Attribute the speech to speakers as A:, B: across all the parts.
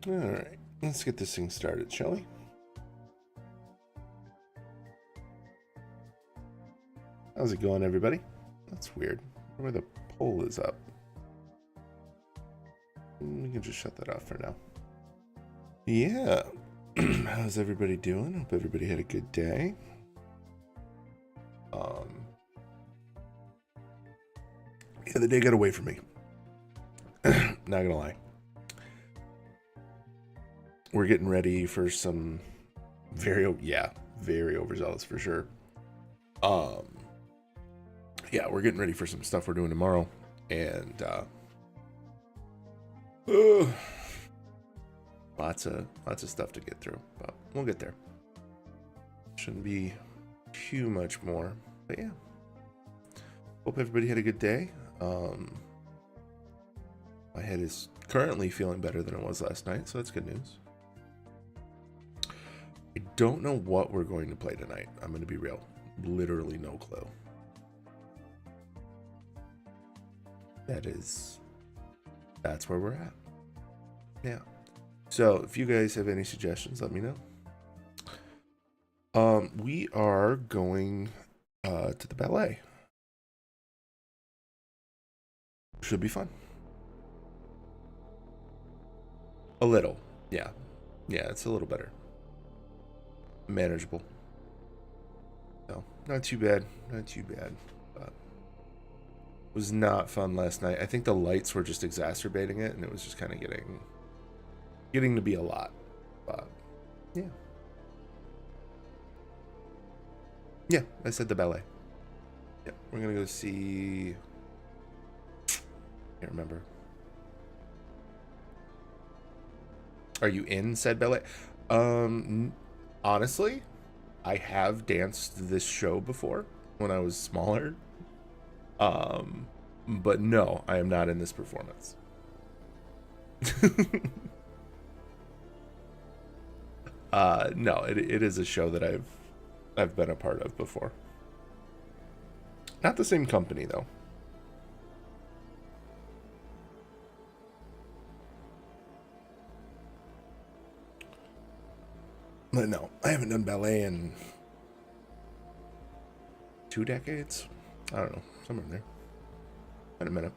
A: Alright, let's get this thing started, shall we? How's it going, everybody? That's weird. Where the poll is up. We can just shut that off for now. Yeah. How's everybody doing? Hope everybody had a good day. Yeah, the day got away from me. Not gonna lie. We're getting ready for some very overzealous for sure. Yeah, we're getting ready for some stuff we're doing tomorrow, and lots of stuff to get through, but we'll get there. Shouldn't be too much more, but yeah. Hope everybody had a good day. My head is currently feeling better than it was last night, so that's good news. I don't know what we're going to play tonight. I'm going to be real. Literally no clue. That's where we're at. Yeah. So if you guys have any suggestions, let me know. We are going to the ballet. Should be fun. A little. Yeah. Yeah, it's a little better. Manageable. No, not too bad. Not too bad. But it was not fun last night. I think the lights were just exacerbating it, and it was just kind of getting to be a lot. But yeah. Yeah, I said the ballet. Yeah, we're gonna go see. Can't remember. Are you in said ballet? Honestly, I have danced this show before when I was smaller. But no, I am not in this performance. No, it is a show that I've been a part of before. Not the same company though. But no, I haven't done ballet in 2 decades. I don't know, somewhere in there. Been a minute.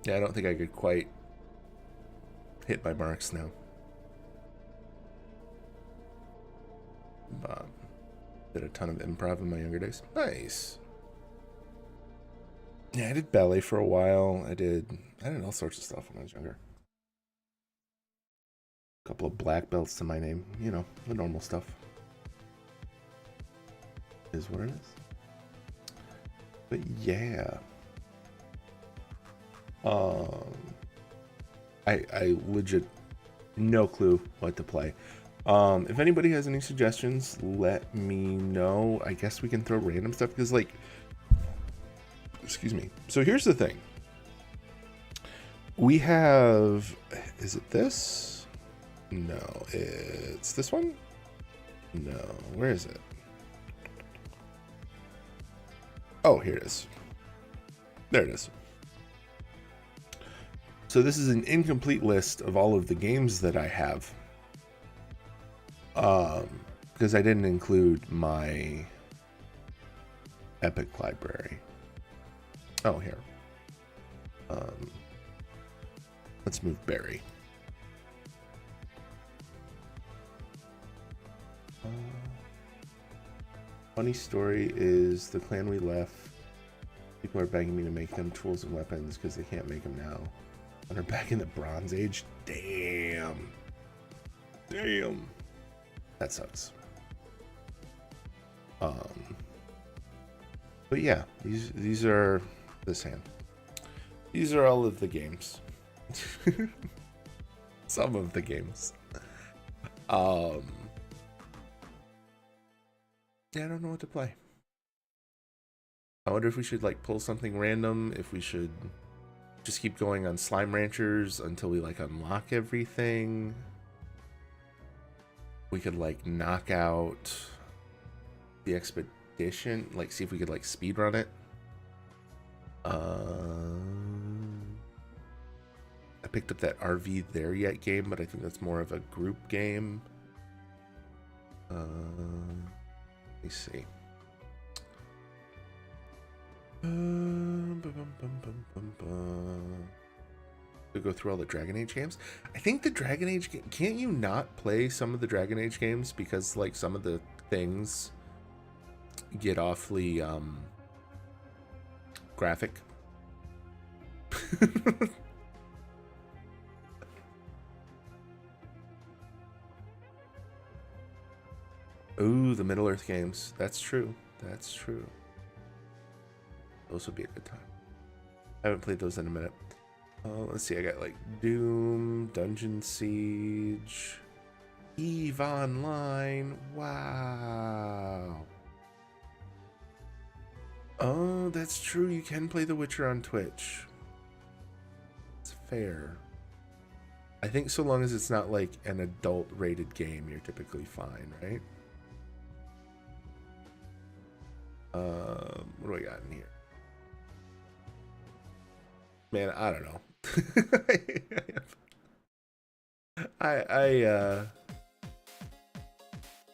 A: Yeah, I don't think I could quite hit my marks now. Did a ton of improv in my younger days. Nice. Yeah, I did ballet for a while. I did all sorts of stuff when I was younger. A couple of black belts to my name. You know, the normal stuff. Is what it is. But yeah. I legit no clue what to play. If anybody has any suggestions, let me know. I guess we can throw random stuff because, like, excuse me. So here's the thing. We have, is it this? No, it's this one? No, where is it? Oh, here it is. There it is. So this is an incomplete list of all of the games that I have. Because I didn't include my Epic library. Oh, here. Let's move Barry. Funny story is the clan we left. People are begging me to make them tools and weapons because they can't make them now. And they're back in the Bronze Age. Damn. Damn. That sucks. But yeah, these are this hand. These are all of the games. Some of the games. Yeah, I don't know what to play. I wonder if we should like pull something random, if we should just keep going on Slime Ranchers until we like unlock everything. We could like knock out the expedition, like see if we could like speed run it. I picked up that RV There Yet game, but I think that's more of a group game. Let me see. To go through all the Dragon Age games. I think the Dragon Age can't you not play some of the Dragon Age games because like some of the things get awfully graphic. Ooh, the Middle Earth games. That's true. That's true. Those would be a good time. I haven't played those in a minute. Let's see. I got like Doom, Dungeon Siege, EVE Online. Wow. Oh, that's true. You can play The Witcher on Twitch. It's fair. I think so long as it's not like an adult rated game, you're typically fine, right? What do I got in here? Man, I don't know.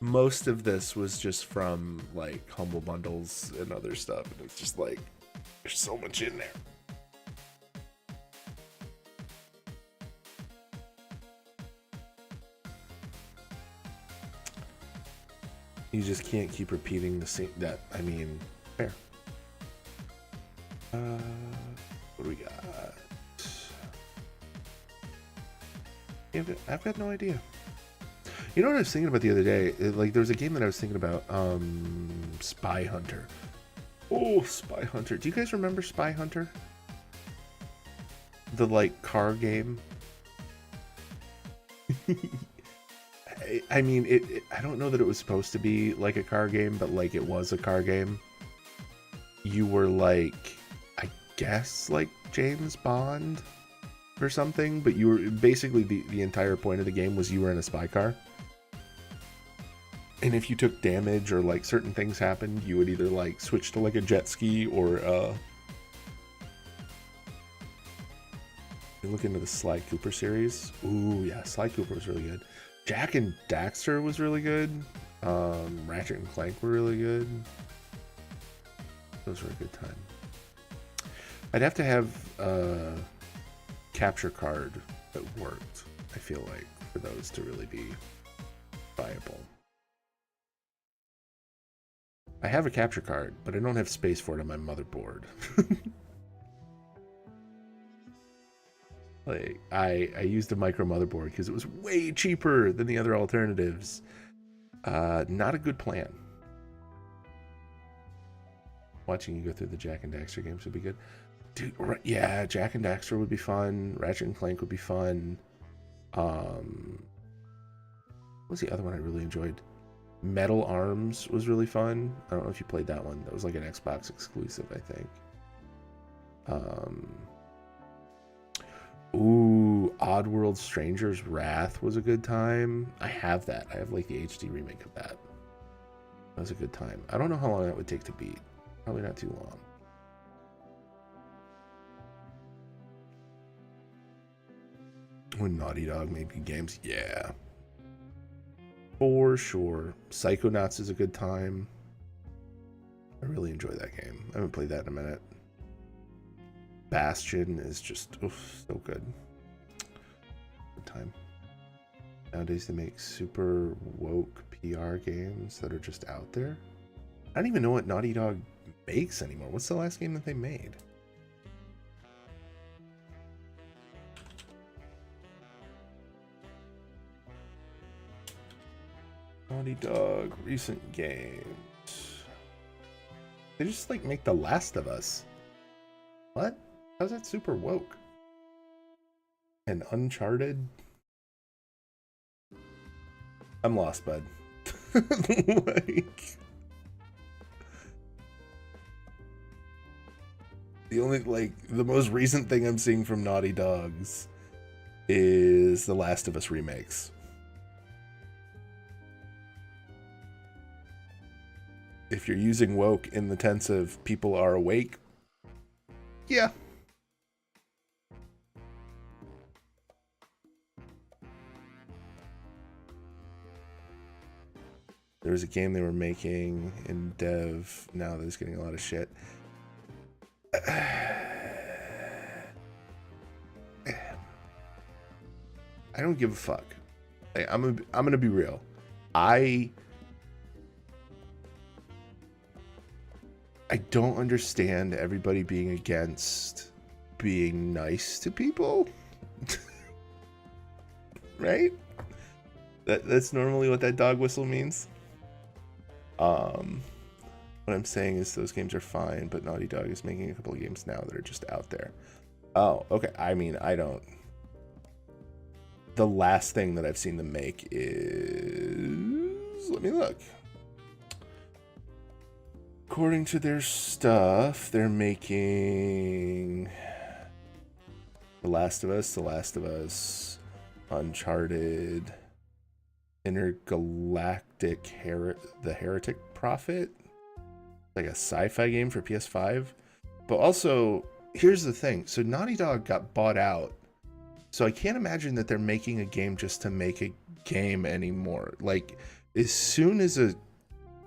A: Most of this was just from like Humble Bundles and other stuff, and it's just like there's so much in there. You just can't keep repeating the same. That I mean, fair. What do we got? I've got no idea. You know what I was thinking about the other day? Like, there was a game that I was thinking about. Spy Hunter. Oh, Spy Hunter. Do you guys remember Spy Hunter? The like car game. I mean, I don't know that it was supposed to be like a car game, but like it was a car game. You were like, I guess, like James Bond or something, but you were basically the entire point of the game was you were in a spy car. And if you took damage or like certain things happened, you would either like switch to like a jet ski or look into the Sly Cooper series. Ooh, yeah, Sly Cooper was really good. Jak and Daxter was really good. Ratchet and Clank were really good. Those were a good time. I'd have to have a capture card that worked, I feel like, for those to really be viable. I have a capture card, but I don't have space for it on my motherboard. Like, I used a micro motherboard because it was way cheaper than the other alternatives. Not a good plan. Watching you go through the Jak and Daxter games would be good. Dude, yeah, Jak and Daxter would be fun. Ratchet and Clank would be fun. What was the other one I really enjoyed? Metal Arms was really fun. I don't know if you played that one. That was like an Xbox exclusive, I think. Ooh, Oddworld Stranger's Wrath was a good time. I have that. I have like the HD remake of that. That was a good time. I don't know how long that would take to beat. Probably not too long. When Naughty Dog made good games, yeah. For sure. Psychonauts is a good time. I really enjoy that game. I haven't played that in a minute. Bastion is just so good. Good time. Nowadays they make super woke PR games that are just out there. I don't even know what Naughty Dog makes anymore. What's the last game that they made? Naughty Dog recent games. They just like make The Last of Us. What? How's that super woke? And Uncharted? I'm lost, bud. Like, the only, like, the most recent thing I'm seeing from Naughty Dogs is The Last of Us remakes. If you're using woke in the tense of people are awake, yeah. There was a game they were making in dev now that is getting a lot of shit. I don't give a fuck. Like, I'm gonna be real. I don't understand everybody being against being nice to people. Right? That's normally what that dog whistle means. What I'm saying is those games are fine, but Naughty Dog is making a couple of games now that are just out there. Oh, okay. I mean, I don't. The last thing that I've seen them make is, let me look. According to their stuff, they're making The Last of Us, Uncharted, Intergalactic The Heretic Prophet, like a sci-fi game for PS5. But also, here's the thing. So Naughty Dog got bought out. So I can't imagine that they're making a game just to make a game anymore. Like, as soon as a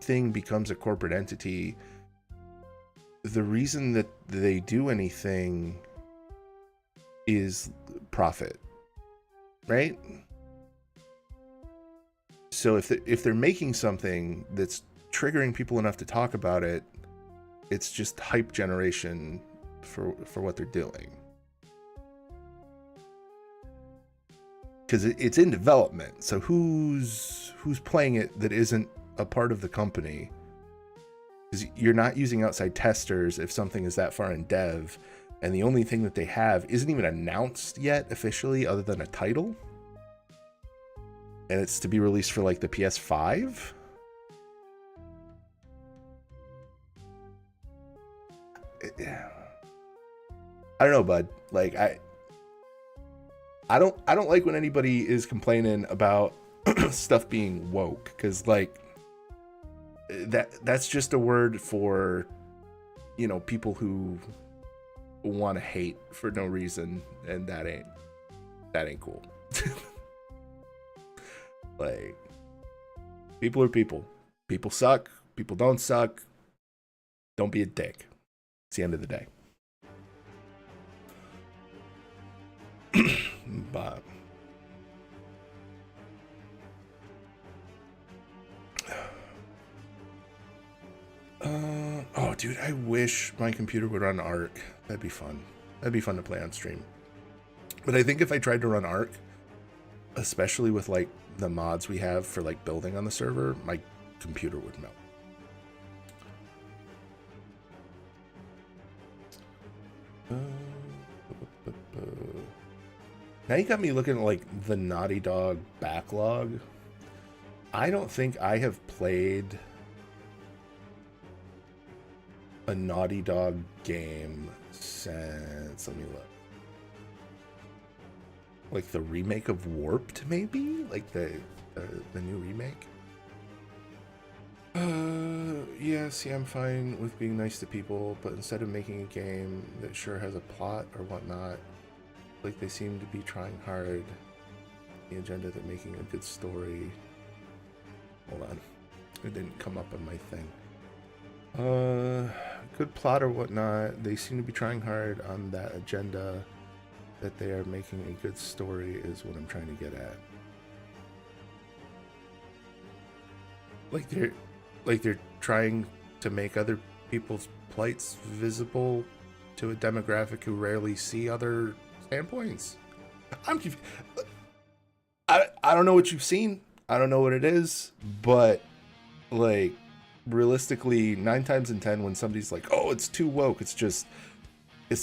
A: thing becomes a corporate entity, the reason that they do anything is profit, right? So if they're making something that's triggering people enough to talk about it, it's just hype generation for what they're doing. Because it's in development, so who's playing it that isn't a part of the company? Because you're not using outside testers if something is that far in dev, and the only thing that they have isn't even announced yet officially, other than a title, and it's to be released for like the PS5. I don't know, bud. Like I don't like when anybody is complaining about stuff being woke, because like that's just a word for, you know, people who want to hate for no reason, and that ain't cool. Like, people are people. People suck. People don't suck. Don't be a dick. It's the end of the day. But oh dude, I wish my computer would run Ark. That'd be fun. That'd be fun to play on stream. But I think if I tried to run Ark, especially with like the mods we have for like building on the server, my computer would melt. Now you got me looking at like the Naughty Dog backlog. I don't think I have played a Naughty Dog game since, let me look, like the remake of Warped, maybe, like the new remake. Yeah, I'm fine with being nice to people, but instead of making a game that sure has a plot or whatnot, like they seem to be trying hard the agenda that making a good story. Hold on, it didn't come up on my thing. Good plot or whatnot, they seem to be trying hard on that agenda that they are making a good story is what I'm trying to get at. Like they're trying to make other people's plights visible to a demographic who rarely see other standpoints. I'm confused. I don't know what you've seen. I don't know what it is, but like realistically, 9 times in 10 when somebody's like, "Oh, it's too woke," it's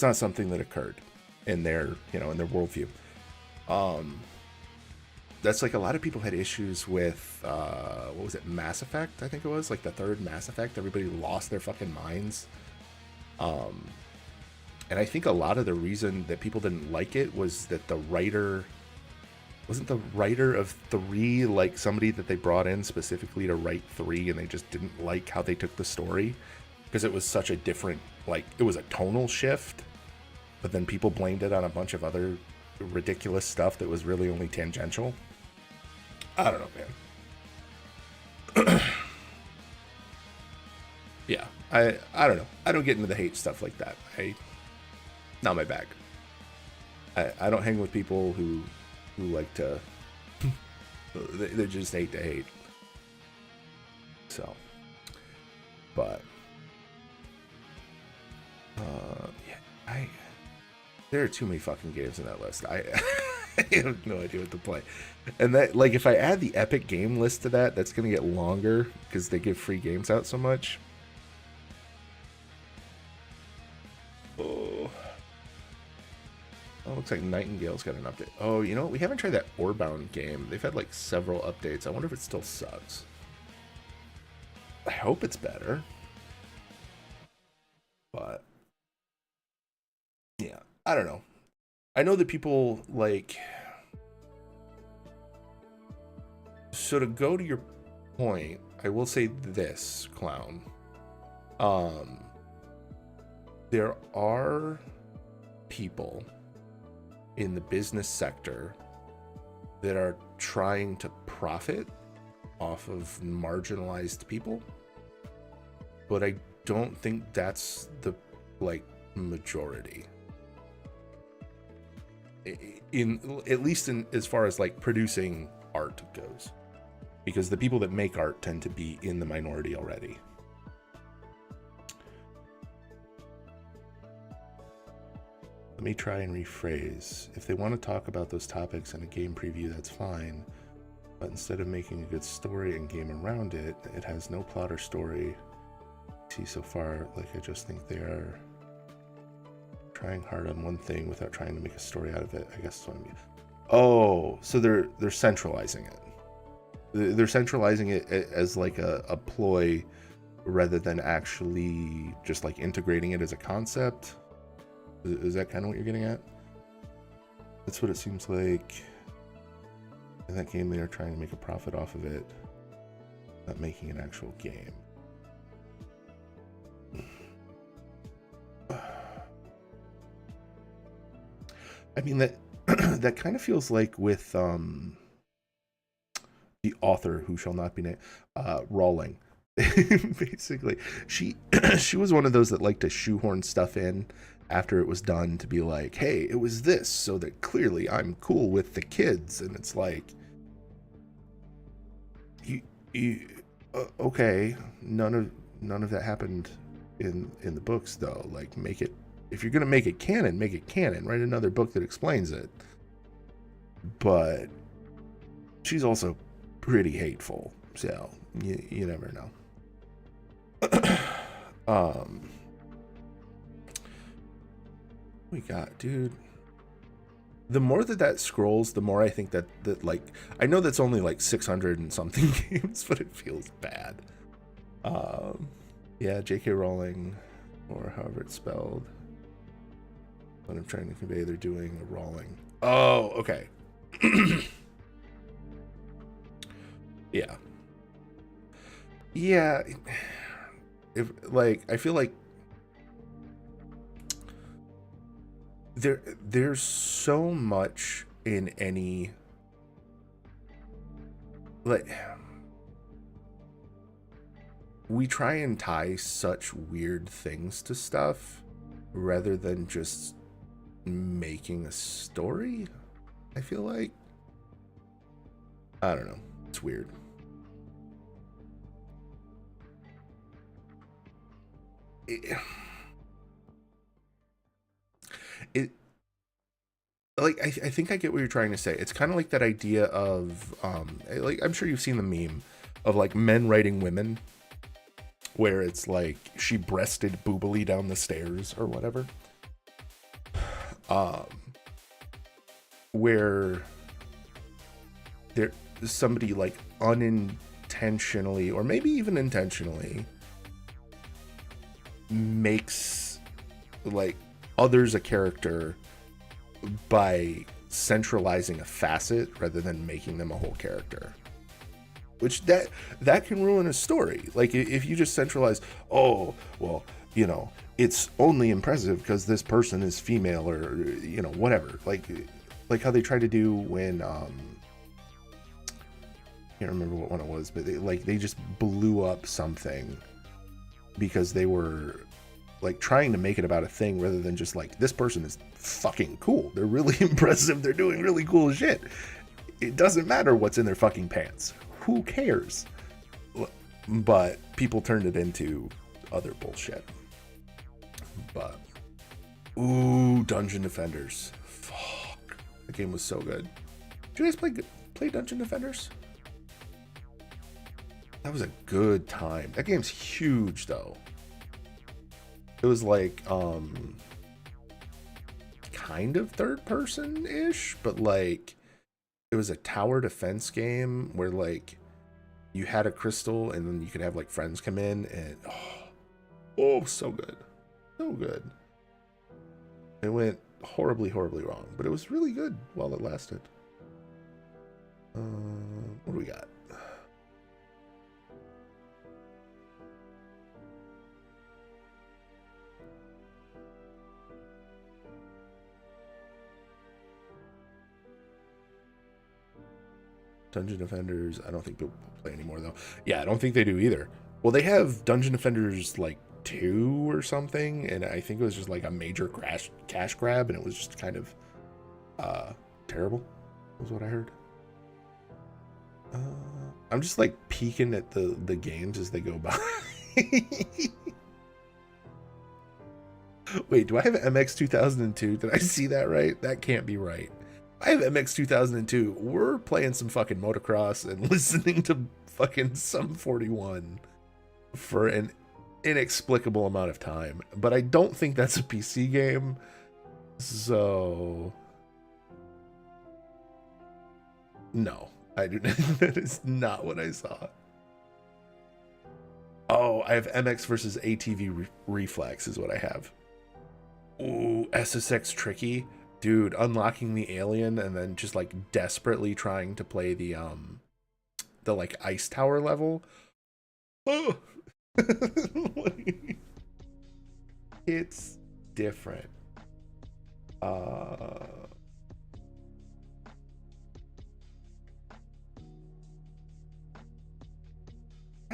A: not something that occurred in their, you know, in their worldview. That's like a lot of people had issues with what was it, Mass Effect? I think it was like the third Mass Effect. Everybody lost their fucking minds. And I think a lot of the reason that people didn't like it was that the writer wasn't the writer of 3 like somebody that they brought in specifically to write 3, and they just didn't like how they took the story because it was such a different, like, it was a tonal shift, but then people blamed it on a bunch of other ridiculous stuff that was really only tangential. I don't know, man. I don't know. I don't get into the hate stuff like that. Not my bag. I don't hang with people who like to they just hate to hate. So, but yeah, there are too many fucking games in that list. I have no idea what to play. And that, like, if I add the Epic game list to that, that's gonna get longer because they give free games out so much. Oh, looks like Nightingale's got an update. Oh, you know what? We haven't tried that Orbound game. They've had like several updates. I wonder if it still sucks. I hope it's better. But yeah, I don't know. I know that people like. So to go to your point, I will say this, Clown. There are people in the business sector that are trying to profit off of marginalized people, but I don't think that's the majority. In at least in as far as like producing art goes, because the people that make art tend to be in the minority already. Let me try and rephrase. If they want to talk about those topics in a game preview, that's fine. But instead of making a good story and game around it, it has no plot or story. See, so far, like, I just think they are trying hard on one thing without trying to make a story out of it. I guess that's what I mean. Oh, so they're centralizing it. They're centralizing it as like a ploy rather than actually just like integrating it as a concept. Is that kind of what you're getting at? That's what it seems like. In that game, they are trying to make a profit off of it, not making an actual game. I mean, that that kind of feels like with the author who shall not be named, Rowling. Basically, she was one of those that liked to shoehorn stuff in after it was done to be like, hey, it was this, so that clearly I'm cool with the kids. And it's like, okay, none of that happened in the books though. Like, make it, if you're gonna make it canon, write another book that explains it. But she's also pretty hateful, so you never know. We got, dude, the more that scrolls, the more I think that like, I know that's only like 600 and something games, but it feels bad. Yeah, J.K. Rowling, or however it's spelled. What I'm trying to convey, they're doing a Rowling. Oh, okay. Yeah. If like, I feel like there's so much in any, like, we try and tie such weird things to stuff rather than just making a story. I feel like, I don't know, it's weird. It like, I think I get what you're trying to say. It's kind of like that idea of like, I'm sure you've seen the meme of like men writing women, where it's like she breasted boobily down the stairs or whatever, where there somebody like unintentionally or maybe even intentionally makes like others a character by centralizing a facet rather than making them a whole character, which that can ruin a story. Like, if you just centralize, oh well, you know, it's only impressive because this person is female, or you know, whatever, like how they tried to do when I can't remember what one it was, but they just blew up something because they were like trying to make it about a thing rather than just like, this person is fucking cool. They're really impressive. They're doing really cool shit. It doesn't matter what's in their fucking pants. Who cares? But people turned it into other bullshit. But, ooh, Dungeon Defenders. Fuck. That game was so good. Did you guys play Dungeon Defenders? That was a good time. That game's huge, though. It was like, kind of third person-ish, but like, it was a tower defense game where like, you had a crystal and then you could have like friends come in and, oh, so good. So good. It went horribly, horribly wrong, but it was really good while it lasted. What do we got? Dungeon Defenders, I don't think people play anymore though. Yeah, I don't think they do either. Well, they have Dungeon Defenders like 2 or something, and I think it was just like a major cash grab, and it was just kind of terrible, was what I heard. I'm just like peeking at the games as they go by. Wait, do I have MX 2002? Did I see that right? That can't be right. I have MX 2002. We're playing some fucking motocross and listening to fucking Sum 41 for an inexplicable amount of time. But I don't think that's a PC game. So no, I do not. That is not what I saw. Oh, I have MX versus ATV Reflex is what I have. Ooh, SSX Tricky. Dude, unlocking the alien and then just like desperately trying to play the like ice tower level. Oh. It's different. Got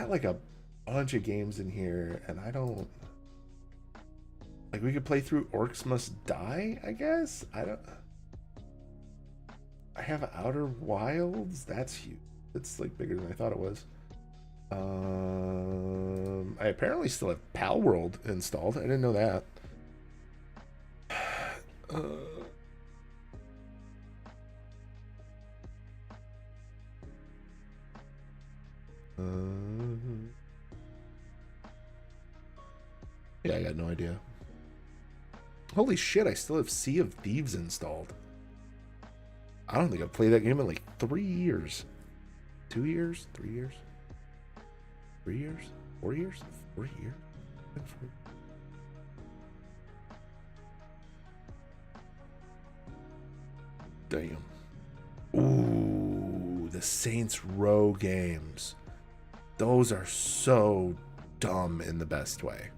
A: like a bunch of games in here and I don't like, we could play through Orcs Must Die, I guess? I have Outer Wilds. That's huge. It's like bigger than I thought it was. I apparently still have Pal World installed. I didn't know that. Yeah, I got no idea. Holy shit, I still have Sea of Thieves installed. I don't think I've played that game in like 3 years. 2 years? 3 years? 3 years? 4 years? 4 years? Damn. Ooh, the Saints Row games. Those are so dumb in the best way.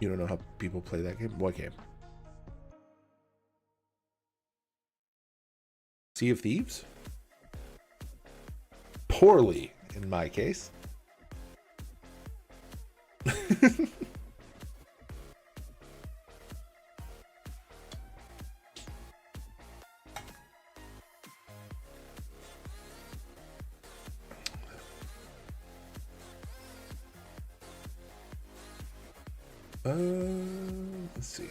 A: You don't know how people play that game? What game? Sea of Thieves? Poorly, in my case. Let's see.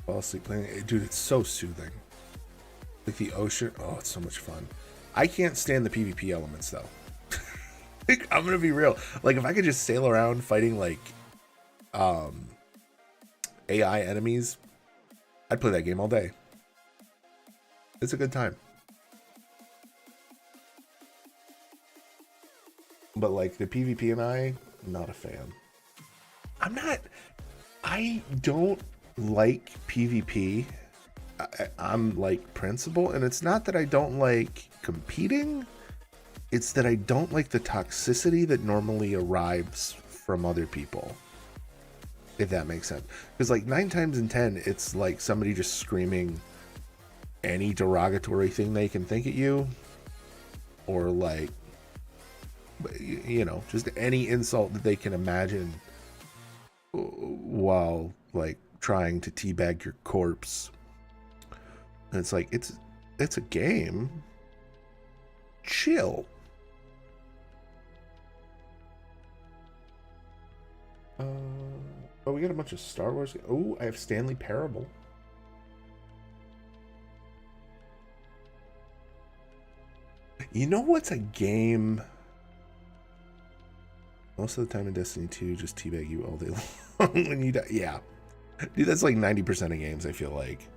A: Fall asleep playing. Dude, it's so soothing. Like the ocean. Oh, it's so much fun. I can't stand the PvP elements though. Like, I'm gonna be real. Like, if I could just sail around fighting like AI enemies, I'd play that game all day. It's a good time. But like the PvP and I'm not a fan. I don't like PvP. I'm like principle, and it's not that I don't like competing. It's that I don't like the toxicity that normally arrives from other people, if that makes sense. Because like 9 times in 10, it's like somebody just screaming any derogatory thing they can think at you, or like, you know, just any insult that they can imagine while like trying to teabag your corpse. And it's like, it's a game. Chill. Oh, we got a bunch of Star Wars. Oh, I have Stanley Parable. You know what's a game? Most of the time in Destiny 2, just teabag you all day long when you die. Yeah. Dude, that's like 90% of games, I feel like.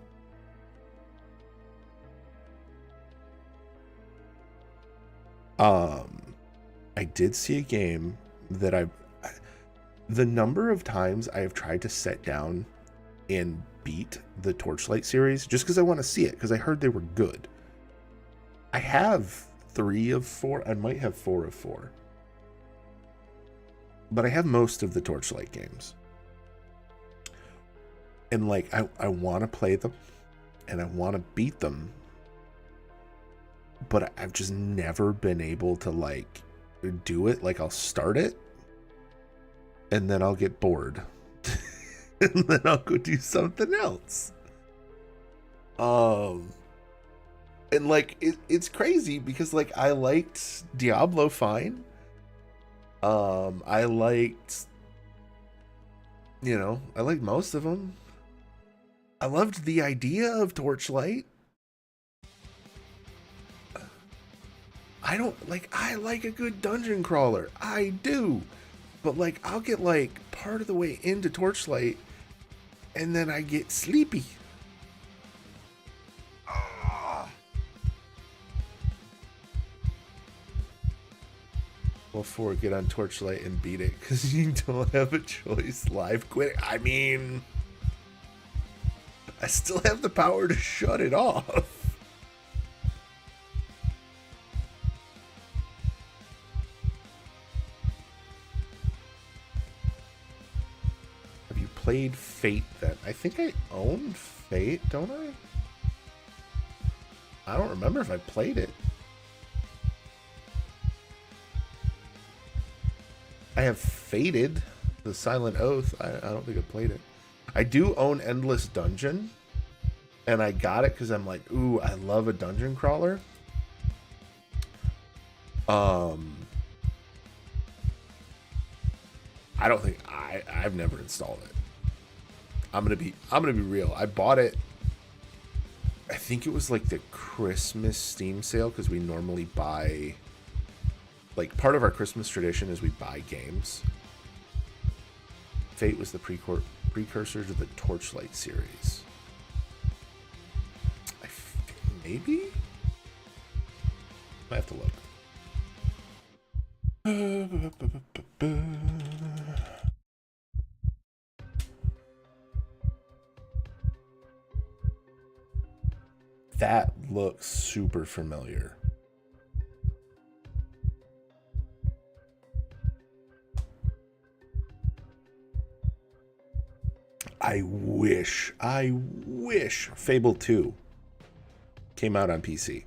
A: I did see a game that the number of times I have tried to sit down and beat the Torchlight series just because I want to see it, because I heard they were good. I have 3 of 4. I might have 4 of 4. But I have most of the Torchlight games. And like, I want to play them and I want to beat them. But I've just never been able to like do it. Like, I'll start it and then I'll get bored. And then I'll go do something else. And like, it's crazy because like I liked Diablo fine. I liked, you know, I liked most of them. I loved the idea of Torchlight. I like a good dungeon crawler. I do. But like, I'll get like part of the way into Torchlight and then I get sleepy. Well, 4, get on Torchlight and beat it because you don't have a choice. Live quit. I mean, I still have the power to shut it off. Have you played Fate then? I think I own Fate, don't I? I don't remember if I played it. I have Fated, the Silent Oath. I don't think I played it. I do own Endless Dungeon, and I got it because I'm like, ooh, I love a dungeon crawler. I don't think I've never installed it. I'm gonna be real. I bought it. I think it was like the Christmas Steam sale because we normally buy. Like, part of our Christmas tradition is we buy games. Fate was the precursor to the Torchlight series. Maybe? I have to look. That looks super familiar. I wish Fable 2 came out on PC.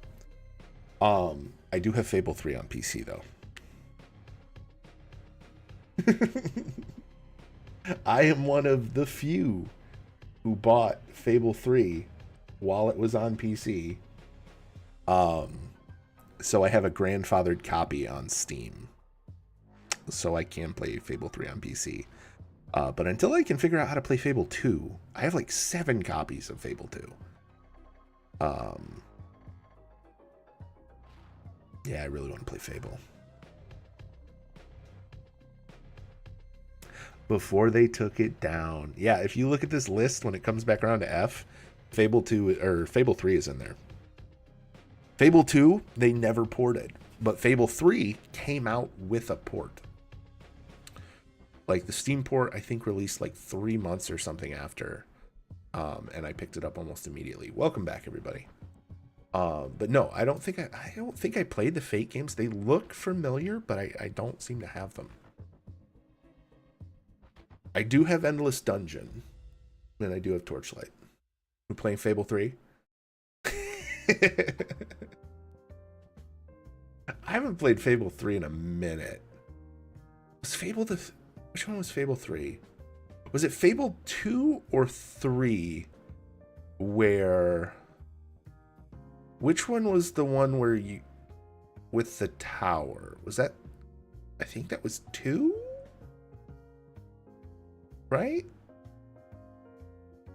A: I do have Fable 3 on PC though. I am one of the few who bought Fable 3 while it was on PC. So I have a grandfathered copy on Steam. So I can play Fable 3 on PC. But until I can figure out how to play Fable 2, I have like 7 copies of Fable 2. Yeah, I really want to play Fable. Before they took it down. Yeah, if you look at this list when it comes back around to F, Fable 2 or Fable 3 is in there. Fable 2, they never ported, but Fable 3 came out with a port. Like the Steam port, I think released like 3 months or something after, and I picked it up almost immediately. Welcome back, everybody. But no, I don't think I played the Fate games. They look familiar, but I don't seem to have them. I do have Endless Dungeon, and I do have Torchlight. We're playing Fable 3. I haven't played Fable 3 in a minute. Was Fable which one was Fable 3? Was it Fable 2 or 3 where... Which one was the one where you... with the tower? Was that... I think that was 2? Right?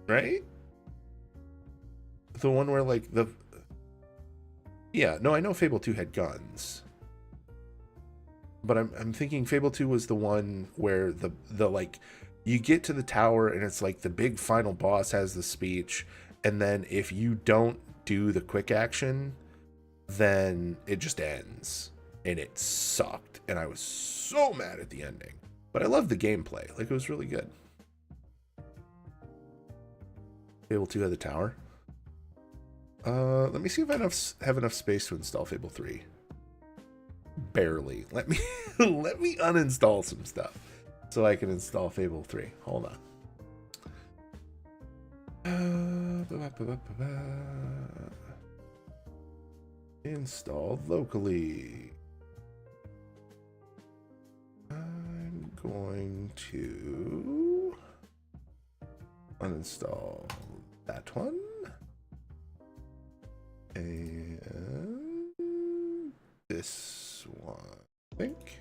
A: Right? The one where, like, the... Yeah, no, I know Fable 2 had guns. But I'm thinking Fable 2 was the one where the like... You get to the tower, and it's like the big final boss has the speech, and then if you don't do the quick action, then it just ends. And it sucked. And I was so mad at the ending. But I loved the gameplay. Like, it was really good. Fable 2 had the tower. Let me see if I have enough space to install Fable 3. Barely. Let me let me uninstall some stuff so I can install Fable 3. Hold on. Install locally. I'm going to uninstall that one. And this one, I think.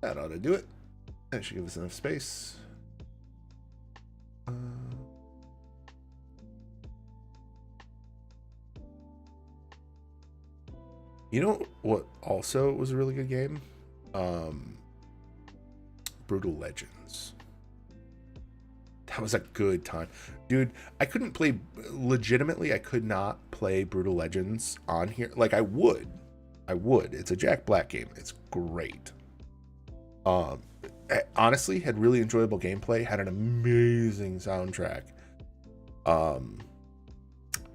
A: That ought to do it. That should give us enough space. You know what also was a really good game? Brutal Legends. That was a good time. Dude, I couldn't play... Legitimately, I could not play Brutal Legends on here. Like, I would. It's a Jack Black game. It's great. Honestly, had really enjoyable gameplay. Had an amazing soundtrack.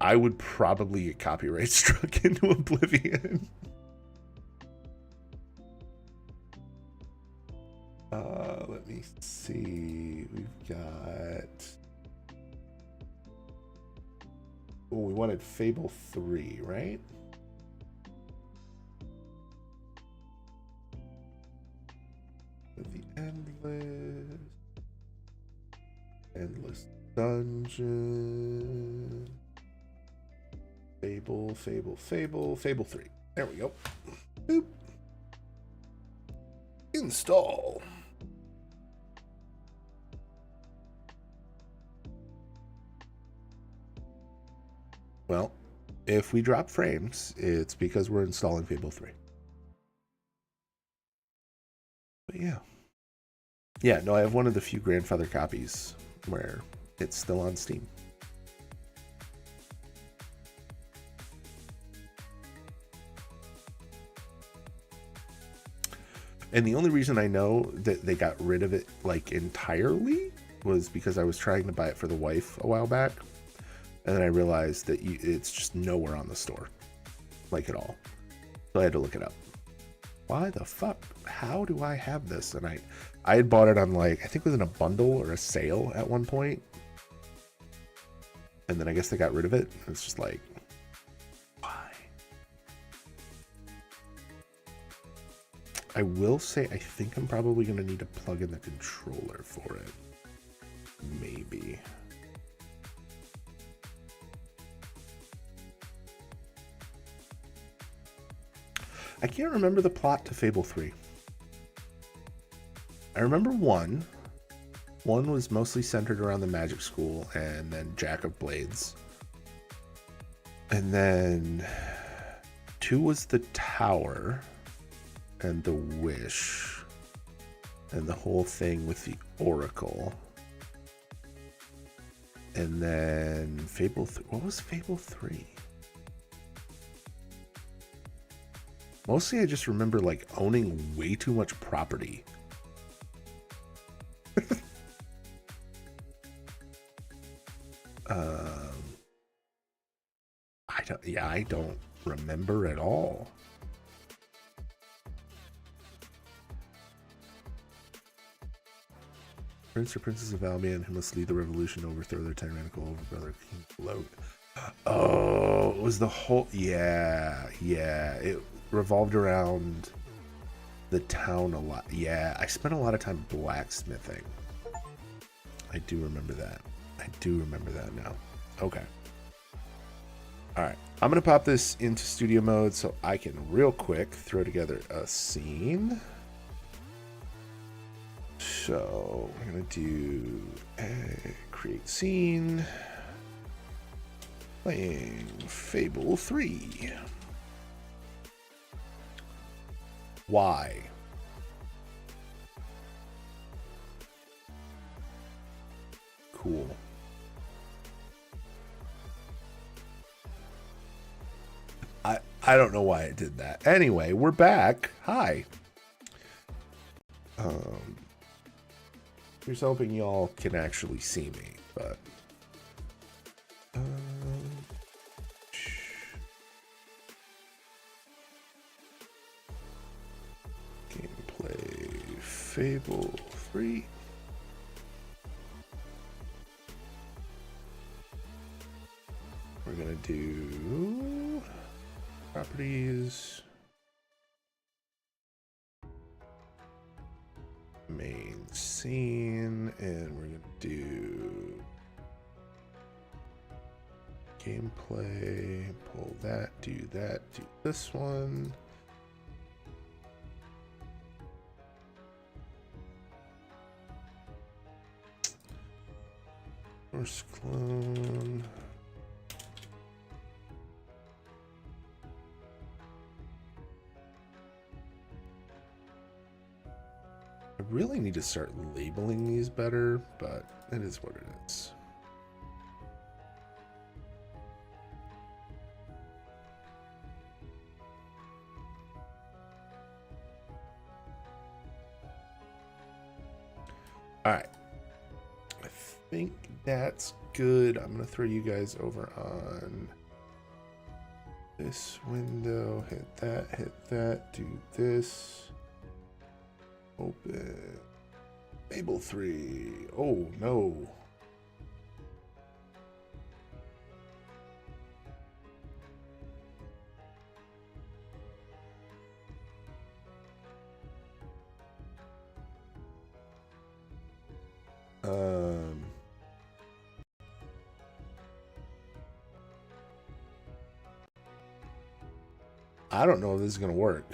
A: I would probably get copyright struck into oblivion. Let me see. We've got... Oh, we wanted Fable 3, right? The Endless Dungeon. Fable 3. There we go. Boop. Install. Well, if we drop frames, it's because we're installing Fable 3. But yeah. Yeah, no, I have one of the few grandfather copies where it's still on Steam. And the only reason I know that they got rid of it, like, entirely was because I was trying to buy it for the wife a while back. And then I realized that it's just nowhere on the store, like, at all. So I had to look it up. Why the fuck? How do I have this? And I had bought it on, like, I think it was in a bundle or a sale at one point. And then I guess they got rid of it. It's just like, why? I will say, I think I'm probably going to need to plug in the controller for it. Maybe. I can't remember the plot to Fable 3. I remember 1. 1 was mostly centered around the magic school and then Jack of Blades. And then 2 was the tower and the wish and the whole thing with the oracle. And then Fable 3. What was Fable 3? Mostly I just remember, like, owning way too much property. I don't remember at all. Prince or Princess of Albion who must lead the revolution to overthrow their tyrannical overbrother King Bloat. Oh, it was the whole... Yeah. It revolved around the town a lot. Yeah, I spent a lot of time blacksmithing. I do remember that. I do remember that now. Okay. Alright. I'm going to pop this into studio mode so I can real quick throw together a scene. So we're going to do create scene. Playing Fable 3. Why? Cool. I don't know why it did that. Anyway, we're back. Hi. Here's hoping y'all can actually see me, but gameplay Fable 3. We're gonna do properties, main scene, and we're gonna do gameplay, pull that, do this one. Source clone. I really need to start labeling these better, but it is what it is. All right. I think that's good. I'm going to throw you guys over on this window. Hit that, do this. Open Fable 3. Oh no. I don't know if this is gonna work.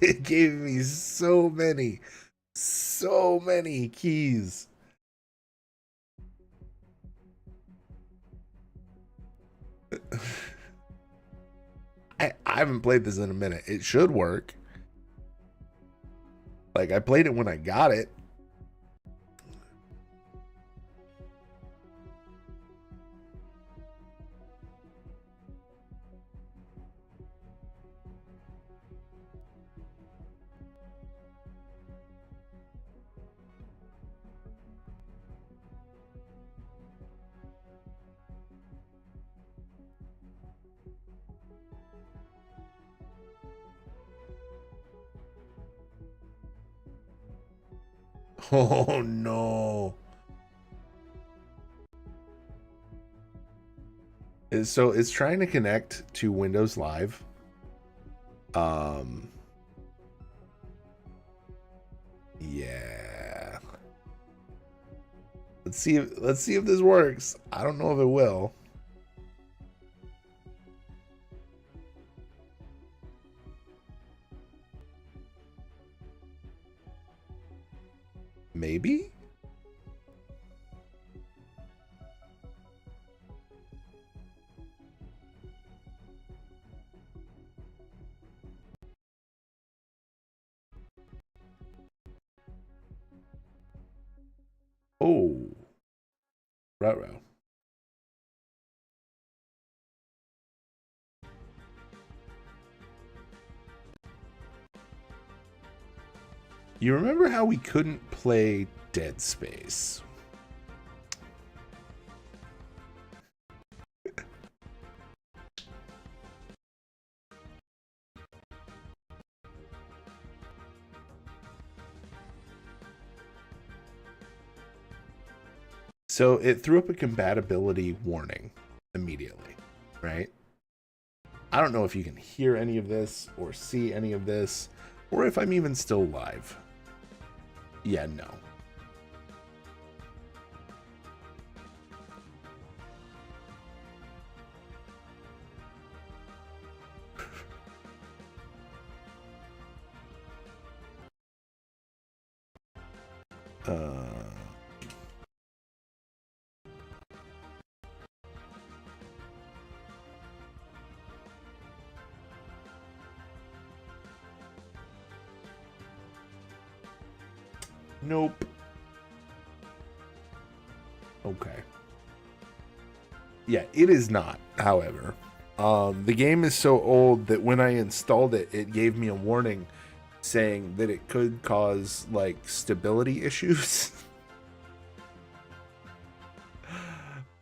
A: It gave me so many keys. I haven't played this in a minute. It should work. Like, I played it when I got it. Oh no. So it's trying to connect to Windows Live. Yeah. Let's see if this works. I don't know if it will. Maybe? Oh. Ruh-roh. You remember how we couldn't play Dead Space? So it threw up a compatibility warning immediately, right? I don't know if you can hear any of this or see any of this, or if I'm even still live. Yeah, no. Nope. Okay. Yeah, it is not, however. The game is so old that when I installed it, it gave me a warning saying that it could cause, like, stability issues.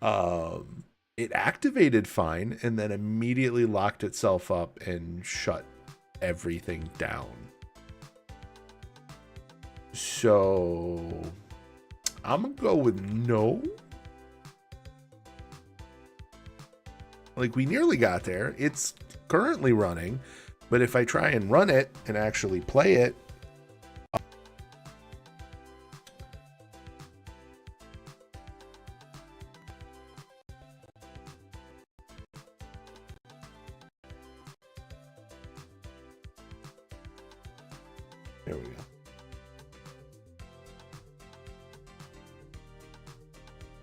A: It activated fine and then immediately locked itself up and shut everything down. So I'm gonna go with no. Like, we nearly got there. It's currently running, but if I try and run it and actually play it, there we go.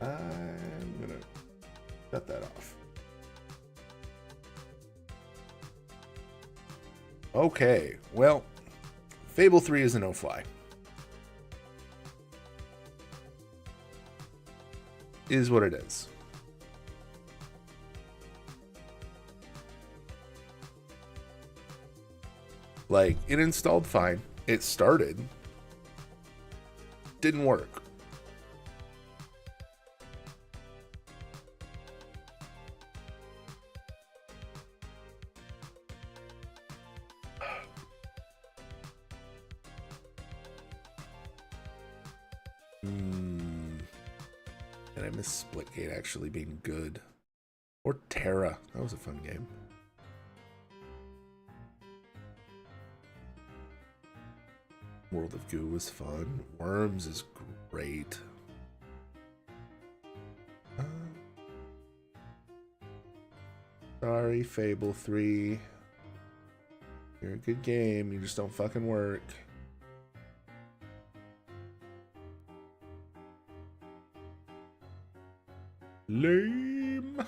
A: I'm gonna shut that off. Okay, well, Fable 3 is a no-fly. Is what it is. Like, it installed fine. It started. Didn't work. And I miss Splitgate actually being good. Or Terra. That was a fun game. World of Goo was fun. Worms is great. Sorry, Fable 3. You're a good game. You just don't fucking work. Lame.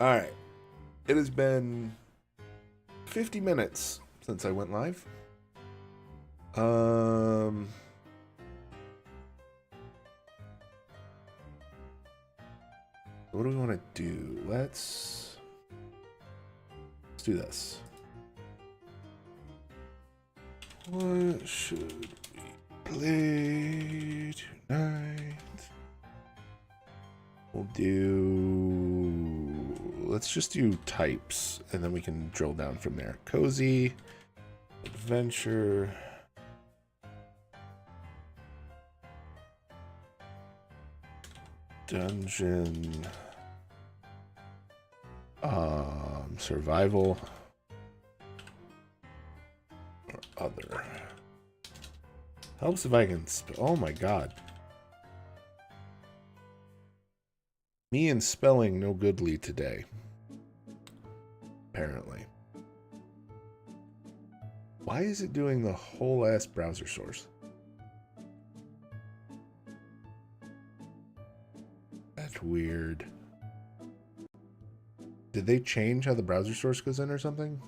A: Alright. It has been 50 minutes since I went live. What do we want to do? Let's do this. What should we play tonight? We'll do... Let's just do types, and then we can drill down from there. Cozy, adventure... Dungeon... survival... or other. Helps if I can... Oh my god. Me and spelling no goodly today. Apparently. Why is it doing the whole ass browser source? That's weird. Did they change how the browser source goes in or something?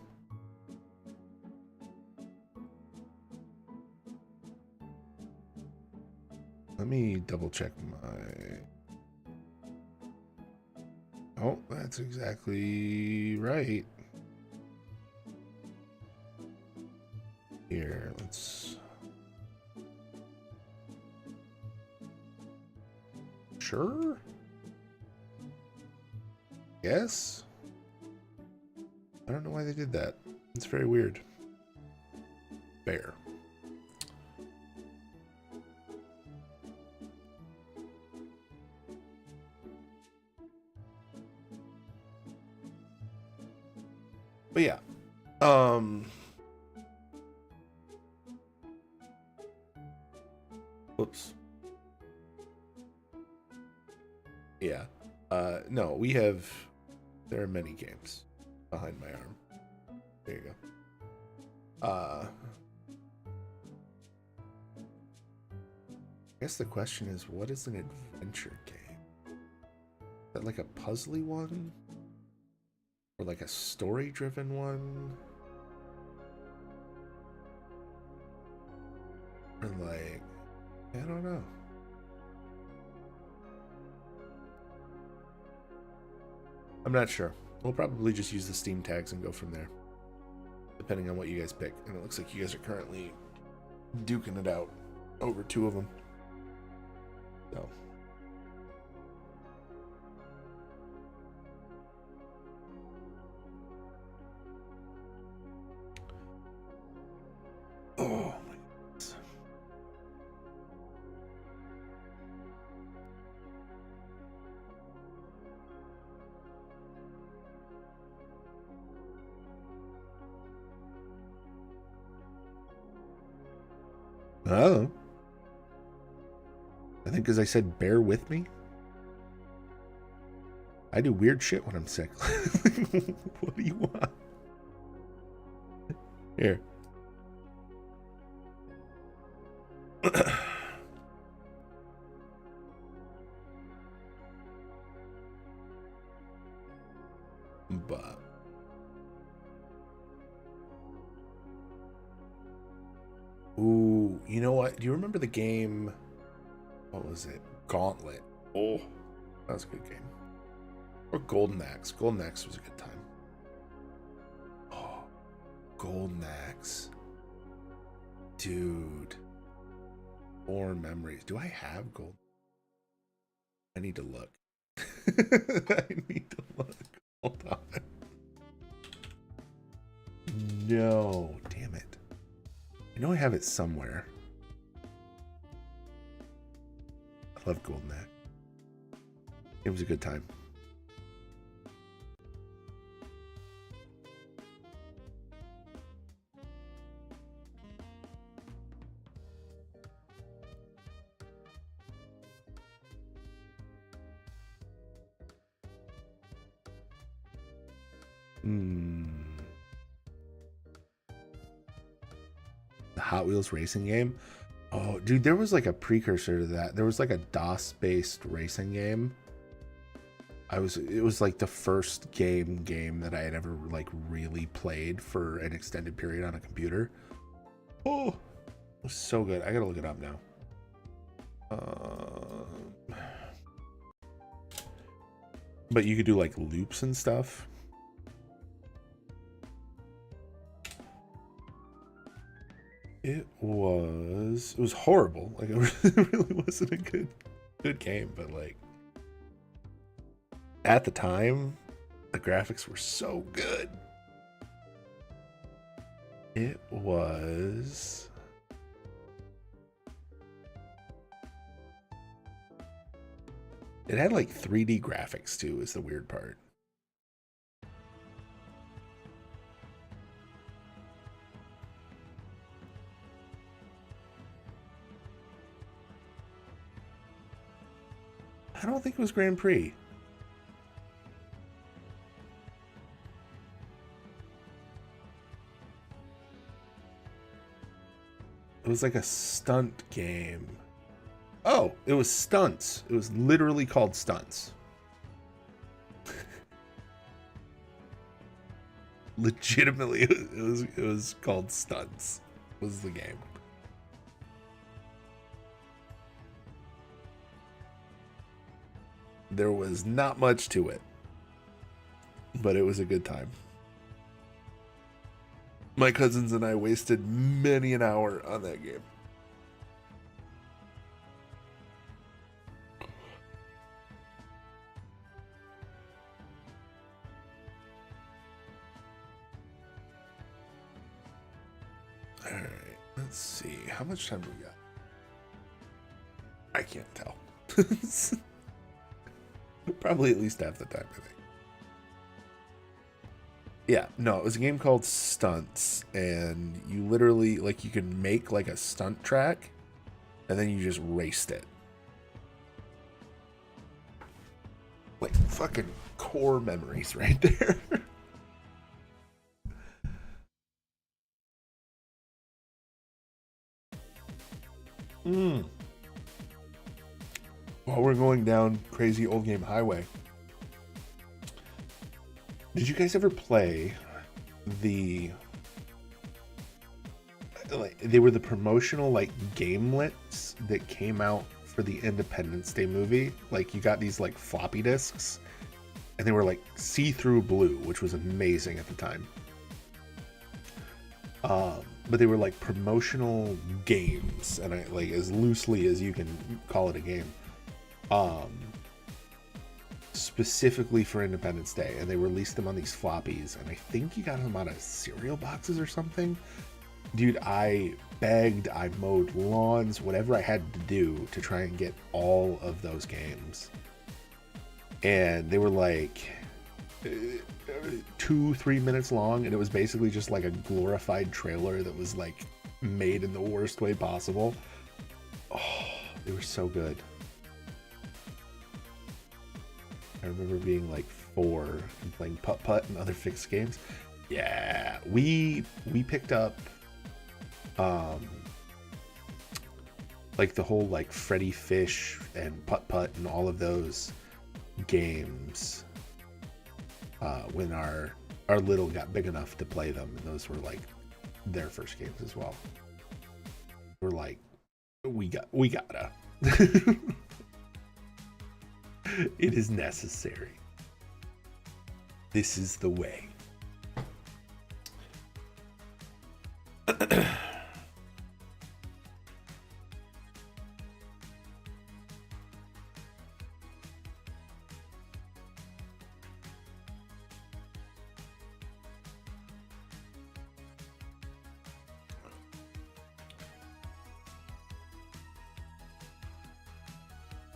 A: Let me double check my... Oh, that's exactly right. Here, let's... Sure? Yes? I don't know why they did that. It's very weird. Bear. But yeah. Um. Whoops. Yeah. No, we have. There are many games behind my arm. There you go. I guess the question is, what is an adventure game? Is that like a puzzly one? Or like a story-driven one? Or like, I don't know. I'm not sure. We'll probably just use the Steam tags and go from there, depending on what you guys pick. And it looks like you guys are currently duking it out over 2 of them. So. Oh my goodness. Oh. I think because I said bear with me. I do weird shit when I'm sick. What do you want? Here. But ooh, you know what? Do you remember the game? What was it? Gauntlet. Oh, that was a good game. Or Golden Axe. Golden Axe was a good time. Oh, Golden Axe. Dude. More memories. Do I have gold? I need to look. I need to look. Hold on. No. Damn it. I know I have it somewhere. I love Golden Axe. It was a good time. The Hot Wheels racing game. Oh, dude, there was like a precursor to that. There was like a DOS-based racing game. It was like the first game that I had ever like really played for an extended period on a computer. Oh, it was so good. I gotta look it up now. But you could do like loops and stuff. It was horrible. Like it really wasn't a good game, but like at the time the graphics were so good. It had like 3D graphics too, is the weird part. I don't think it was Grand Prix. It was like a stunt game. Oh, it was Stunts. It was literally called Stunts. Legitimately, it was called Stunts. Was the game. There was not much to it, but it was a good time. My cousins and I wasted many an hour on that game. All right, let's see. How much time do we got? I can't tell. Probably at least half the time, I think. Yeah, no, it was a game called Stunts, and you literally, like, you could make, like, a stunt track, and then you just raced it. Like, fucking core memories right there. While we're going down crazy old game highway, did you guys ever play the, like, they were the promotional, like, gamelets that came out for the Independence Day movie? Like, you got these, like, floppy disks, and they were, like, see-through blue, which was amazing at the time. But they were, like, promotional games, and like, as loosely as you can call it a game, specifically for Independence Day, and they released them on these floppies, and I think you got them out of cereal boxes or something. Dude, I begged, I mowed lawns, whatever I had to do to try and get all of those games. And they were like 2-3 minutes long, and it was basically just like a glorified trailer that was like made in the worst way possible. Oh, they were so good. I remember being like 4 and playing putt-putt and other fixed games. Yeah, we picked up like the whole like Freddy Fish and putt-putt and all of those games when our little got big enough to play them, and those were like their first games as well. We're like, we gotta. It is necessary. This is the way.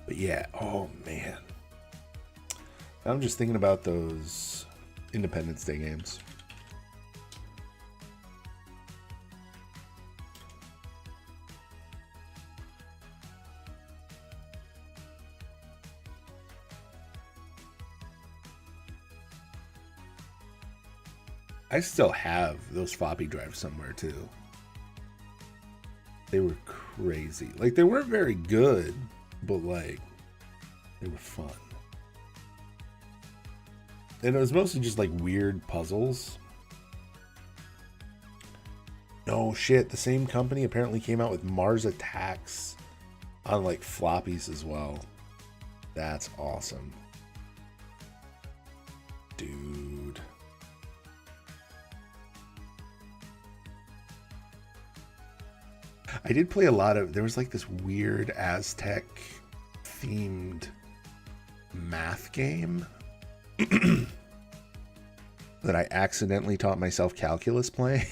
A: But yeah, oh man. I'm just thinking about those Independence Day games. I still have those floppy drives somewhere too. They were crazy. Like, they weren't very good, but like, they were fun. And it was mostly just like weird puzzles. No shit, the same company apparently came out with Mars Attacks on like floppies as well. That's awesome. Dude. I did play a lot of, there was like this weird Aztec themed math game that I accidentally taught myself calculus playing.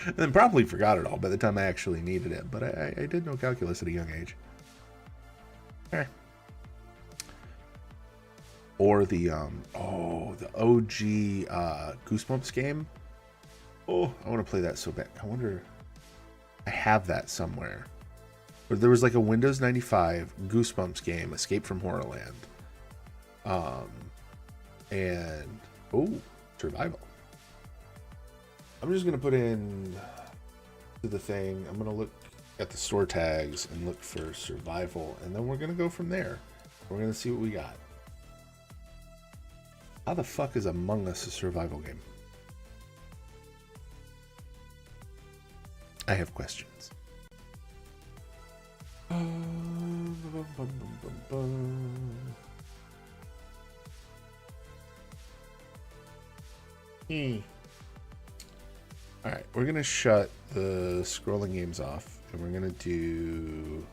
A: And then probably forgot it all by the time I actually needed it, but I did know calculus at a young age. Or the the OG Goosebumps game. Oh, I want to play that so bad. I wonder, I have that somewhere. But there was like a Windows 95 Goosebumps game, Escape from Horrorland. And survival. I'm just gonna put in to the thing. I'm gonna look at the store tags and look for survival, and then we're gonna go from there. We're gonna see what we got. How the fuck is Among Us a survival game? I have questions. Alright, we're gonna shut the scrolling games off, and we're gonna do...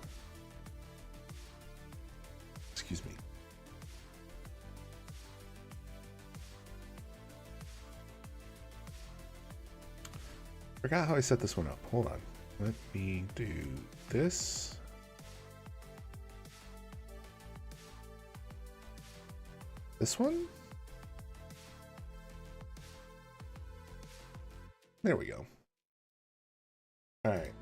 A: Excuse me. Forgot how I set this one up. Hold on. Let me do this. This one? There we go. All right.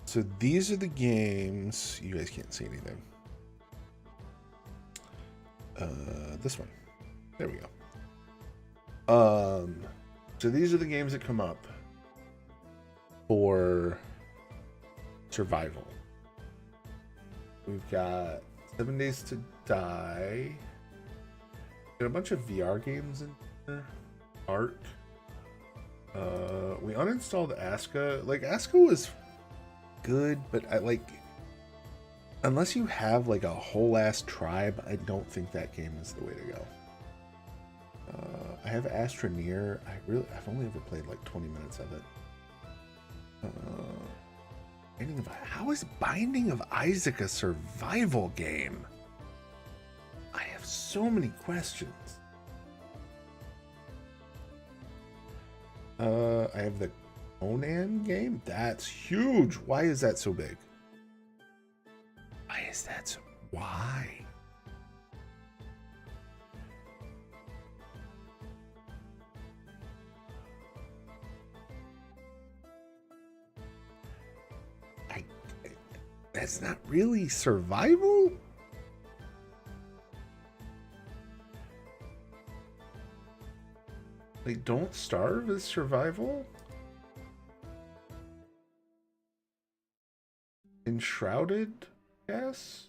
A: So these are the games. You guys can't see anything. This one. There we go. So these are the games that come up for survival. We've got 7 Days to Die. Got a bunch of VR games in there. Ark. We uninstalled Aska. Like, Aska was good, but I like, unless you have like a whole ass tribe, I don't think that game is the way to go. I have Astroneer. I've only ever played like 20 minutes of it. How is Binding of Isaac a survival game? I have so many questions. I have the Conan game. That's huge. Why is that so big? Why is that so? Why? That's not really survival? Like, Don't Starve is survival? Enshrouded? Yes?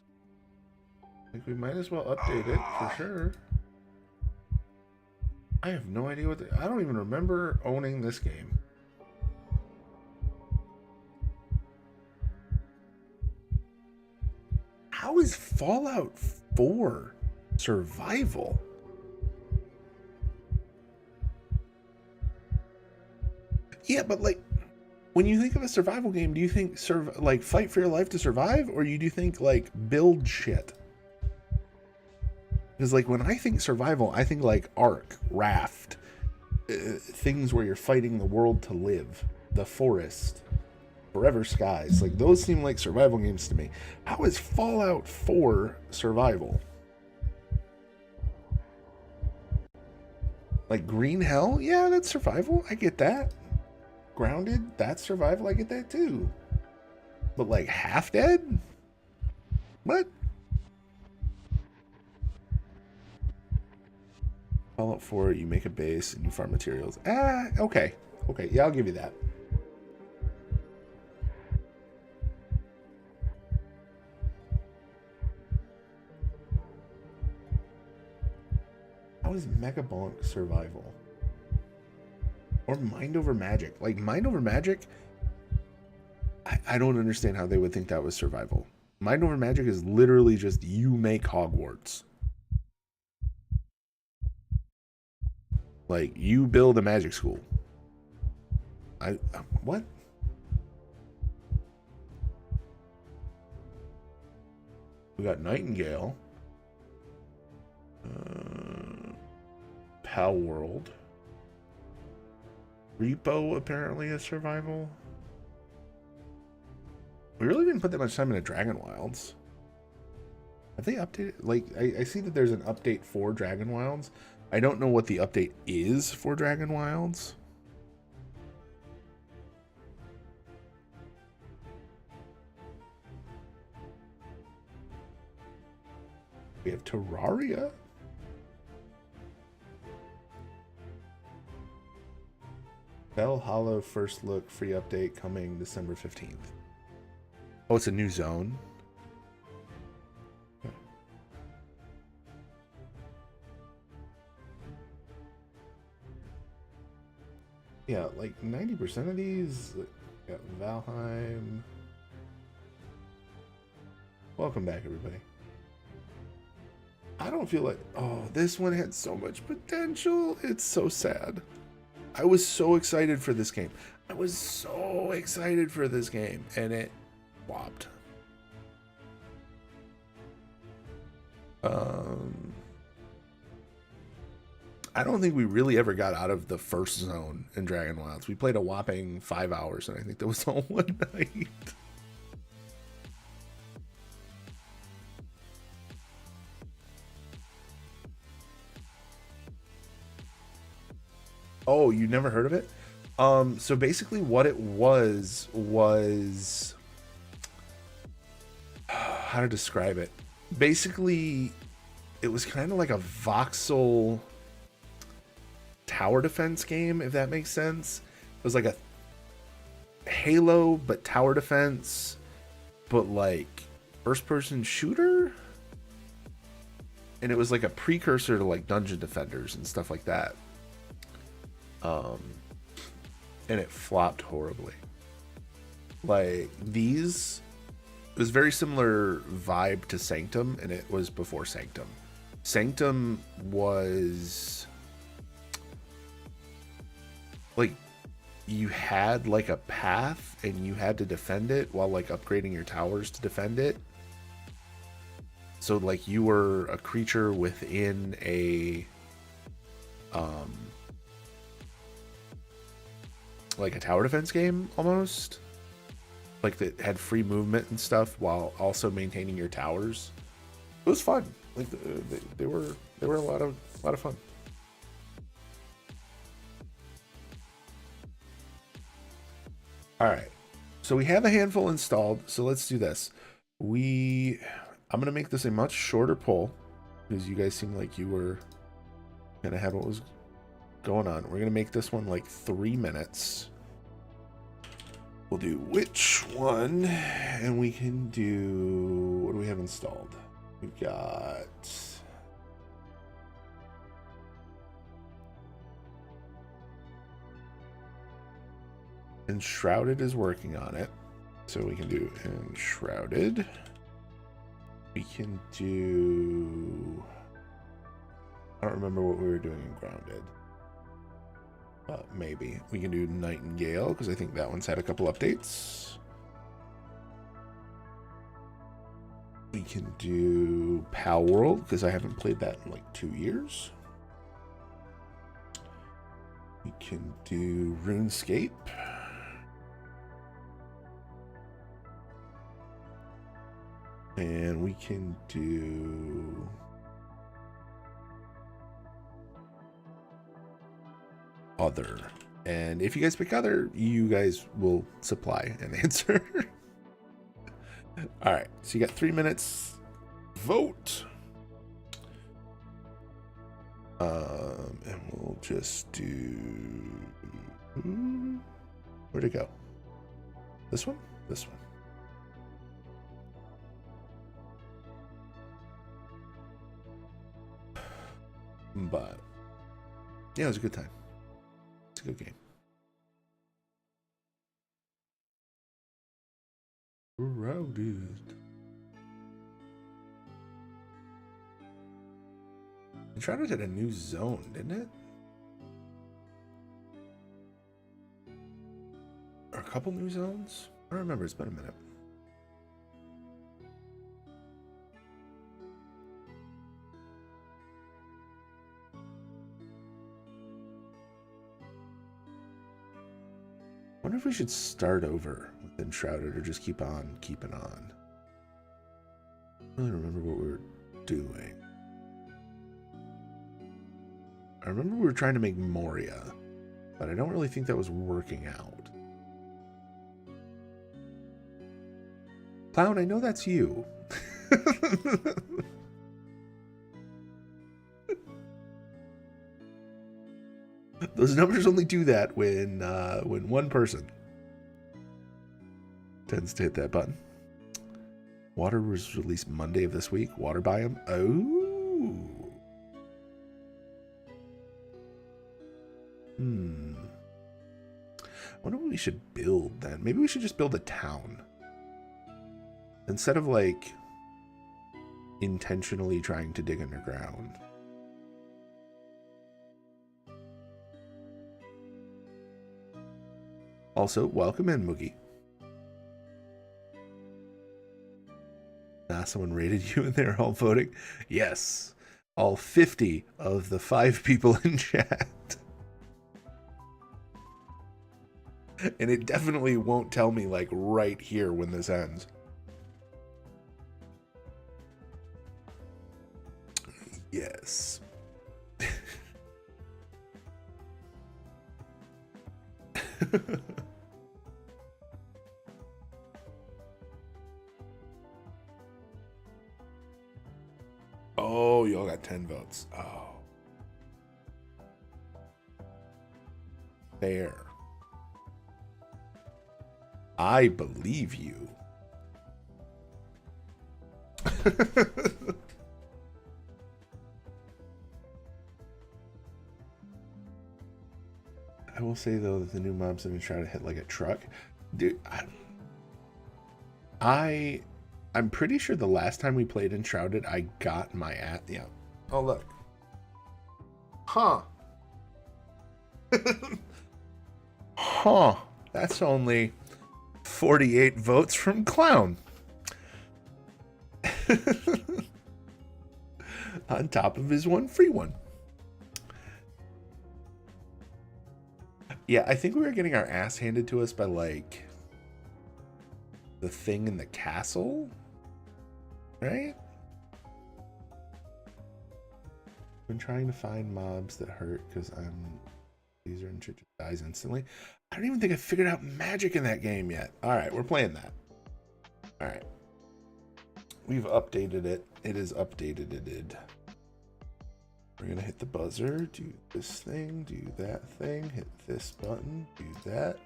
A: Like, we might as well update it for sure. I have no idea what I don't even remember owning this game. How is Fallout 4 survival? Yeah, but like, when you think of a survival game, do you think like fight for your life to survive, or do you think like build shit? Because like when I think survival, I think like Ark, Raft, things where you're fighting the world to live, the forest, Forever Skies. Like those seem like survival games to me. How is Fallout 4 survival? Like Green Hell? Yeah, that's survival. I get that. Grounded? That's survival. I get that too. But like Half Dead? What? Fallout 4, you make a base and you farm materials. Okay. Okay, yeah, I'll give you that. How is Megabonk survival? Or Mind Over Magic? Like, Mind Over Magic, I don't understand how they would think that was survival. Mind Over Magic is literally just you make Hogwarts. Like, you build a magic school. What? We got Nightingale. Pal World. Repo apparently is survival. We really didn't put that much time into Dragon Wilds. Have they updated? Like, I see that there's an update for Dragon Wilds. I don't know what the update is for Dragon Wilds. We have Terraria. Valhalla First Look free update coming December 15th. Oh, it's a new zone. Yeah, like 90% of these. Got Valheim. Welcome back, everybody. I don't feel like, oh, this one had so much potential. It's so sad. I was so excited for this game. I was so excited for this game, and it flopped. I don't think we really ever got out of the first zone in Dragon Wilds. We played a whopping 5 hours, and I think that was all one night. Oh, you never heard of it? So basically what it was how to describe it. Basically, it was kind of like a voxel tower defense game, if that makes sense. It was like a Halo, but tower defense, but like first person shooter. And it was like a precursor to like Dungeon Defenders and stuff like that. And it flopped horribly. Like these, it was very similar vibe to Sanctum, and it was before Sanctum. Sanctum was like you had like a path and you had to defend it while like upgrading your towers to defend it. So like you were a creature within a like a tower defense game almost, like that had free movement and stuff while also maintaining your towers. It was fun. Like they were a lot of fun. All right, so we have a handful installed. So let's do this. I'm gonna make this a much shorter poll because you guys seem like you were gonna have what was going on. We're gonna make this one like 3 minutes. We'll do which one, and we can do, what do we have installed? We've got Enshrouded is working on it, so we can do Enshrouded. We can do, I don't remember what we were doing in Grounded. Maybe we can do Nightingale because I think that one's had a couple updates. We can do Pal World because I haven't played that in like 2 years. We can do RuneScape. And we can do Other. And if you guys pick Other, you guys will supply an answer. All right, so you got 3 minutes. Vote. And we'll just do, where'd it go? This one? This one. But yeah, it was a good time. It's a good game. Crowded. Enshrouded had a new zone, didn't it? Or a couple new zones? I don't remember. It's been a minute. I wonder if we should start over with Enshrouded or just keep on keeping on. I don't really remember what we were doing. I remember we were trying to make Moria, but I don't really think that was working out. Clown, I know that's you. Those numbers only do that when one person tends to hit that button. Water was released Monday of this week. Water biome. Oh. I wonder what we should build then. Maybe we should just build a town. Instead of like intentionally trying to dig underground. Also, welcome in, Moogie. Someone rated you and they're all voting. Yes, all 50 of the 5 people in chat. And it definitely won't tell me like right here when this ends. Yes. Oh, y'all got 10 votes. Oh. Fair. I believe you. I will say though that the new mobs have been trying to hit like a truck. Dude, I'm pretty sure the last time we played Enshrouded, I got my yeah. Oh look. Huh. Huh. That's only 48 votes from Clown. On top of his one free one. Yeah, I think we were getting our ass handed to us by like the thing in the castle, right? Been trying to find mobs that hurt because these are and shit just dies instantly. I don't even think I figured out magic in that game yet. All right, we're playing that. All right, we've updated it. It is updated. We're gonna hit the buzzer, do this thing, do that thing, hit this button, do that.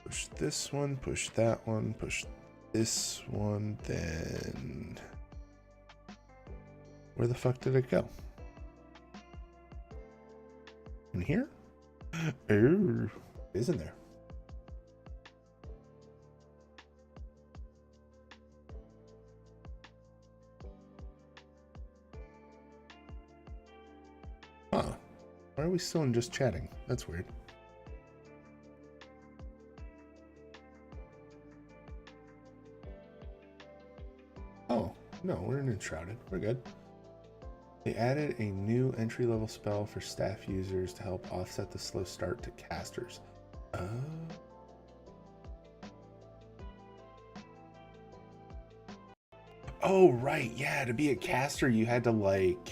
A: Push this one, push that one, push this one, then... Where the fuck did it go? In here? Oh, isn't there? Huh. Why are we still in just chatting? That's weird. Oh, no, we're in Enshrouded. We're good. They added a new entry-level spell for staff users to help offset the slow start to casters. Oh, right. Yeah, to be a caster, you had to, like,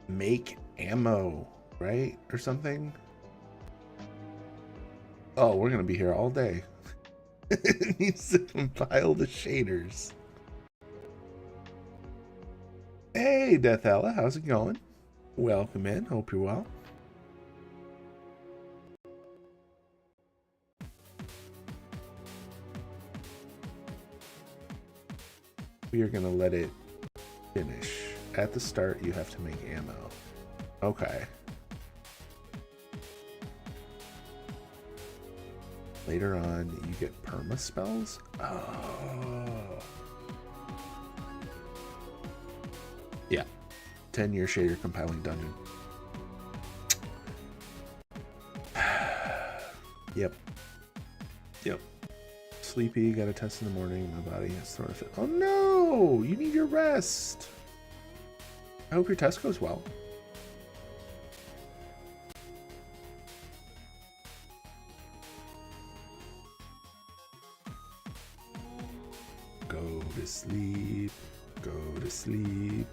A: make ammo, right? Or something? Oh, we're going to be here all day. It needs to compile the shaders. Hey, Deathella, how's it going? Welcome in. Hope you're well. We are going to let it finish. At the start, you have to make ammo. Okay. Later on, you get perma spells? Oh. Yeah. 10-year shader compiling dungeon. Yep. Sleepy, got a test in the morning. My body has thrown a fit. Oh no! You need your rest. I hope your test goes well. Go to sleep. Go to sleep.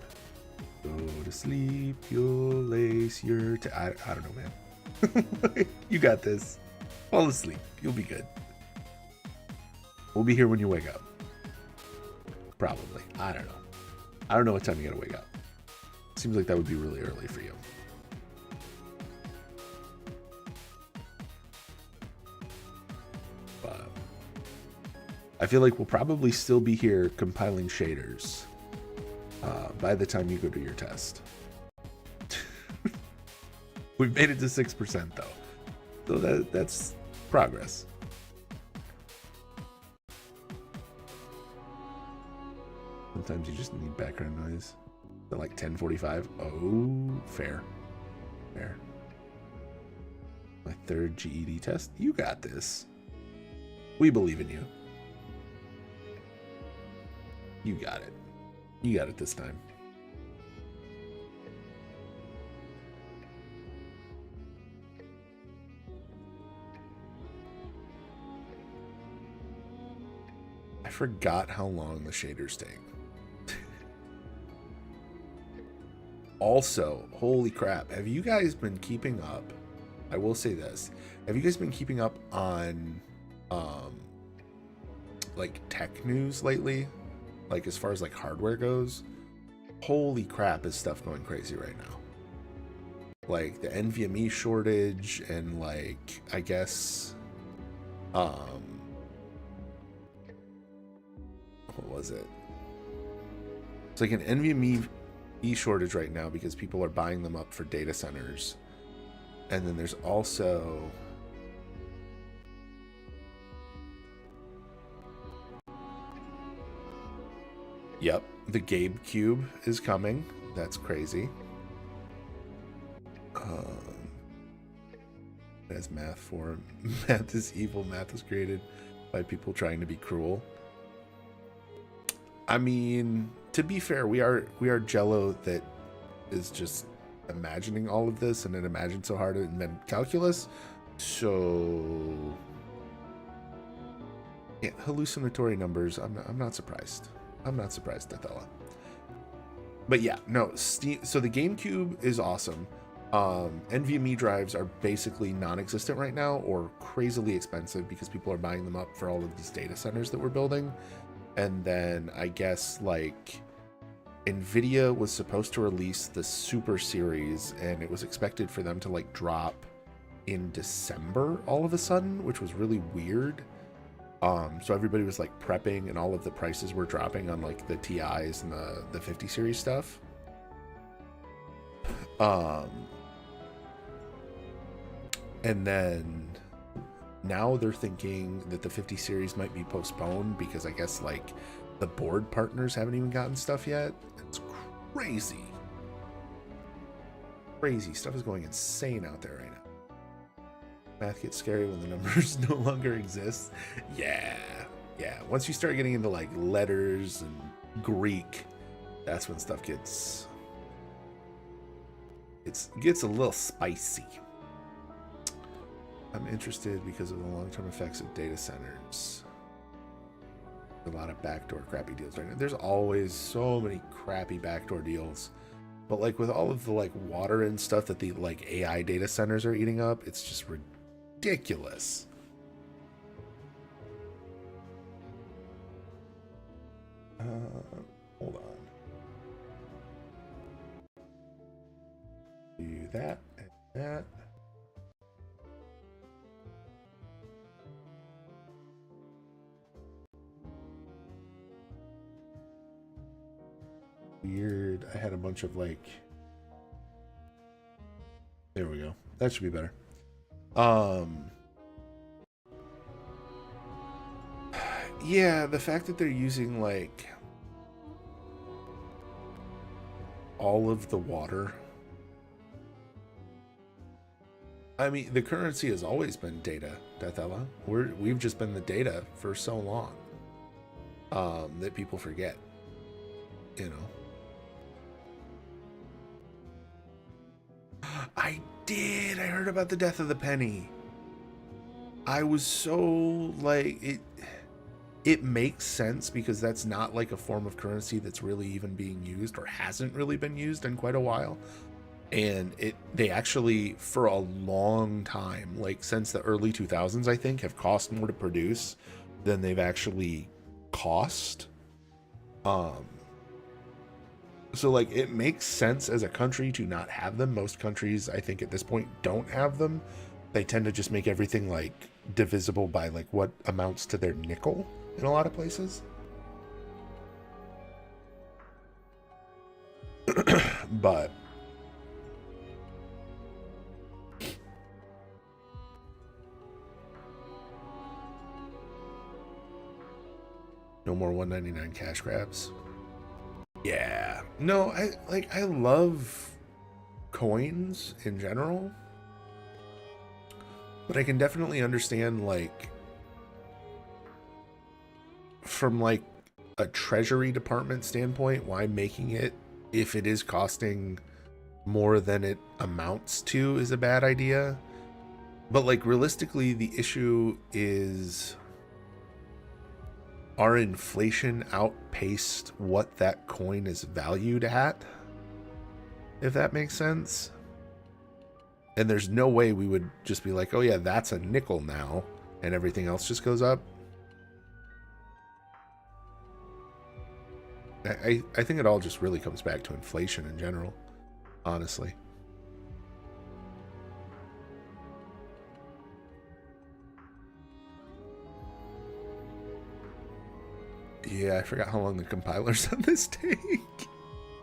A: Go to sleep. You'll lace your... I don't know, man. You got this. Fall asleep. You'll be good. We'll be here when you wake up. Probably. I don't know. I don't know what time you gotta wake up. Seems like that would be really early for you. But I feel like we'll probably still be here compiling shaders by the time you go to your test. We've made it to 6% though. So that's progress. Sometimes you just need background noise. At like 10:45. Oh, fair. My third GED test. You got this. We believe in you. You got it. You got it this time. I forgot how long the shaders take. Also, holy crap, have you guys been keeping up I will say this. Have you guys been keeping up on like tech news lately? Like as far as like hardware goes? Holy crap, is stuff going crazy right now. Like the NVMe shortage and like I guess what was it? It's like an NVMe shortage right now because people are buying them up for data centers. And then there's also yep, the Gabe Cube is coming. That's crazy. As math form. Math is evil. Math is created by people trying to be cruel. I mean, to be fair, we are Jello that is just imagining all of this, and it imagined so hard in calculus. So yeah, hallucinatory numbers. I'm not surprised. I'm not surprised, Othello. But yeah, no, Steam. So the GameCube is awesome. NVMe drives are basically non-existent right now, or crazily expensive because people are buying them up for all of these data centers that we're building. And then I guess like Nvidia was supposed to release the Super Series, and it was expected for them to like drop in December all of a sudden, which was really weird. So everybody was like prepping, and all of the prices were dropping on like the TIs and the 50 series stuff. And then now they're thinking that the 50 series might be postponed because I guess like the board partners haven't even gotten stuff yet. It's crazy. Crazy stuff is going insane out there right now. Math gets scary when the numbers no longer exist. Yeah. Once you start getting into like letters and Greek, that's when stuff gets a little spicy. I'm interested because of the long-term effects of data centers. A lot of backdoor crappy deals right now. There's always so many crappy backdoor deals. But like with all of the like water and stuff that the like AI data centers are eating up, it's just ridiculous. Hold on. Do that and that. Weird. I had a bunch of like, there we go. That should be better. Yeah, the fact that they're using like all of the water. I mean, the currency has always been data, Deathella. We've just been the data for so long that people forget, you know. I heard about the death of the penny. I was so like it makes sense because that's not like a form of currency that's really even being used or hasn't really been used in quite a while. And they actually for a long time, like since the early 2000s, I think, have cost more to produce than they've actually cost. So like it makes sense as a country to not have them. Most countries, I think, at this point don't have them. They tend to just make everything like divisible by like what amounts to their nickel in a lot of places. But no more 199 cash grabs. Yeah. No, I love coins in general. But I can definitely understand like from like a treasury department standpoint why making it, if it is costing more than it amounts to, is a bad idea. But like realistically, the issue is, our inflation outpaced what that coin is valued at, if that makes sense. And there's no way we would just be like, oh yeah, that's a nickel now, and everything else just goes up. I think it all just really comes back to inflation in general, honestly. Yeah, I forgot how long the compilers on this take.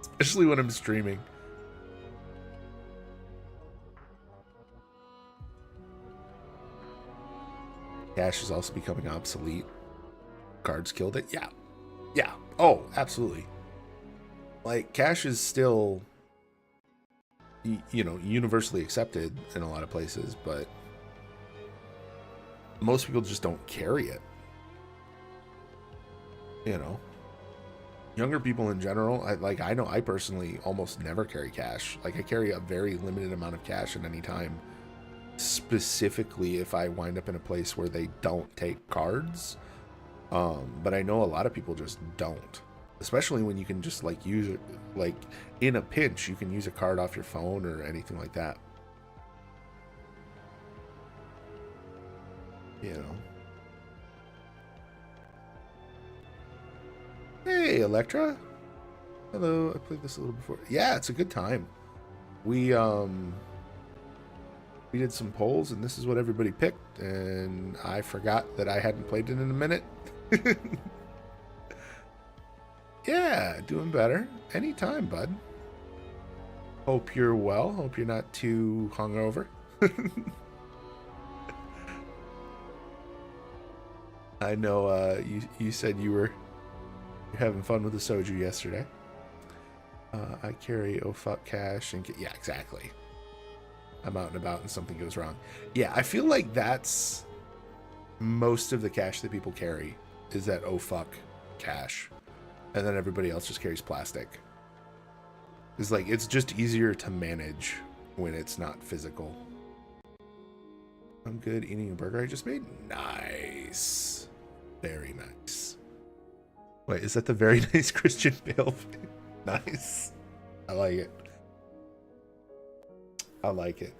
A: Especially when I'm streaming. Cash is also becoming obsolete. Cards killed it. Yeah. Yeah. Oh, absolutely. Like, cash is still, you know, universally accepted in a lot of places, but most people just don't carry it. You know, younger people in general, I know I personally almost never carry cash. Like, I carry a very limited amount of cash at any time, specifically if I wind up in a place where they don't take cards. But I know a lot of people just don't, especially when you can just like use it, like in a pinch, you can use a card off your phone or anything like that. You know. Hey, Electra. Hello. I played this a little before. Yeah, it's a good time. We did some polls, and this is what everybody picked, and I forgot that I hadn't played it in a minute. Yeah, doing better. Anytime, bud. Hope you're well. Hope you're not too hungover. I know you said you're having fun with the soju yesterday. I carry oh fuck cash and yeah, exactly. I'm out and about and something goes wrong. Yeah, I feel like that's most of the cash that people carry is that oh fuck cash, and then everybody else just carries plastic. It's like it's just easier to manage when it's not physical. I'm good eating a burger I just made. Nice, very nice. Wait, is that the very nice Christian Bale? Nice. I like it. I like it.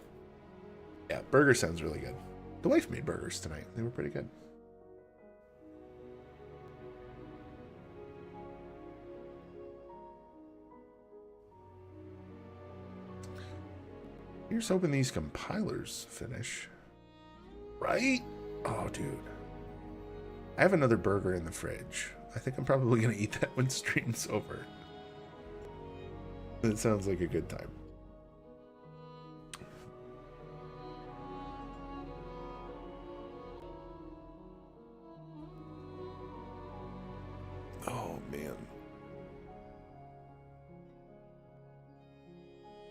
A: Yeah, burger sounds really good. The wife made burgers tonight. They were pretty good. Here's hoping these compilers finish. Right? Oh, dude. I have another burger in the fridge. I think I'm probably going to eat that when stream's over. It sounds like a good time. Oh, man.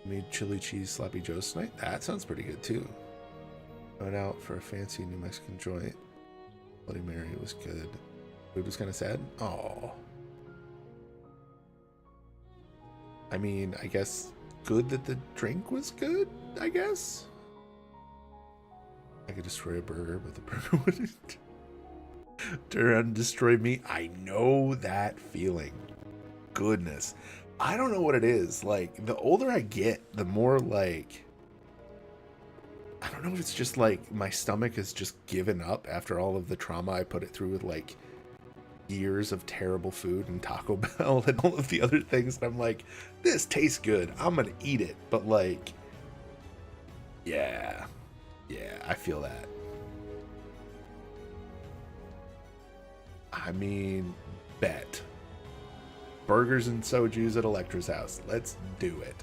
A: Made chili cheese sloppy joes tonight? That sounds pretty good, too. Went out for a fancy New Mexican joint. Bloody Mary was good. Food was kind of sad. Oh. I mean, I guess good that the drink was good, I guess. I could destroy a burger, but the burger wouldn't turn around and destroy me. I know that feeling. Goodness. I don't know what it is. Like, the older I get, the more like... I don't know if it's just like my stomach has just given up after all of the trauma I put it through with like years of terrible food and Taco Bell and all of the other things. And I'm like, this tastes good. I'm going to eat it. But like, yeah, I feel that. I mean, bet. Burgers and sojus at Electra's house. Let's do it.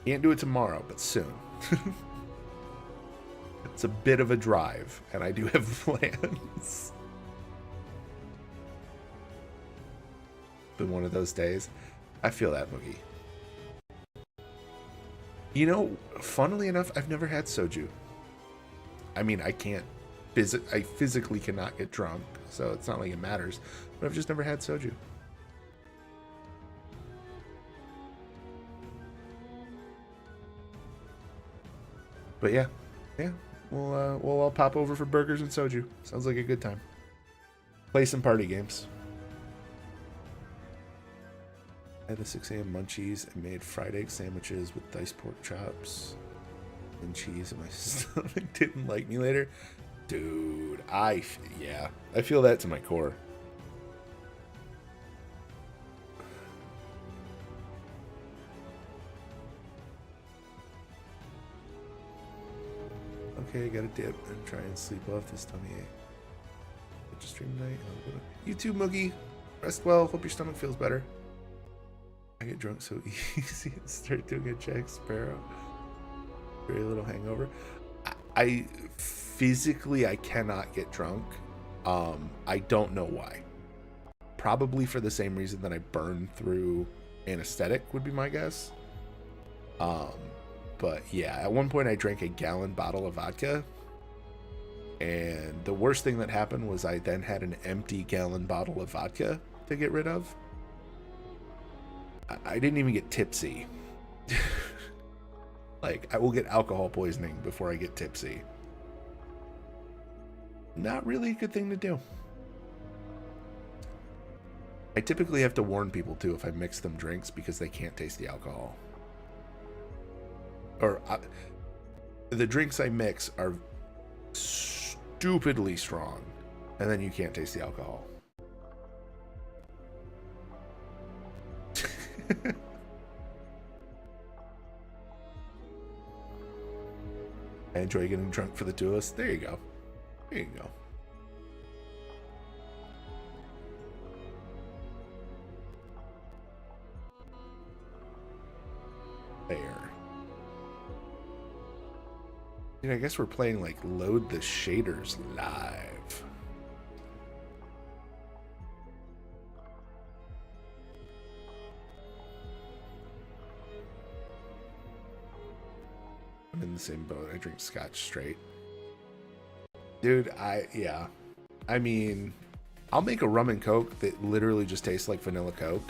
A: Can't do it tomorrow, but soon. It's a bit of a drive, and I do have plans. Been one of those days. I feel that, Moogie. You know, funnily enough, I've never had soju. I mean, I physically cannot get drunk, so it's not like it matters. But I've just never had soju. But yeah, we'll all pop over for burgers and soju. Sounds like a good time. Play some party games. I had the 6 a.m. munchies and made fried egg sandwiches with diced pork chops. and cheese and my stomach didn't like me later. Dude, yeah, I feel that to my core. Okay, I gotta dip and try and sleep off this tummy ache. Just stream tonight. You too, Moogie. Rest well. Hope your stomach feels better. I get drunk so easy and start doing a Jack Sparrow. Very little hangover. I physically I cannot get drunk. I don't know why. Probably for the same reason that I burn through anesthetic would be my guess. But yeah, at one point I drank a gallon bottle of vodka. And the worst thing that happened was I then had an empty gallon bottle of vodka to get rid of. I didn't even get tipsy. Like, I will get alcohol poisoning before I get tipsy. Not really a good thing to do. I typically have to warn people too if I mix them drinks because they can't taste the alcohol. Or the drinks I mix are stupidly strong, and then you can't taste the alcohol. I enjoy getting drunk for the two of us. There you go. There you go. There. Dude, I guess we're playing like Load the Shaders live. I'm in the same boat. I drink scotch straight. Dude, yeah. I mean, I'll make a rum and coke that literally just tastes like vanilla Coke.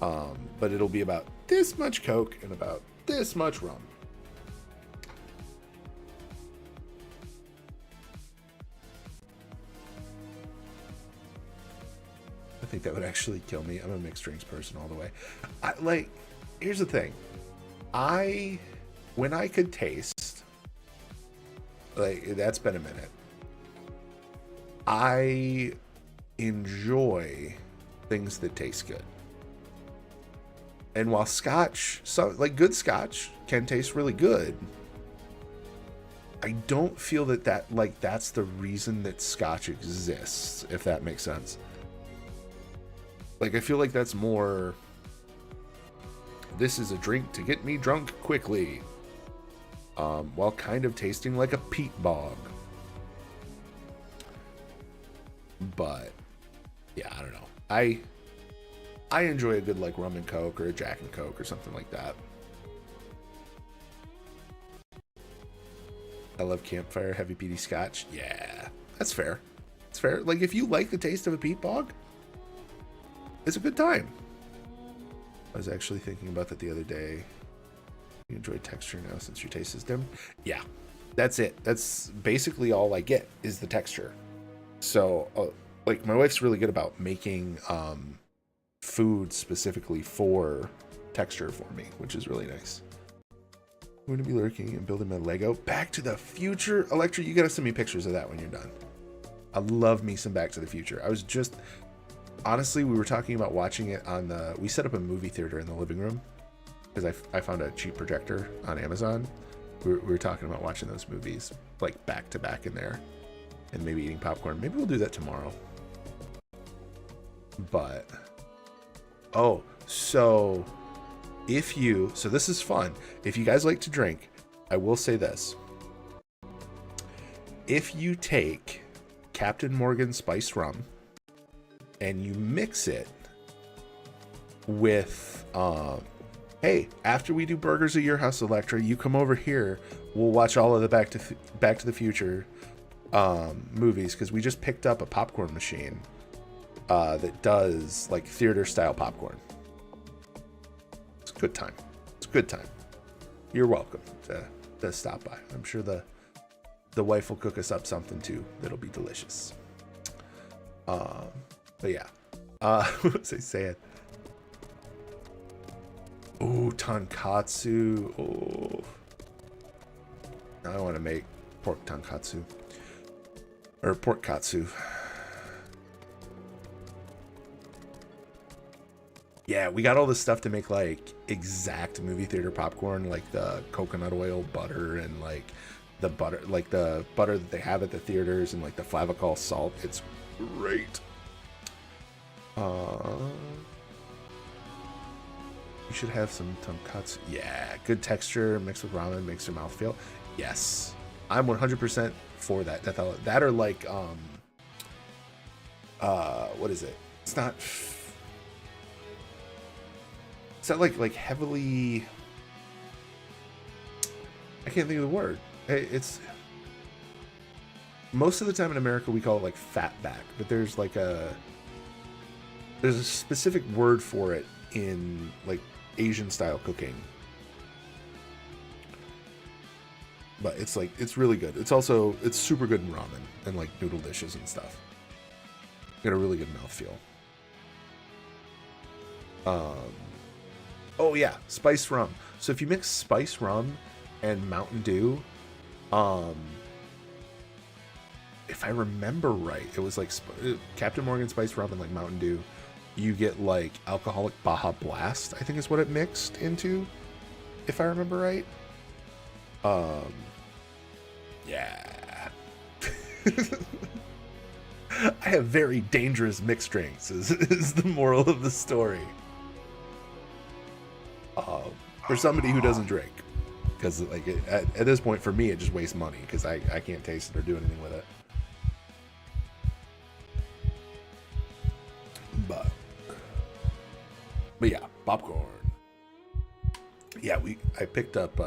A: But it'll be about this much Coke and about this much rum. I think that would actually kill me. I'm a mixed drinks person all the way. Here's the thing. When I could taste, like, that's been a minute. I enjoy things that taste good. And while scotch, good scotch can taste really good, I don't feel that's the reason that scotch exists, if that makes sense. Like, I feel like that's more, this is a drink to get me drunk quickly, while kind of tasting like a peat bog. But yeah, I don't know. I enjoy a good like rum and coke or a Jack and Coke or something like that. I love campfire heavy peaty scotch. Yeah, that's fair. It's fair. Like, if you like the taste of a peat bog, it's a good time. I was actually thinking about that the other day. You enjoy texture now since your taste is dim. Yeah, that's it. That's basically all I get is the texture. So, like, my wife's really good about making food specifically for texture for me, which is really nice. I'm going to be lurking and building my Lego Back to the Future. Electra, you got to send me pictures of that when you're done. I love me some Back to the Future. I was just... Honestly, we were talking about watching it on the... We set up a movie theater in the living room because I found a cheap projector on Amazon. We were talking about watching those movies, like, back to back in there. And maybe eating popcorn. Maybe we'll do that tomorrow. But... Oh, so... So this is fun. If you guys like to drink, I will say this. If you take Captain Morgan spiced rum and you mix it with, hey, after we do burgers at your house, Electra, you come over here. We'll watch all of the Back to the Future movies, because we just picked up a popcorn machine that does like theater style popcorn. It's a good time. It's a good time. You're welcome to stop by. I'm sure the wife will cook us up something too that'll be delicious. But yeah, what was I saying? Oh, tonkatsu. Oh, Now I want to make pork tonkatsu. Or pork katsu. Yeah, we got all this stuff to make like exact movie theater popcorn, like the coconut oil butter and like the butter that they have at the theaters and like the Flavical salt. It's great. You should have some tonkatsu. Yeah, good texture mixed with ramen makes your mouth feel. Yes, I'm 100% for that. That or like what is it? It's not like heavily. I can't think of the word. It's most of the time in America we call it like fatback, but there's a specific word for it in like Asian style cooking. But it's really good. It's super good in ramen and like noodle dishes and stuff. Got a really good mouthfeel. Oh yeah, spiced rum. So if you mix spiced rum and Mountain Dew, if I remember right, it was like Captain Morgan spiced rum and like Mountain Dew. You get like alcoholic Baja Blast, I think is what it mixed into, if I remember right. Yeah. I have very dangerous mixed drinks is the moral of the story. For somebody who doesn't drink, because like at this point for me it just wastes money because I can't taste it or do anything with it. But yeah, popcorn. Yeah, I picked up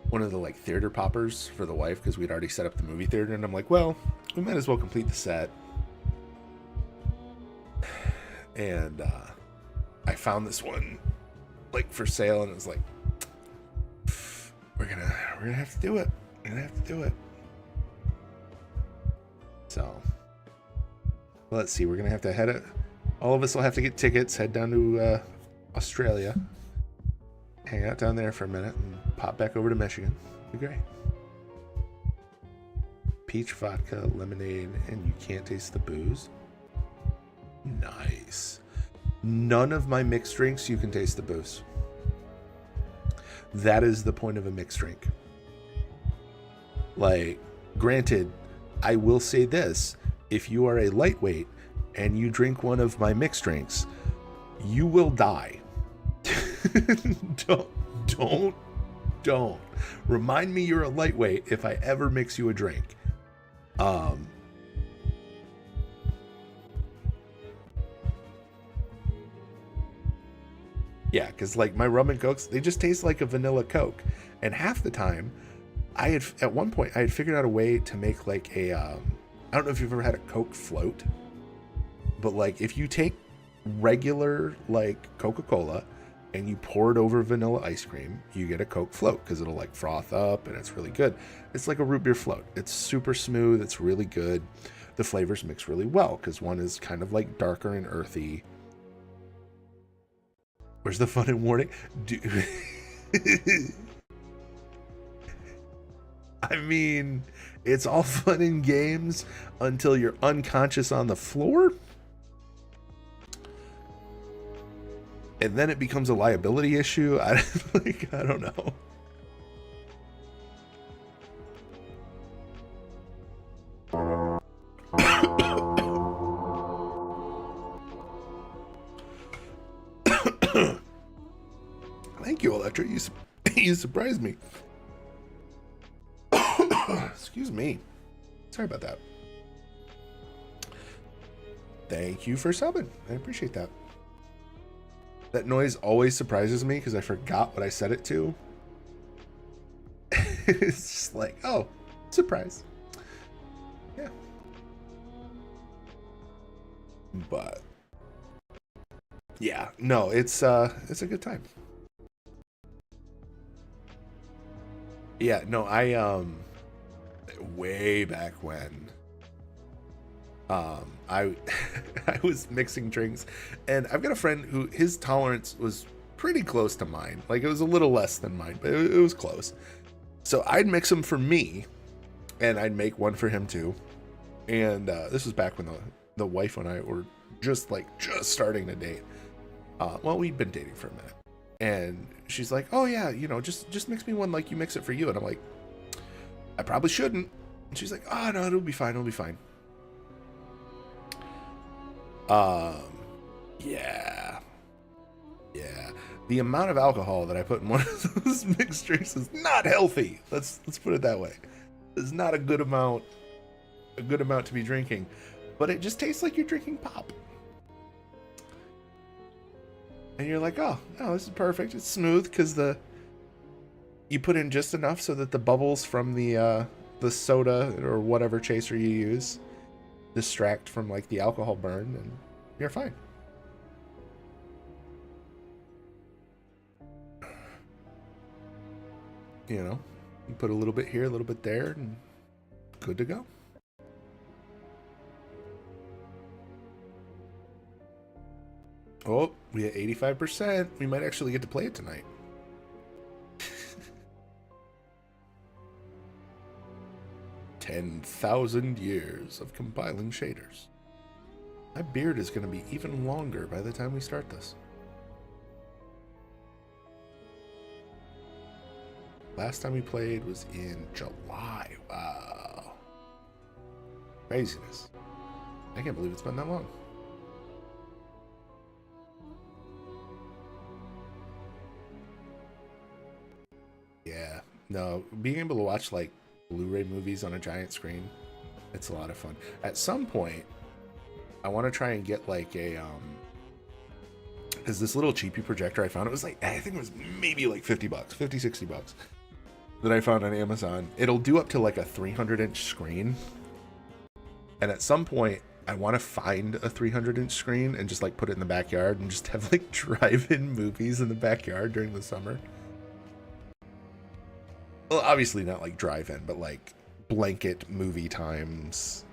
A: one of the like theater poppers for the wife because we'd already set up the movie theater, and I'm like, well, we might as well complete the set. And I found this one like for sale, and it was like, we're gonna have to do it. We're gonna have to do it. So let's see. We're gonna have to head it. All of us will have to get tickets, head down to Australia, hang out down there for a minute, and pop back over to Michigan. It'd be great. Peach vodka, lemonade, and you can't taste the booze. Nice. None of my mixed drinks, you can taste the booze. That is the point of a mixed drink. Like, granted, I will say this. If you are a lightweight and you drink one of my mixed drinks, you will die. Don't. Remind me you're a lightweight if I ever mix you a drink. Yeah, because like my rum and cokes, they just taste like a vanilla Coke. And half the time, at one point I had figured out a way to make like a I don't know if you've ever had a Coke float, but like if you take regular like Coca-Cola and you pour it over vanilla ice cream, you get a Coke float because it'll like froth up and it's really good. It's like a root beer float. It's super smooth. It's really good. The flavors mix really well because one is kind of like darker and earthy. Where's the fun and warning? I mean, it's all fun and games until you're unconscious on the floor. And then it becomes a liability issue. I don't know. Thank you, Electra. You surprised me. Excuse me. Sorry about that. Thank you for subbing. I appreciate that. That noise always surprises me because I forgot what I set it to. It's just like, oh, surprise. Yeah. But yeah, no, it's a good time. Yeah, no, I way back when I I was mixing drinks, and I've got a friend who his tolerance was pretty close to mine. Like it was a little less than mine, but it was close. So I'd mix them for me, and I'd make one for him too. And this was back when the wife and I were just starting to date. Well, we'd been dating for a minute, and she's like, "Oh yeah, just mix me one like you mix it for you." And I'm like, "I probably shouldn't." And she's like, "Oh no, it'll be fine. It'll be fine." Yeah. The amount of alcohol that I put in one of those mixed drinks is not healthy. Let's put it that way. It's not a good amount to be drinking, but it just tastes like you're drinking pop. And you're like, oh, no, this is perfect. It's smooth because you put in just enough so that the bubbles from the soda or whatever chaser you use distract from like the alcohol burn, and you're fine. You put a little bit here, a little bit there, and good to go. Oh, we hit 85%. We might actually get to play it tonight. 10,000 years of compiling shaders. My beard is going to be even longer by the time we start this. Last time we played was in July. Wow. Craziness. I can't believe it's been that long. Yeah. No, being able to watch like Blu-ray movies on a giant screen, it's a lot of fun. At some point, I want to try and get like a because this little cheapy projector I found, it was like, I think it was maybe like 50 bucks, 50, 60 bucks that I found on Amazon. It'll do up to like a 300-inch screen. And at some point, I want to find a 300-inch screen and just like put it in the backyard and just have like drive-in movies in the backyard during the summer. Well, obviously not like drive-in, but like blanket movie times.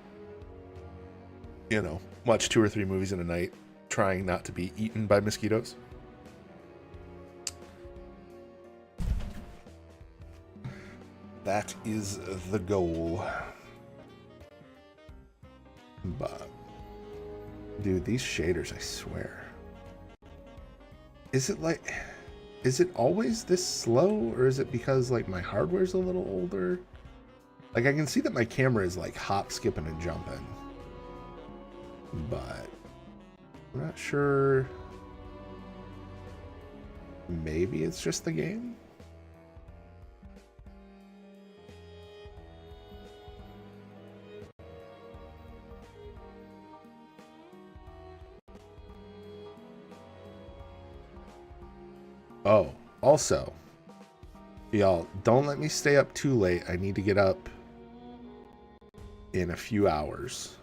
A: Watch 2 or 3 movies in a night, trying not to be eaten by mosquitoes. That is the goal. But, dude, these shaders, I swear. Is it always this slow, or is it because like my hardware's a little older? Like I can see that my camera is like hop, skipping, and jumping, but I'm not sure. Maybe it's just the game. Oh, also, y'all, don't let me stay up too late. I need to get up in a few hours.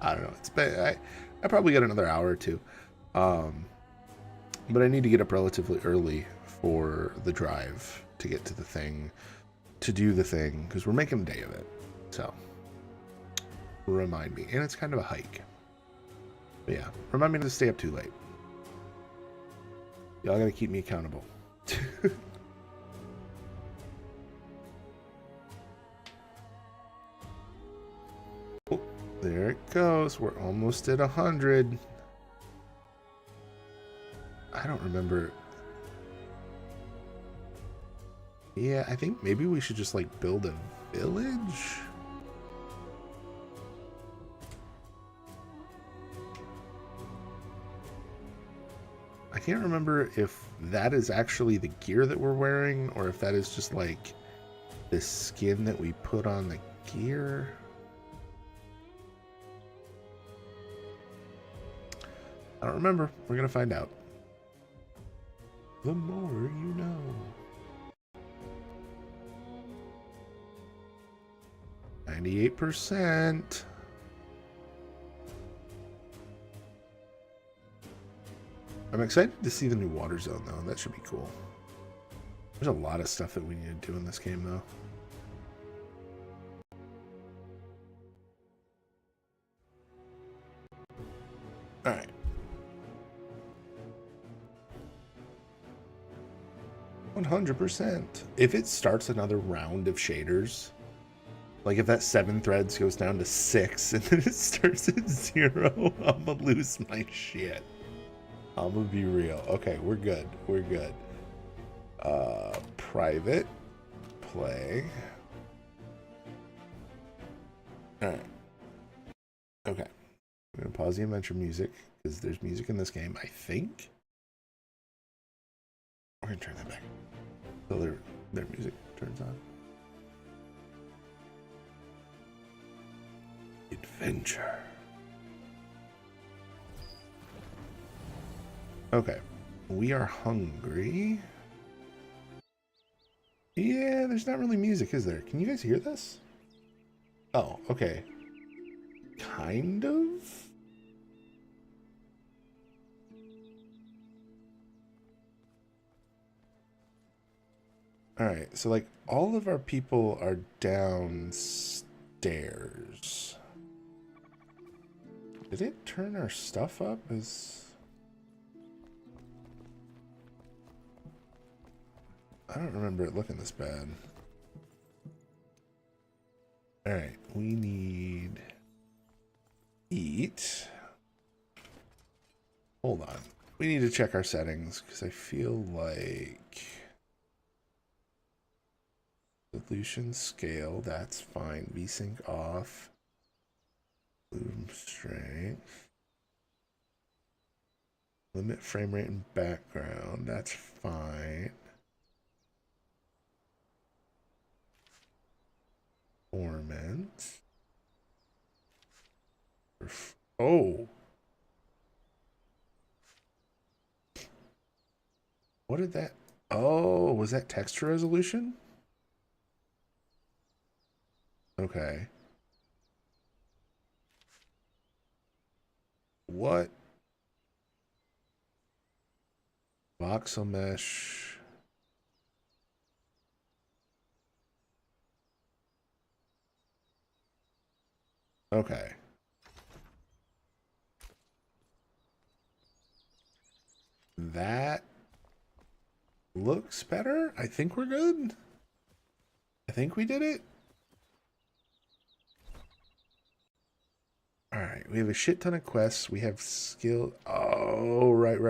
A: I don't know. It's been I probably got another hour or two. But I need to get up relatively early for the drive to get to the thing, to do the thing, because we're making a day of it. So, remind me. And it's kind of a hike. But yeah, remind me to stay up too late. Y'all gotta keep me accountable. Oh, there it goes. We're almost at 100. I don't remember. Yeah, I think maybe we should just like build a village. I can't remember if that is actually the gear that we're wearing or if that is just like the skin that we put on the gear. I don't remember. We're going to find out. The more you know. 98%. I'm excited to see the new water zone, though. That should be cool. There's a lot of stuff that we need to do in this game, though. Alright. 100%. If it starts another round of shaders, like if that 7 threads goes down to 6 and then it starts at 0, I'm gonna lose my shit. I'm gonna be real. Okay, we're good. We're good. Private play. Alright. Okay. I'm gonna pause the adventure music because there's music in this game, I think. We're gonna turn that back so their music turns on. Adventure. Okay. We are hungry. Yeah, there's not really music, is there? Can you guys hear this? Oh, okay. Kind of? Alright, so like all of our people are downstairs. Did it turn our stuff up? I don't remember it looking this bad. Alright, we need eat. Hold on. We need to check our settings because I feel like solution scale, that's fine. VSync off. Bloom strength. Limit frame rate and background, that's fine. Performance. Oh. What did that? Oh, was that texture resolution? Okay. What? Voxel mesh. Okay. That looks better. I think we're good. I think we did it. All right, we have a shit ton of quests. We have skill. Oh, right.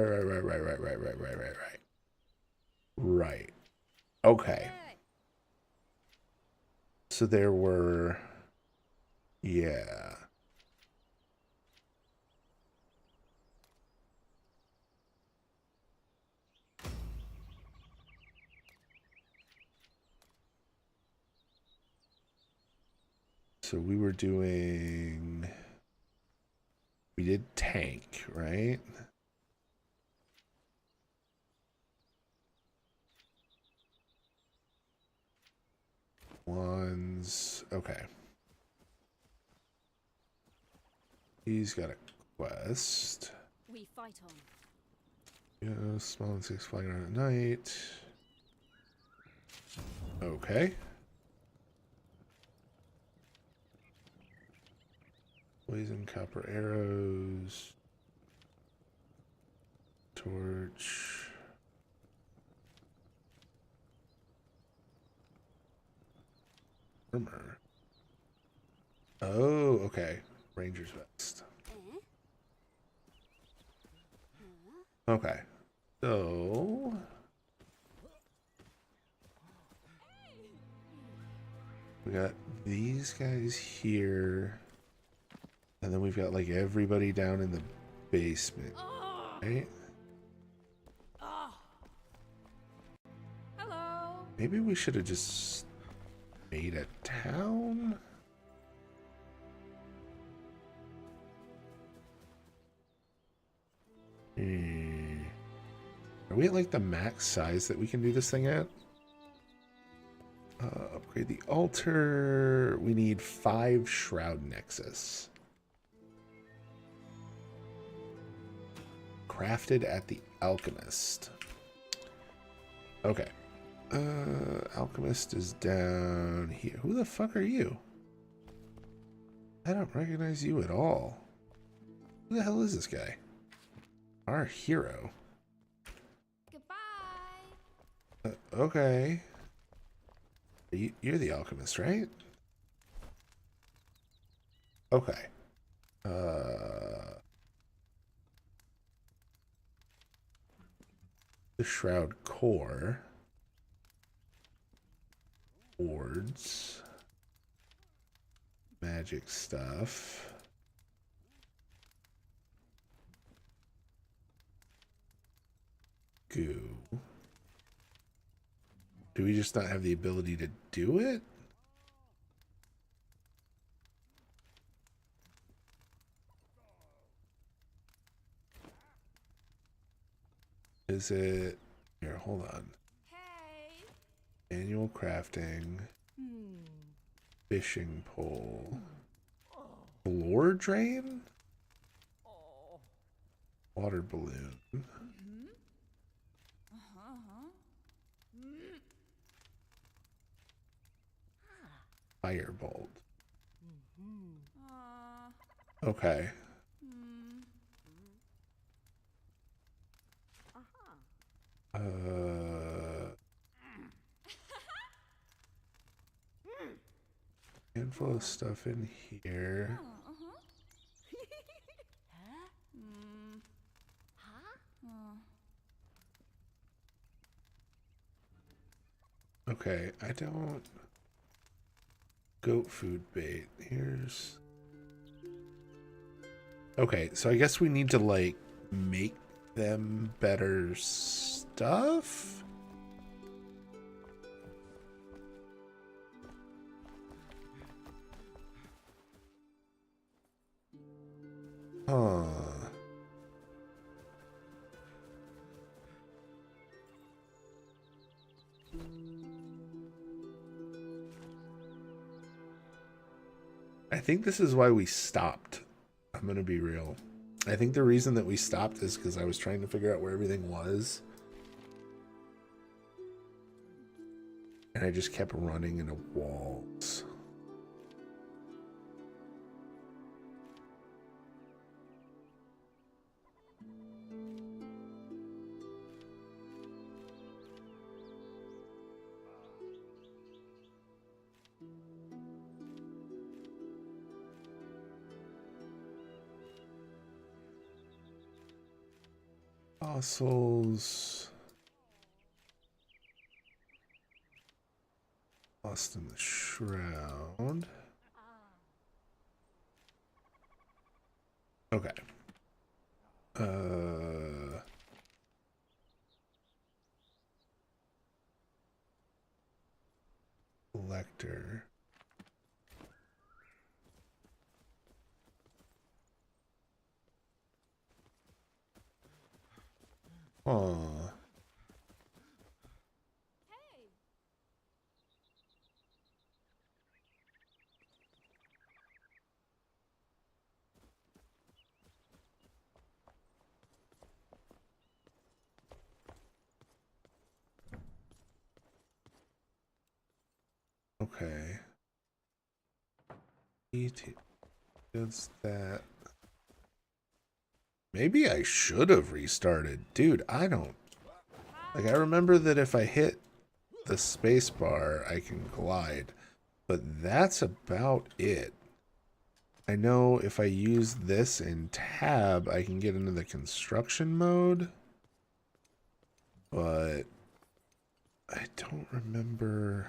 A: Right. Okay. So there were, yeah. So we were doing, we did tank, right? Ones, okay. He's got a quest.
B: We fight on.
A: Yeah, small insects flying around at night. Okay. Poison copper arrows. Torch. Armor. Oh, okay. Ranger's vest. Okay. So we got these guys here. And then we've got like everybody down in the basement. Right?
B: Hello.
A: Maybe we should have just made a town. Are we at like the max size that we can do this thing at? Upgrade the altar. We need 5 Shroud Nexus. Crafted at the Alchemist. Okay. Alchemist is down here. Who the fuck are you? I don't recognize you at all. Who the hell is this guy? Our hero.
B: Goodbye.
A: Okay. You're the alchemist, right? Okay. The shroud core. Wards. Magic stuff. Goo. Do we just not have the ability to do it? Is it... Here, hold on.
B: Hey.
A: Annual crafting. Fishing pole. Floor drain? Water balloon. Firebolt. Okay. Handful of stuff in here. Okay, I don't... Goat food bait. Here's... Okay, so I guess we need to, like, make them better stuff? Huh. I think this is why we stopped. I'm gonna be real. I think the reason that we stopped is because I was trying to figure out where everything was. And I just kept running into walls. Fossils. Lost in the shroud. Okay. Collector. Huh. Okay. E.T. Does that. Maybe I should have restarted. Dude, I don't... Like, I remember that if I hit the space bar, I can glide. But that's about it. I know if I use this in tab, I can get into the construction mode. But I don't remember...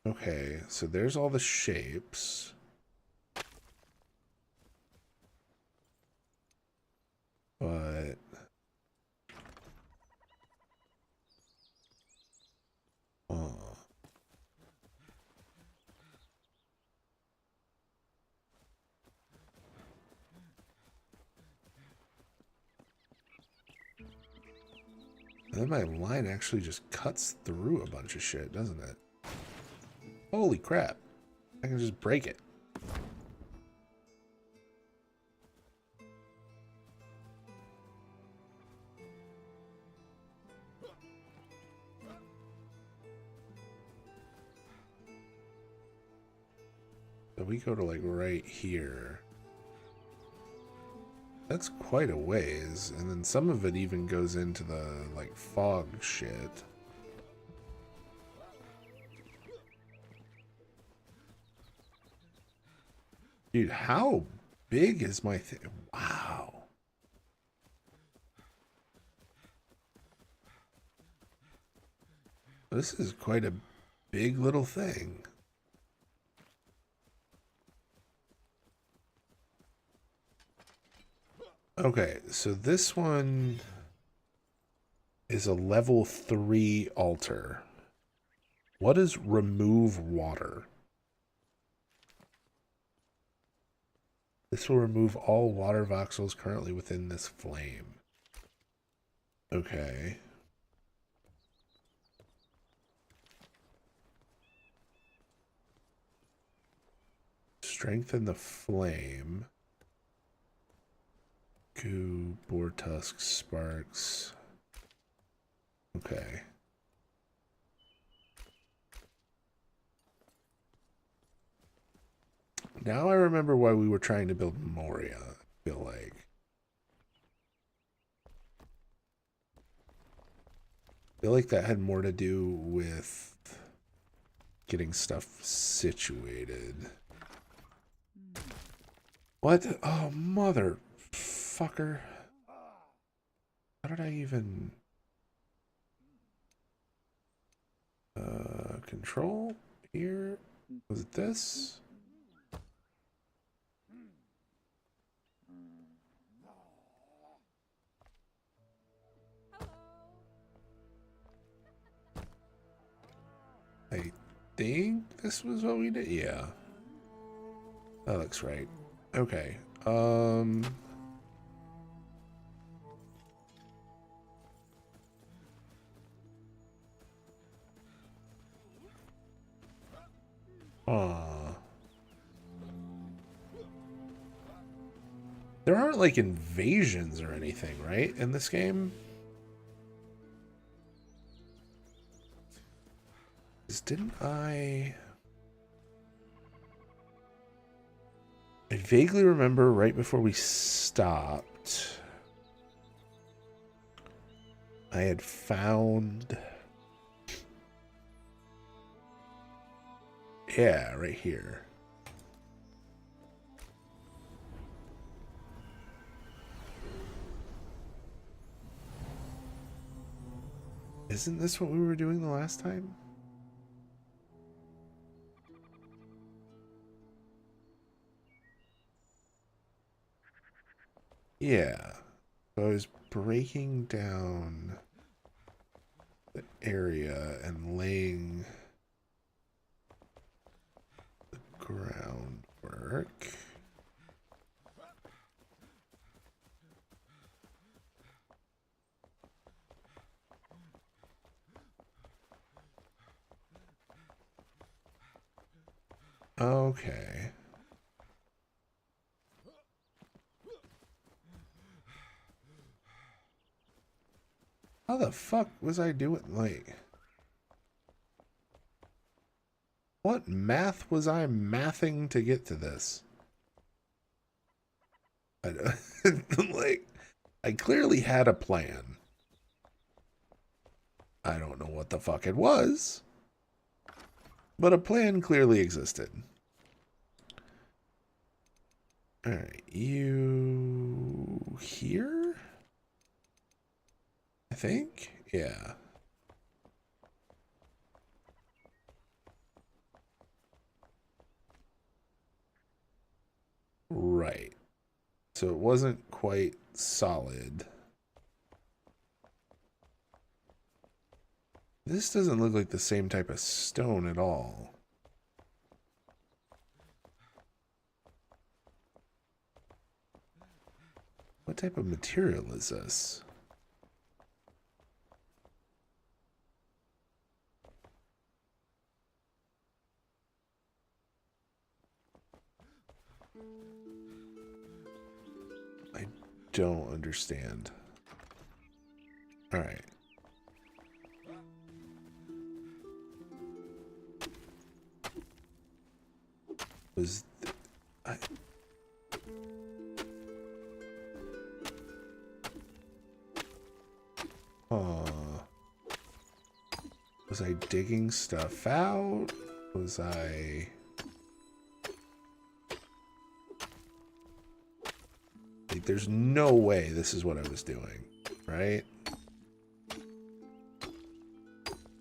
A: Okay, so there's all the shapes. But... And then my line actually just cuts through a bunch of shit, doesn't it? Holy crap. I can just break it. So we go to like right here. That's quite a ways, and then some of it even goes into the, like, fog shit. Dude, how big is my thing? Wow. This is quite a big little thing. Okay, so this one is a level 3 altar. What is remove water? This will remove all water voxels currently within this flame. Okay. Strengthen the flame. Goo, boar tusks, sparks. Okay. Now I remember why we were trying to build Moria, I feel like. I feel like that had more to do with getting stuff situated. What? Oh, motherfucker. How did I even... control here? Was it this? I think this was what we did. Yeah. That looks right. Okay. There aren't like invasions or anything, right, in this game? Didn't I vaguely remember right before we stopped, I had found... Yeah, right here. Isn't this what we were doing the last time? Yeah. So I was breaking down the area and laying the groundwork. Okay. How the fuck was I doing, like... What math was I mathing to get to this? Like, I clearly had a plan. I don't know what the fuck it was, but a plan clearly existed. Alright, you here? I think? Yeah. Right. So it wasn't quite solid. This doesn't look like the same type of stone at all. What type of material is this? I don't understand. All right. Was I... Was I digging stuff out? Was I... Like, there's no way this is what I was doing, right?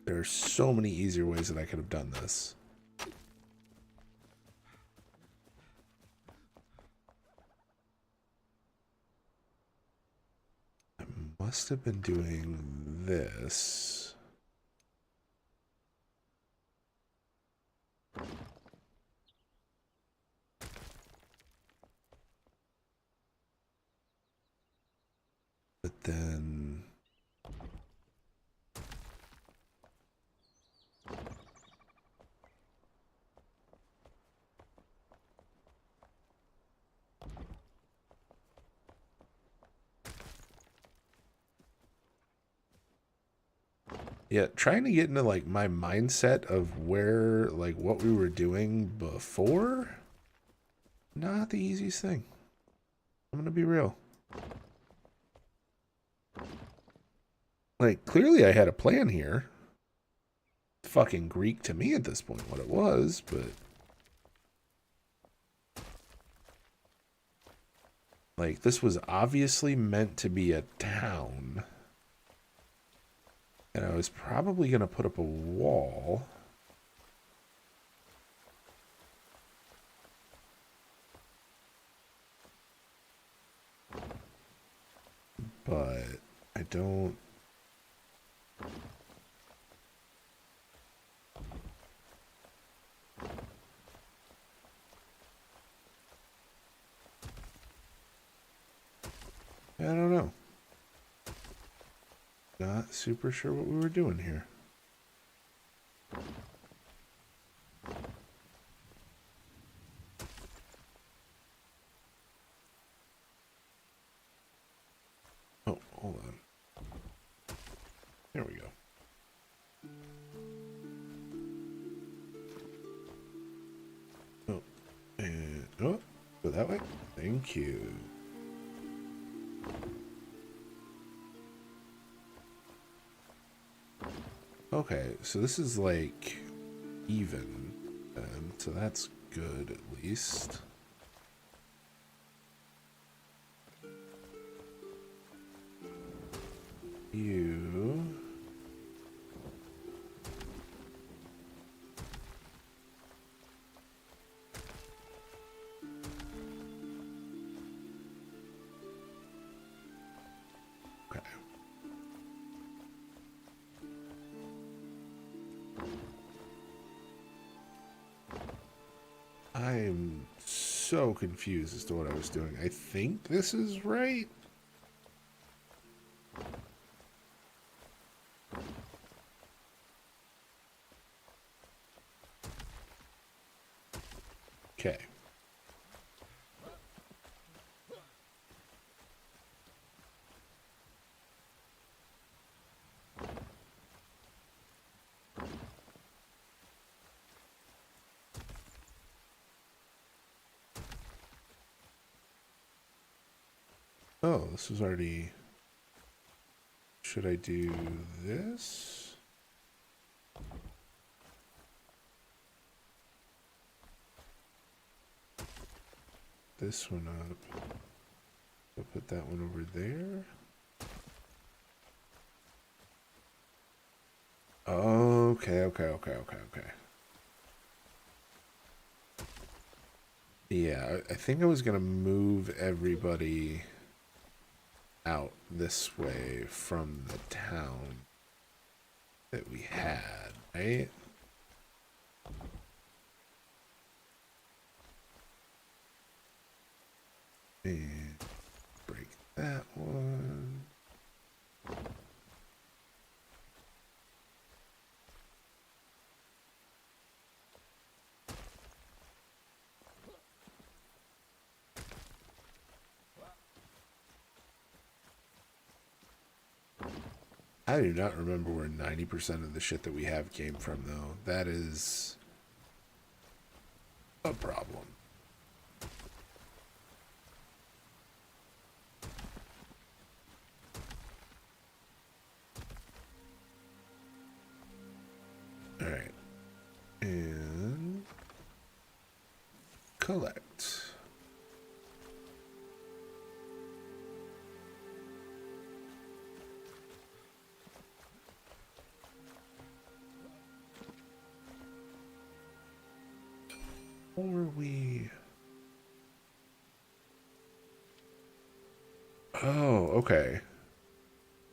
A: There are so many easier ways that I could have done this. I must have been doing this. But then... Yeah, trying to get into, like, my mindset of where, like, what we were doing before, not the easiest thing. I'm gonna be real. Like, clearly I had a plan here. Fucking Greek to me at this point, what it was, but... Like, this was obviously meant to be a town. And I was probably going to put up a wall. But I don't... I don't know. Not super sure what we were doing here. Oh, hold on. There we go. Oh, and oh, go that way. Thank you. Okay, so this is like even, so that's good at least. You. Okay. I'm so confused as to what I was doing. I think this is right. Okay. Oh, this was already... Should I do this? This one up. I'll put that one over there. Okay. Yeah, I think I was gonna move everybody out this way from the town that we had, right? And break that one. I do not remember where 90% of the shit that we have came from, though. That is a problem. collect. Or we... Oh, okay.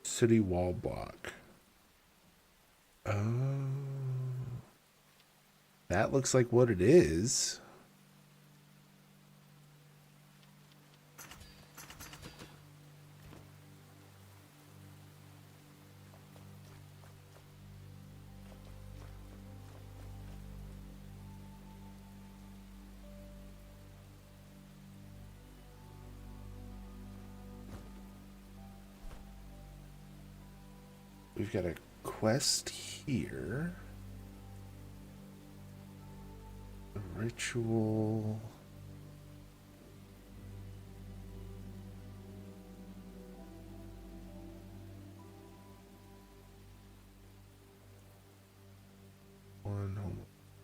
A: City wall block. Oh. That looks like what it is. We've got a quest here. A ritual.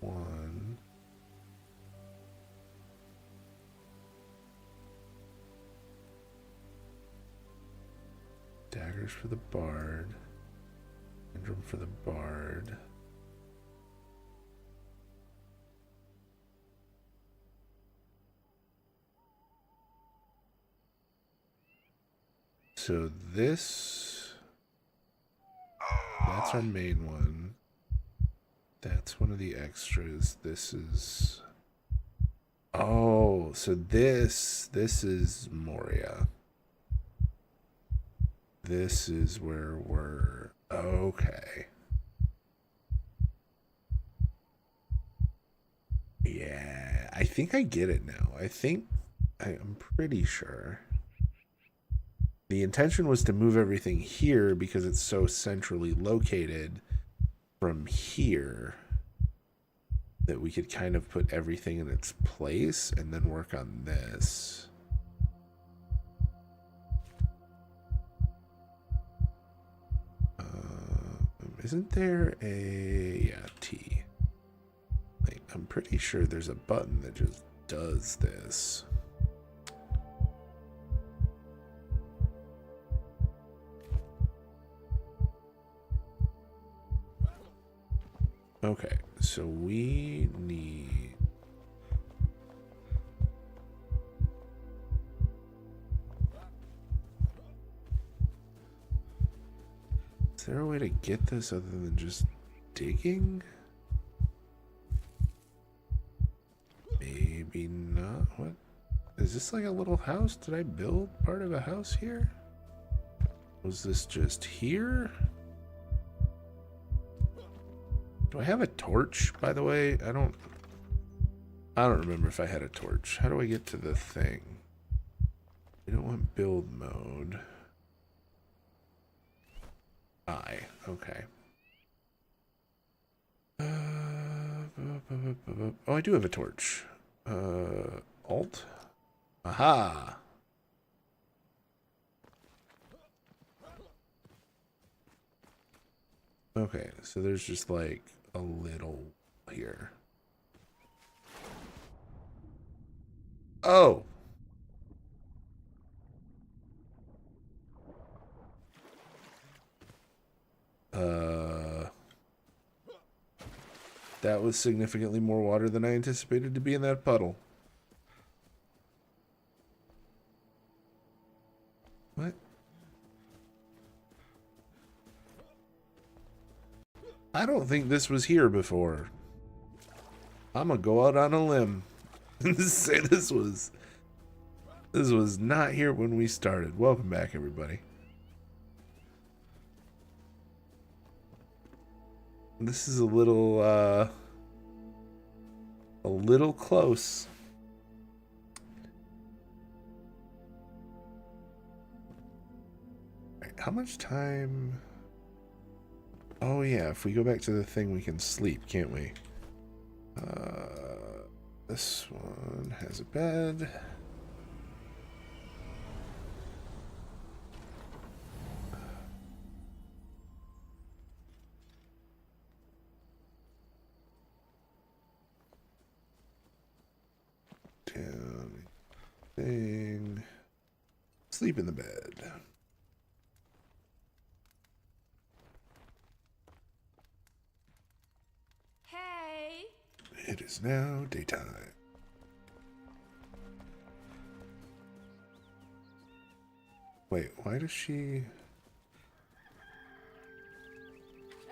A: One. Daggers for the bard. Syndrome for the bard. So this, that's our main one. That's one of the extras. This is, oh, so this is Moria. This is where we're, okay. Yeah, I think I get it now. I'm pretty sure. The intention was to move everything here because it's so centrally located from here that we could kind of put everything in its place and then work on this. Isn't there a, yeah, T. Like, I'm pretty sure there's a button that just does this. Okay, so we need... Is there a way to get this other than just digging? Maybe not. What? Is this like a little house? Did I build part of a house here? Was this just here? Do I have a torch, by the way? I don't remember if I had a torch. How do I get to the thing? We don't want build mode. Okay. Oh, I do have a torch. Alt? Aha! Okay, so there's just like a little here. Oh! That was significantly more water than I anticipated to be in that puddle. What? I don't think this was here before. I'm gonna go out on a limb and say this was not here when we started. Welcome back, everybody. This is a little close. Right, how much time? Oh yeah, if we go back to the thing, we can sleep, can't we? This one has a bed. thing. Sleep in the bed.
B: Hey.
A: It is now daytime. Wait, why does she...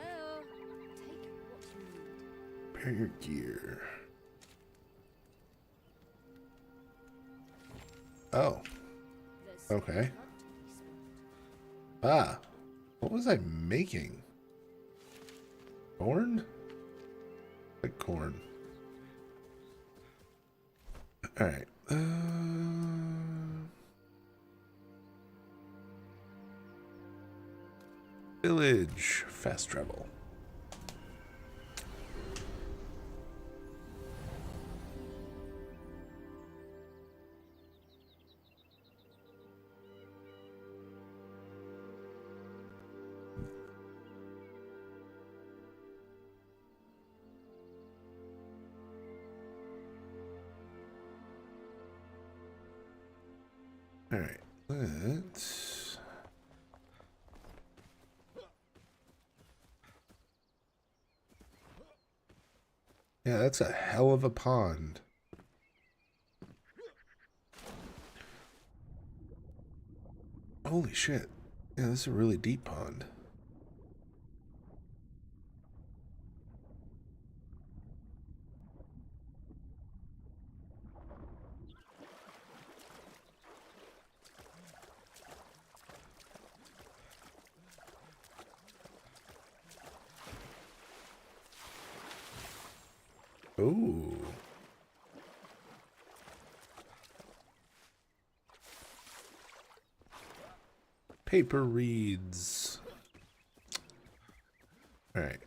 B: Oh, take what you need.
A: Prepare your gear. Oh,
B: There's
A: okay.
B: blood to be spilled.
A: Ah, what was I making? Corn? Like corn. Alright. Village. Fast travel. Alright, let's... Yeah, that's a hell of a pond. Holy shit. Yeah, this is a really deep pond. Ooh. Paper reads. All right.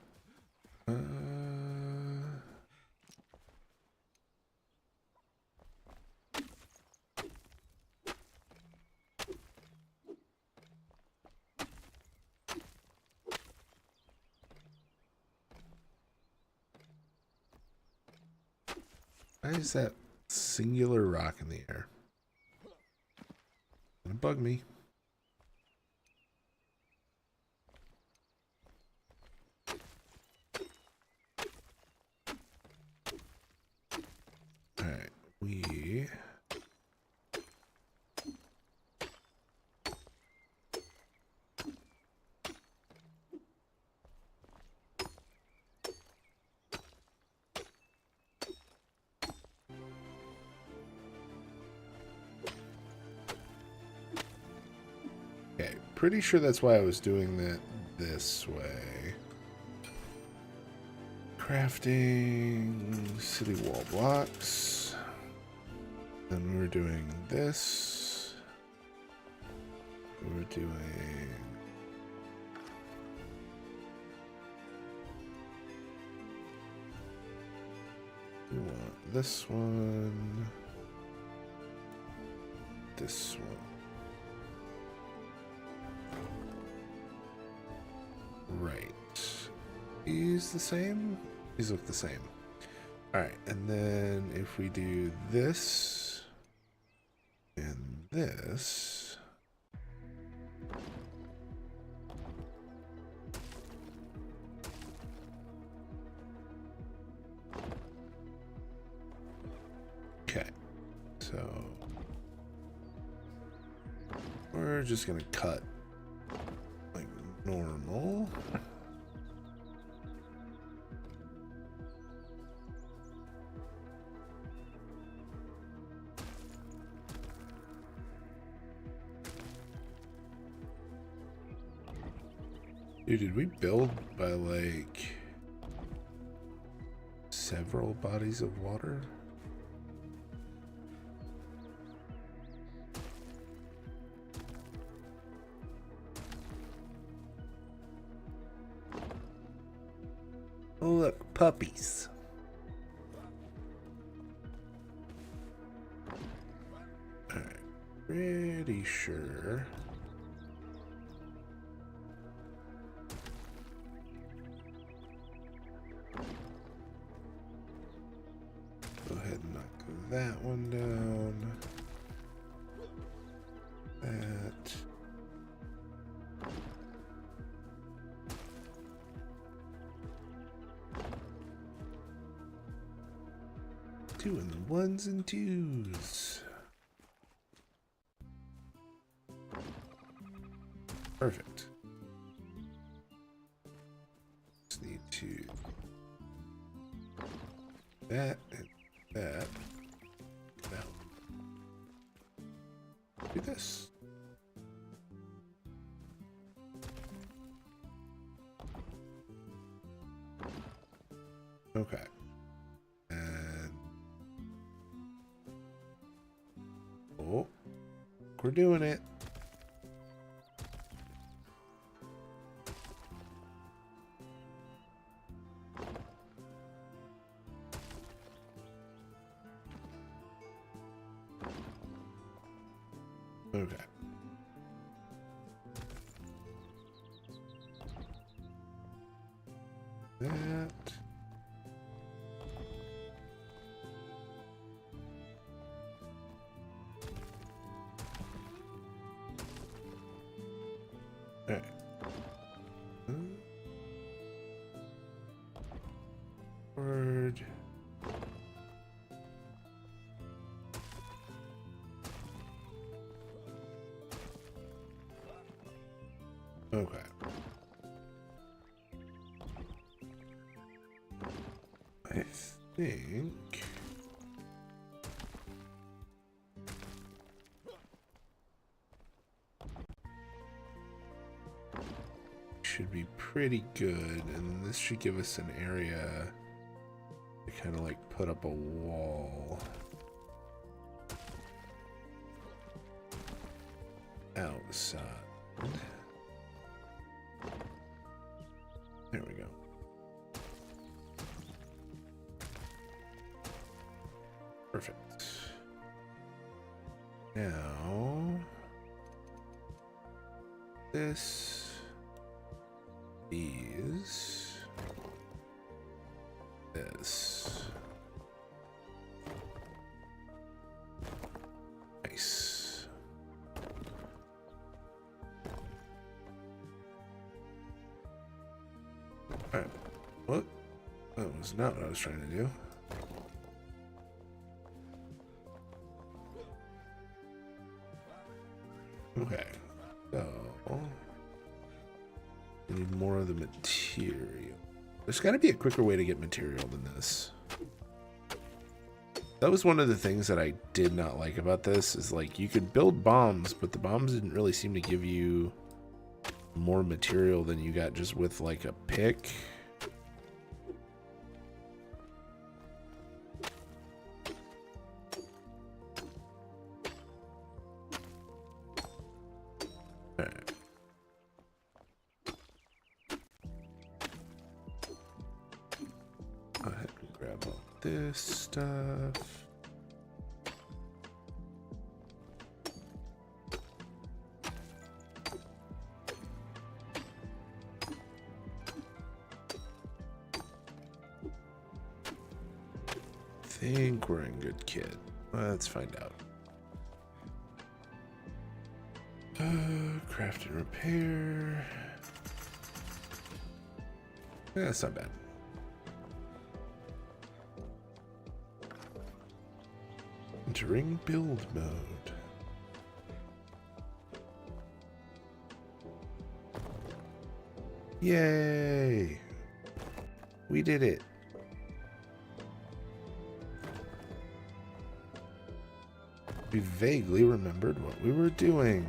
A: Why is that singular rock in the air? Gonna bug me. Alright, we... Okay, pretty sure that's why I was doing that this way. Crafting city wall blocks. Then we were doing this. We were doing... We want this one. This one. Right. These the same? These look the same. Alright, and then if we do this and this. Okay, so we're just gonna cut like normal. Dude, did we build by like several bodies of water? Oh, look, puppies. Alright, pretty sure. Go ahead and knock that one down. Doing the ones and twos. Perfect. Just need to that and that. Now do this. Okay. And oh, we're doing it. Okay. That. All right. Word. Okay. I think should be pretty good, and this should give us an area to kind of like put up a wall outside. There we go. Perfect. Now, this is this. Nice. All right. What? That was not what I was trying to do. Okay, so we need more of the material. There's got to be a quicker way to get material than this. That was one of the things that I did not like about this, is like you could build bombs, but the bombs didn't really seem to give you more material than you got just with like a pick. This stuff. Think we're in good kit. Let's find out. Craft and repair. Yeah, that's not bad. Entering build mode. Yay! We did it. We vaguely remembered what we were doing.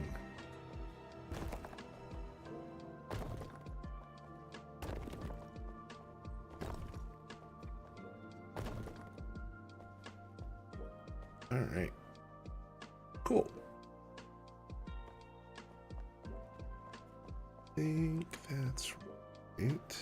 A: All right. Cool. I think that's right.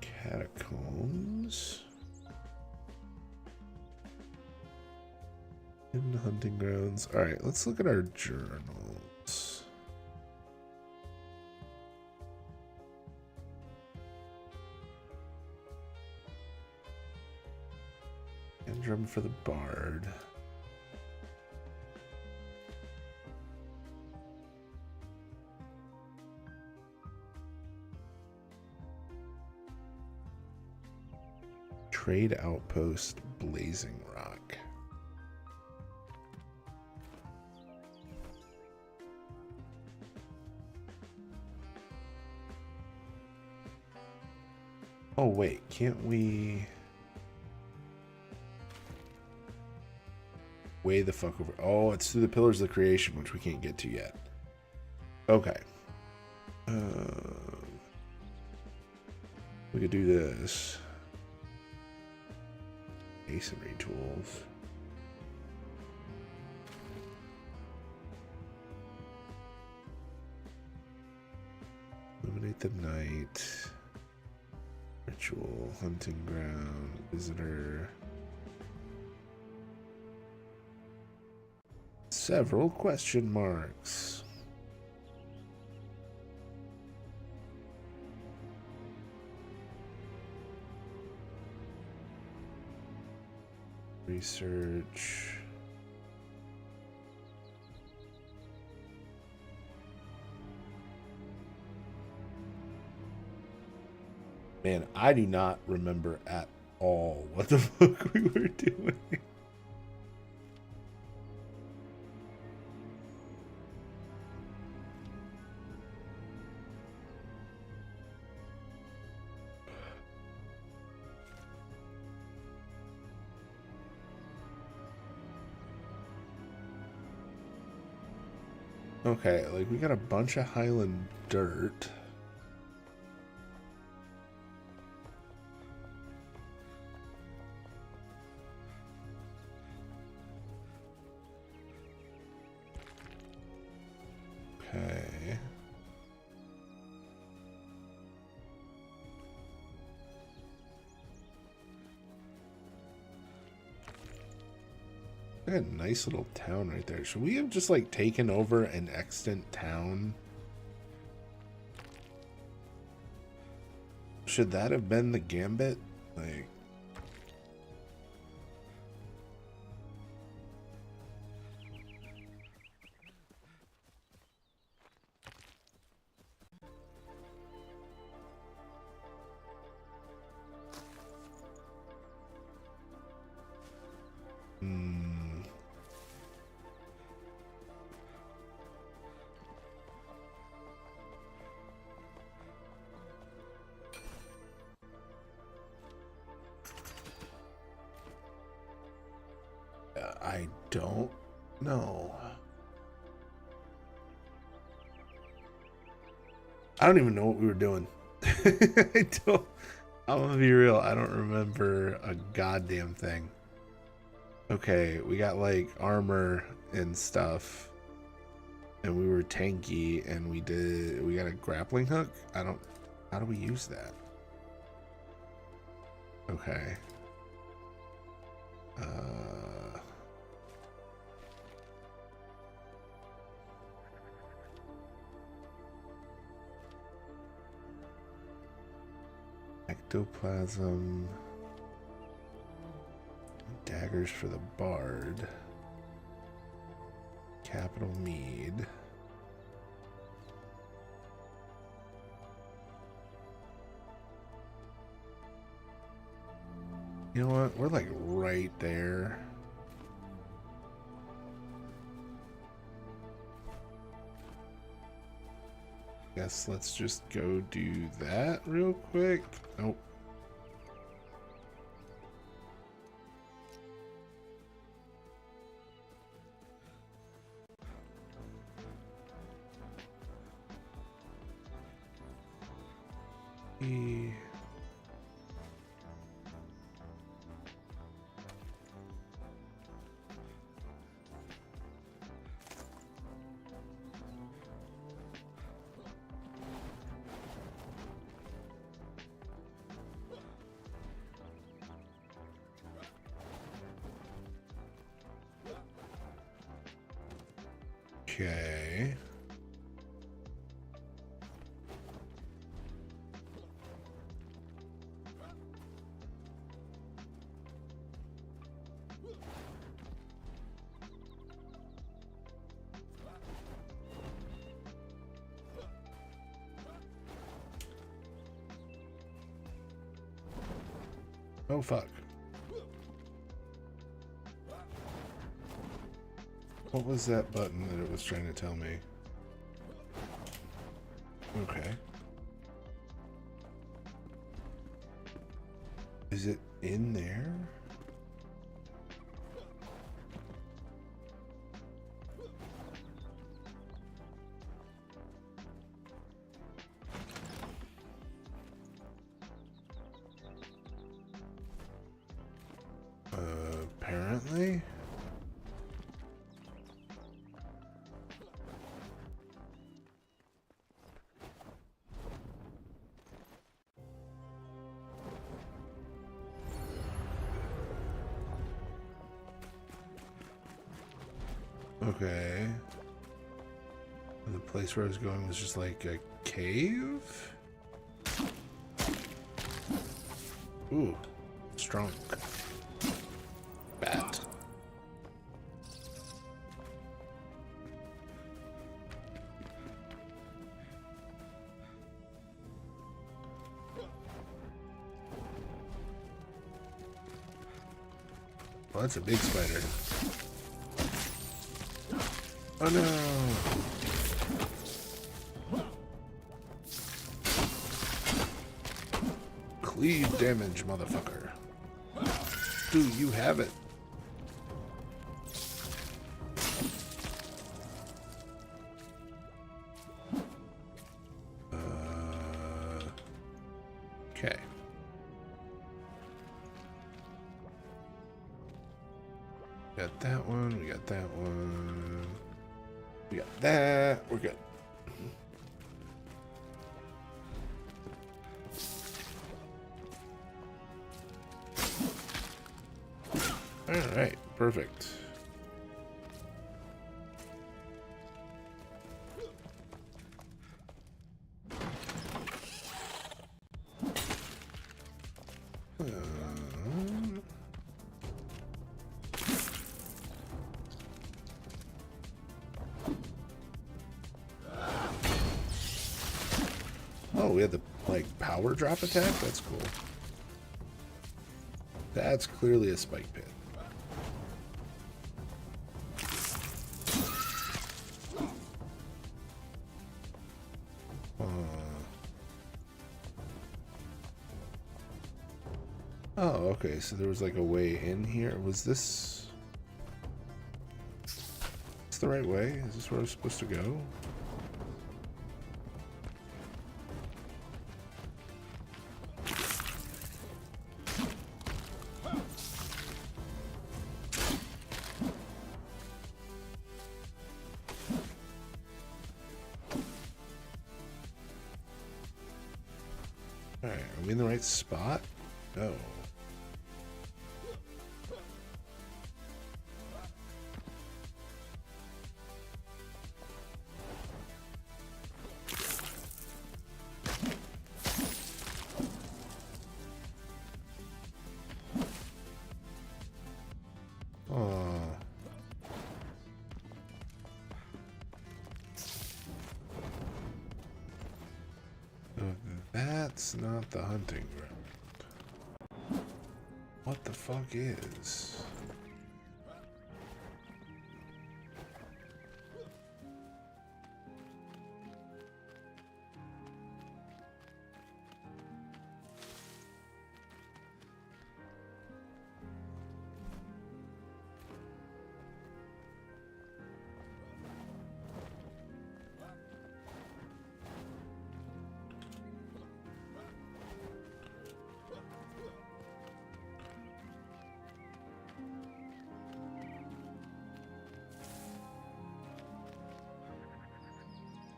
A: Catacombs. hunting grounds. All right, let's look at our journals. And drum for the bard. Trade outpost Blazing Rock. Oh wait, can't we way the fuck over? Oh, it's through the Pillars of the Creation, which we can't get to yet. Okay. We could do this. Masonry tools. Illuminate the night. Ritual, hunting ground, visitor. Several question marks. Research. Man, I do not remember at all what the fuck we were doing. Okay, like we got a bunch of Highland dirt. Okay. Got a nice little town right there. Should we have just like taken over an extant town? Should that have been the gambit? Like, I don't know. I don't even know what we were doing. I'm gonna be real. I don't remember a goddamn thing. Okay, we got like armor and stuff, and we were tanky, and we got a grappling hook. How do we use that? Okay. Ectoplasm. Daggers for the bard. Capital mead. You know what? We're like right there. Guess let's just go do that real quick. Nope.
C: Okay. Oh, fuck. What was that button that it was trying to tell me? Okay. Is it in there? Apparently. Okay. The place where I was going was just like a cave? Ooh, strong. Bat. Well, that's a big spider. Oh no! Cleave damage, motherfucker. Do you have it? Okay. Got that one, we got that one. We got that, we're good. Alright, perfect. Oh, we had the, like, power drop attack? That's cool. That's clearly a spike pit. Oh, okay, so there was like a way in here. Was this... Is the right way? Is this where I was supposed to go? Alright, are we in the right spot? No. That's not the hunting ground. What the fuck is?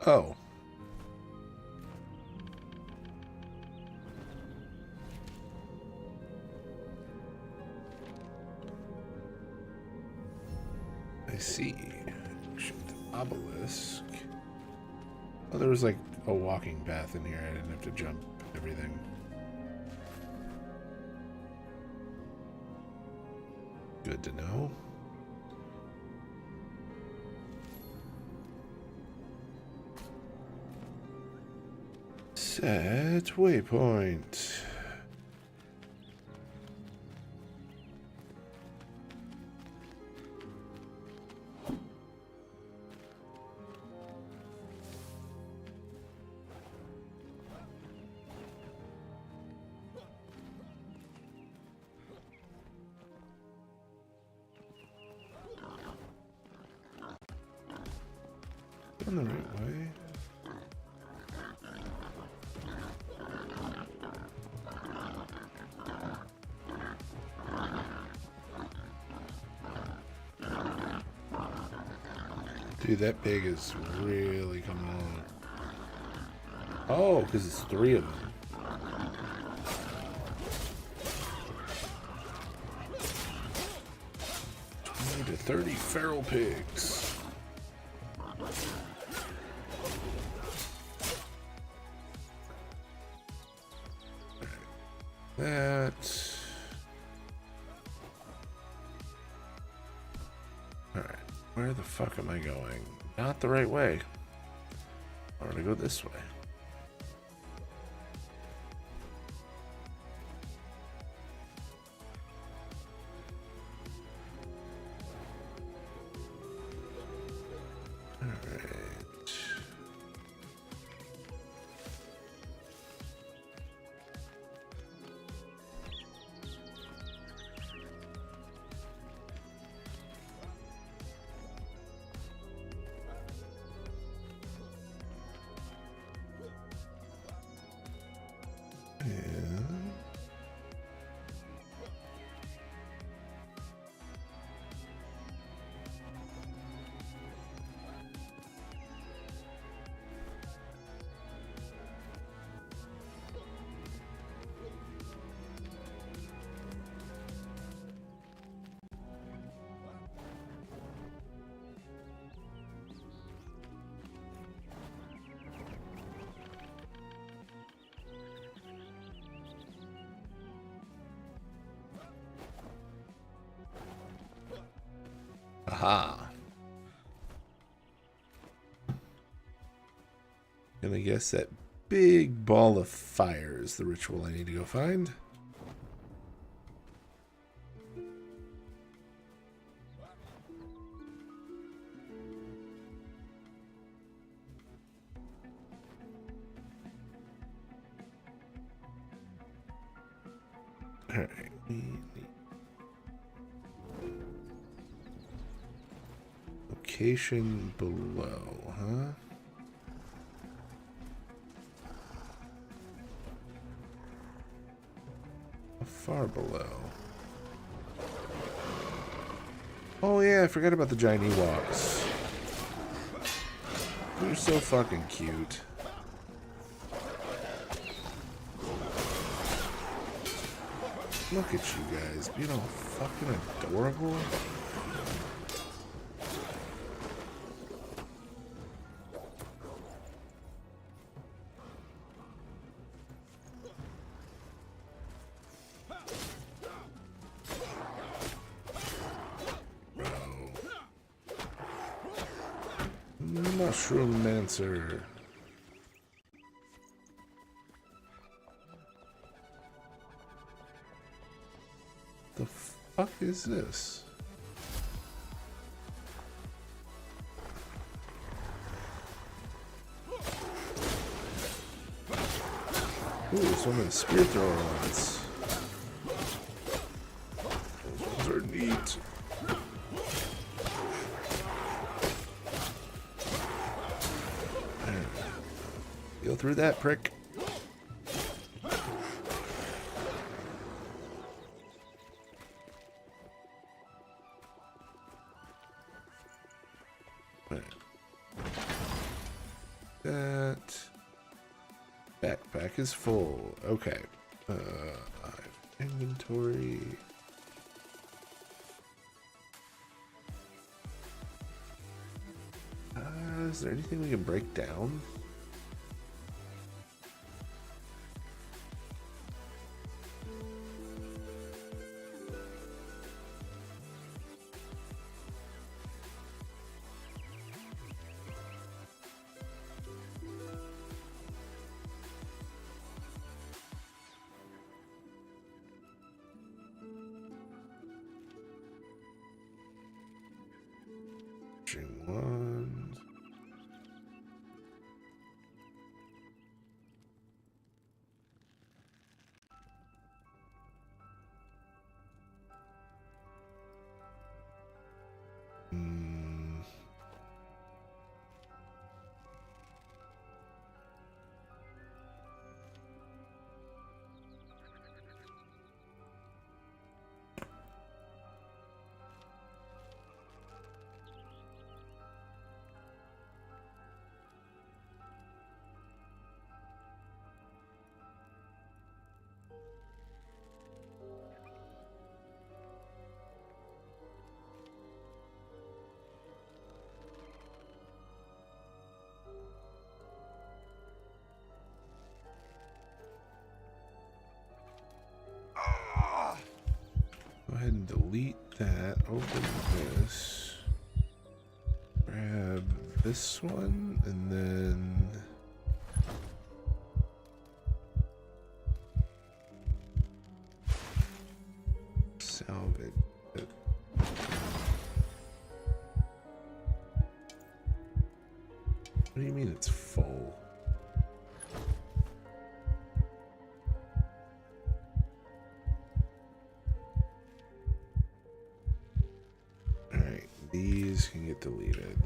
C: Oh. I see. Shoot. obelisk. Oh, there was like a walking path in here. I didn't have to jump everything. Good to know. Set waypoint. On the right way. Dude, that pig is really coming on. Oh, because it's 3 of them. 20 to 30 feral pigs. That. Alright, where the fuck am I going? Not the right way. I want to go this way. Alright. Aha. Gonna guess that big ball of fire is the ritual I need to go find. Alright. Location below, huh? How far below? Oh yeah, I forgot about the giant Ewoks. They're so fucking cute. Look at you guys, being all fucking adorable. Mushroom Mancer. The fuck is this? Ooh, it's one of the spear thrower ones. Those ones are neat. Go through that, prick. That backpack is full. Okay. I have inventory.
A: Is there anything we can break down? One. Go ahead and delete that. Open this. Grab this one and then salvage it. What do you mean it's full? Alright, these can get deleted.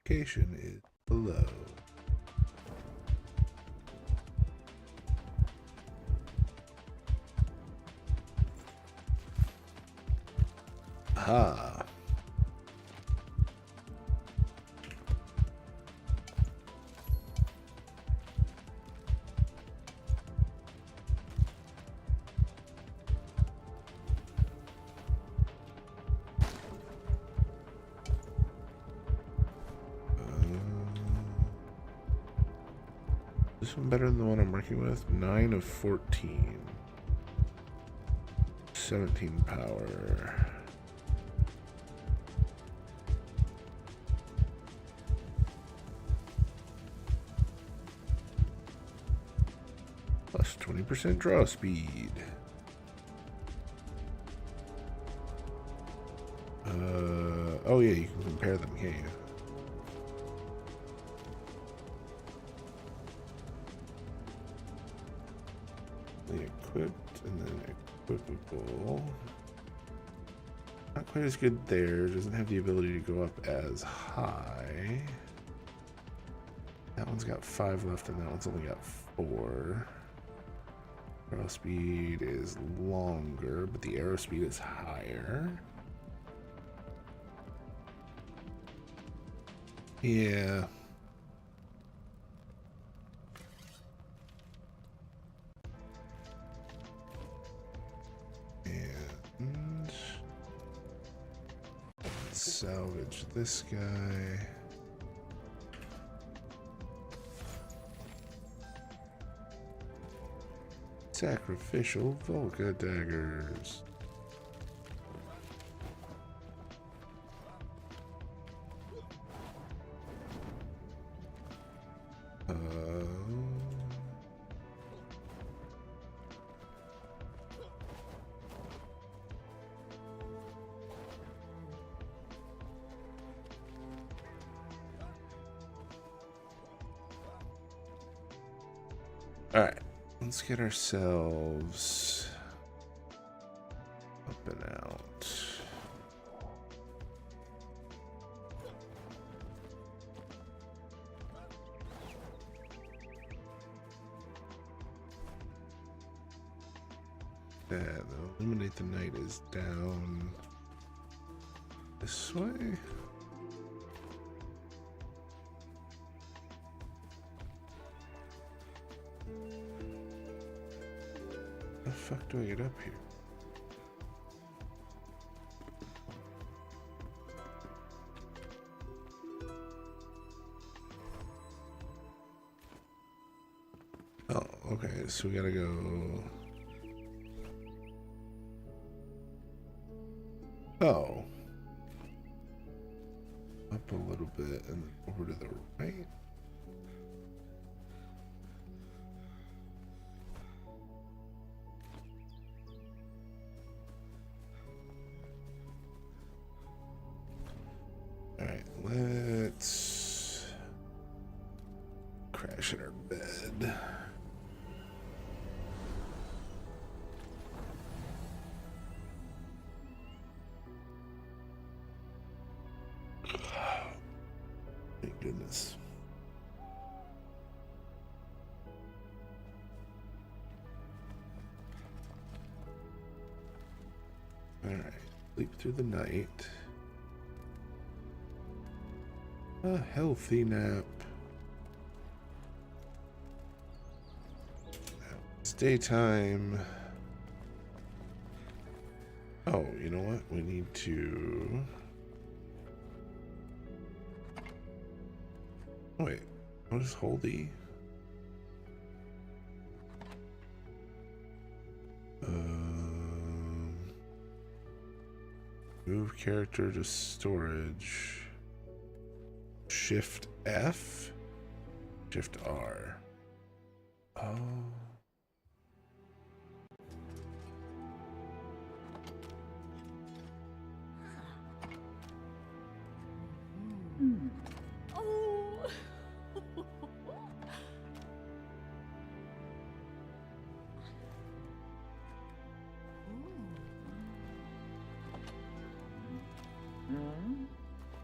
A: Location is below. Aha. This one better than the one I'm working with? 9 of 14. 17 power. Plus 20% draw speed. Oh yeah, you can compare them, can't you? Equipped and then equipable. Not quite as good there. Doesn't have the ability to go up as high. That one's got 5 left and that one's only got 4. Arrow speed is longer, but the arrow speed is higher. Yeah. And salvage this guy. Sacrificial Volca daggers. All right, let's get ourselves up and out. Yeah, the Illuminate the Night is down this way. fuck do I get up here? Oh, okay, so we gotta go. Oh. Up a little bit and then over to the right. Alright, let's crash in our bed. Thank goodness. Alright, sleep through the night. A healthy nap. It's daytime. Oh, you know what? We need to... Wait, what is Holdy? Move character to storage. Shift F? Shift R. Oh.
B: Oh.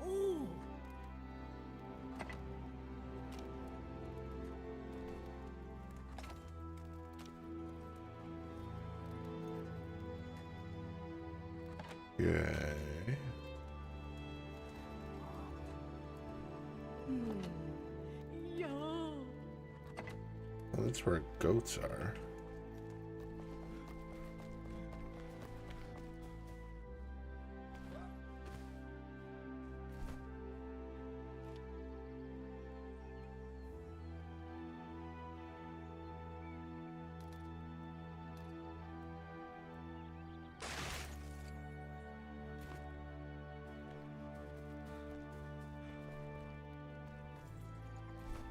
B: Ooh.
A: Okay.
B: Yeah.
A: Well, that's where goats are.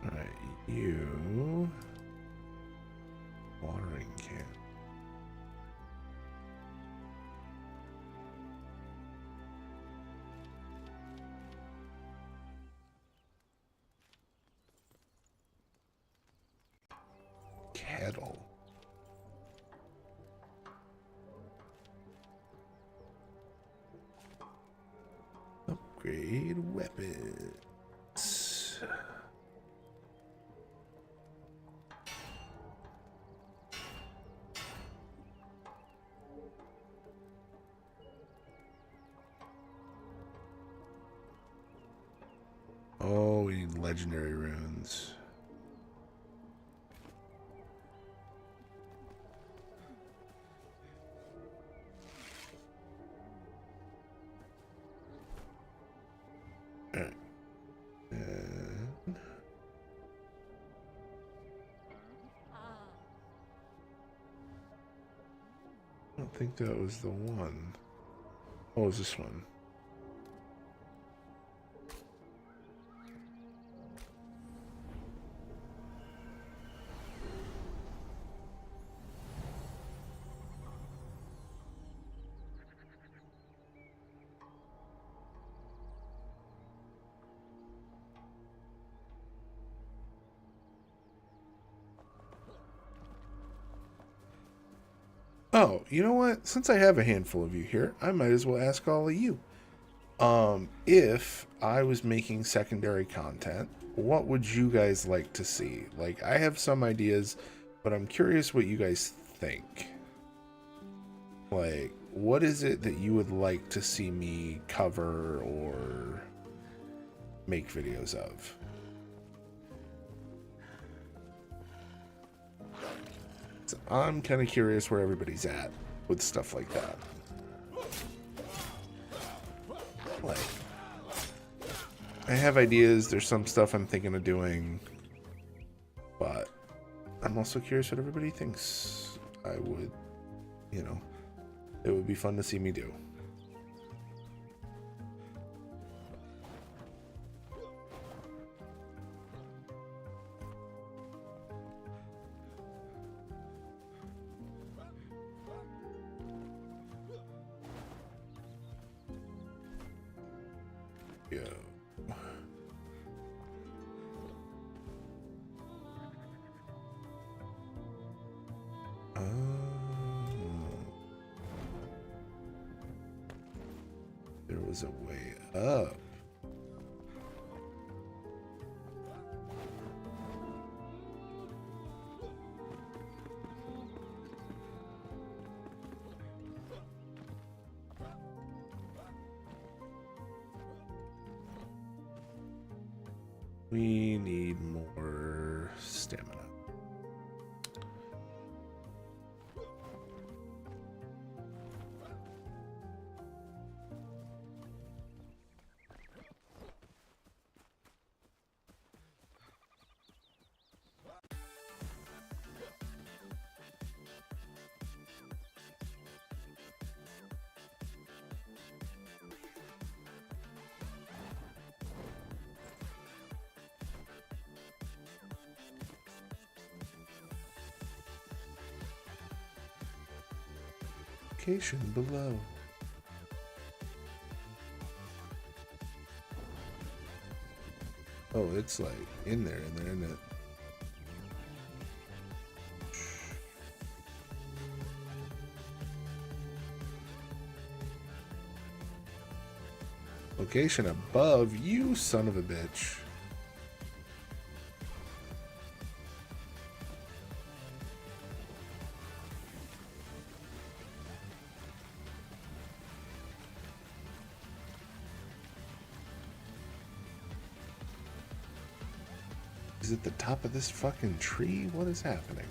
A: Alright, you... Watering can. Kettle. Upgrade weapons. Oh, we need legendary runes. Alright. And I don't think that was the one. Oh, it was this one. Oh, you know what? Since I have a handful of you here, I might as well ask all of you. If I was making secondary content, what would you guys like to see? Like, I have some ideas, but I'm curious what you guys think. Like, what is it that you would like to see me cover or make videos of? So I'm kind of curious where everybody's at with stuff like that. Like, I have ideas. There's some stuff I'm thinking of doing, but I'm also curious what everybody thinks I would, you know, it would be fun to see me do. Yeah. There was a way up. We need more stamina. Location below. Oh, it's like in there, isn't it? Location above, you son of a bitch. Is it the top of this fucking tree? What is happening?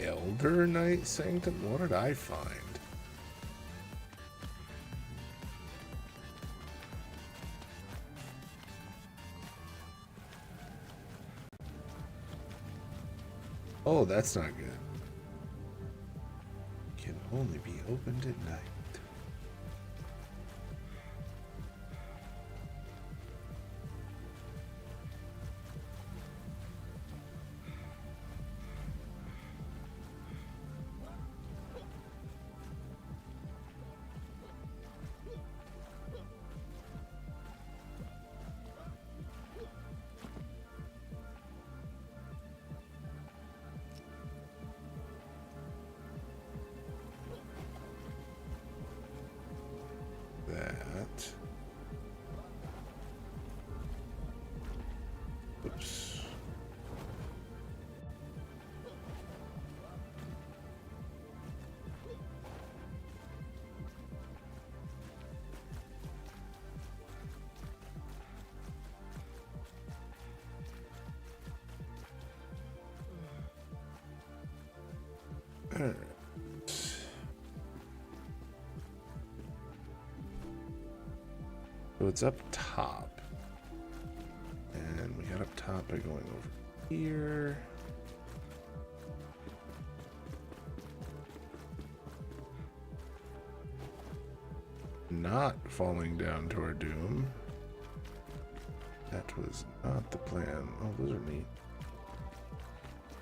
A: Elder Knight Sanctum? What did I find? Oh, that's not good. Can only be opened at night. That. Oops. All right. So it's up top. And we got up top by going over here. Not falling down to our doom. That was not the plan. Oh, those are neat.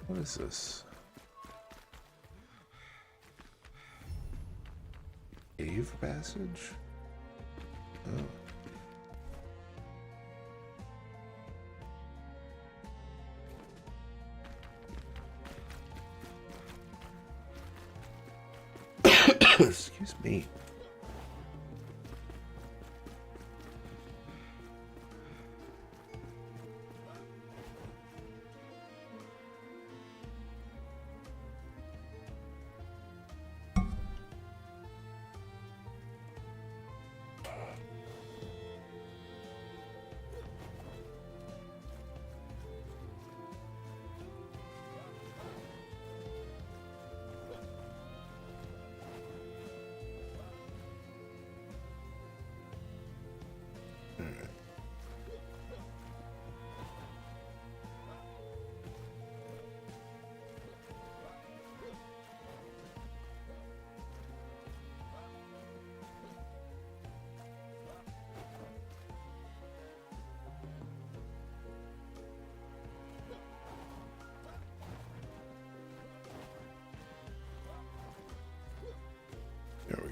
A: What is this? Cave passage? Oh. Excuse me.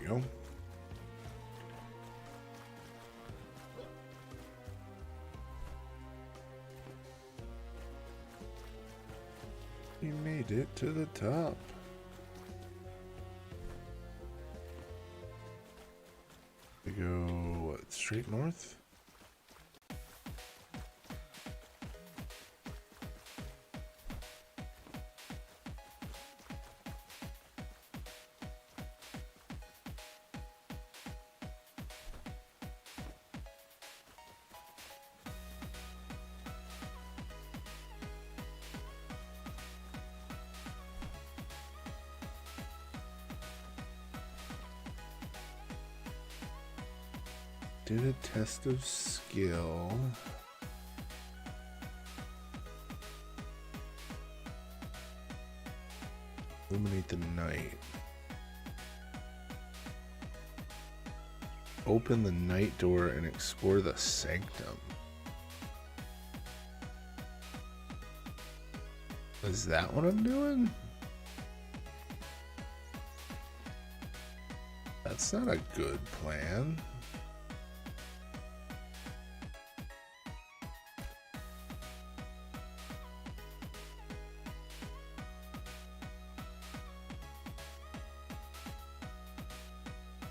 C: we go.
A: You made it to the top. We go, what, straight north? Did a test of skill. Illuminate the night. Open the night door and explore the sanctum. Is that what I'm doing? That's not a good plan.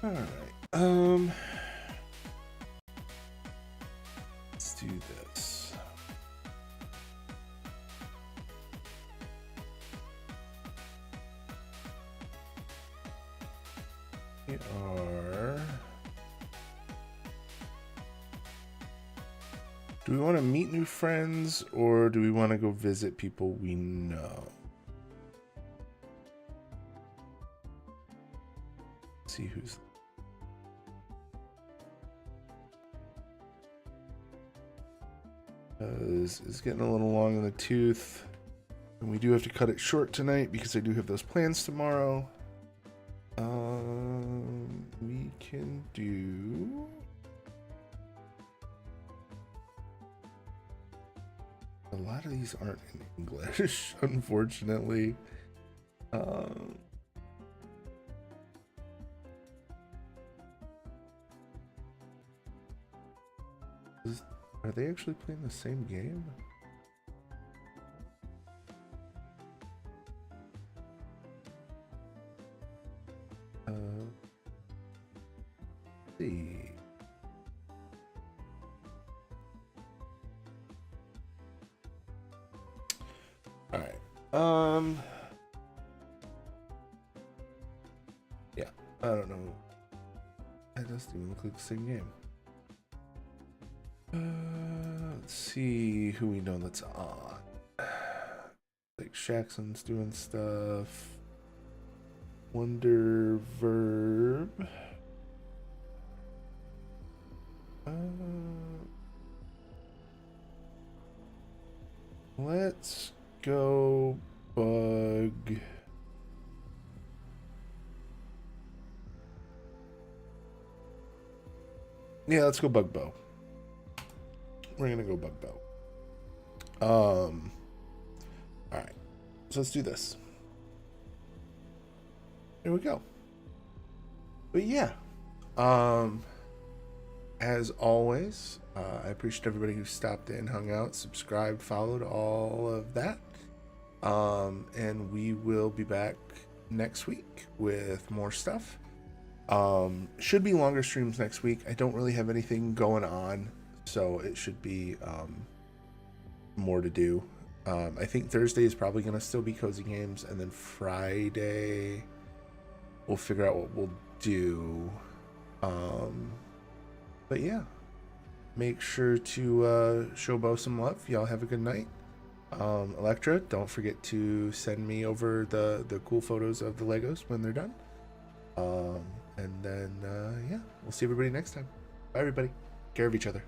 A: All right. Let's do this. We are. Do we want to meet new friends or do we want to go visit people we know? Let's see who's. Is getting a little long in the tooth, and we do have to cut it short tonight because I do have those plans tomorrow. We can do. A lot of these aren't in English, unfortunately. Are they actually playing the same game? Let's see. All right. Yeah, I don't know. That doesn't even look like the same game. Let's see who we know that's on. Like Shaxson's doing stuff. Wonder Verb. Let's go Bug. Yeah, let's go Bug Bow. We're gonna go Bug Bow. Alright. So let's do this. Here we go. But yeah. As always, I appreciate everybody who stopped in, hung out, subscribed, followed, all of that. And we will be back next week with more stuff. Should be longer streams next week. I don't really have anything going on, so it should be more to do. I think Thursday is probably going to still be Cozy Games, and then Friday we'll figure out what we'll do. But yeah, make sure to show Bo some love. Y'all have a good night. Electra, don't forget to send me over the cool photos of the Legos when they're done. And then yeah, we'll see everybody next time. Bye everybody. Take care of each other.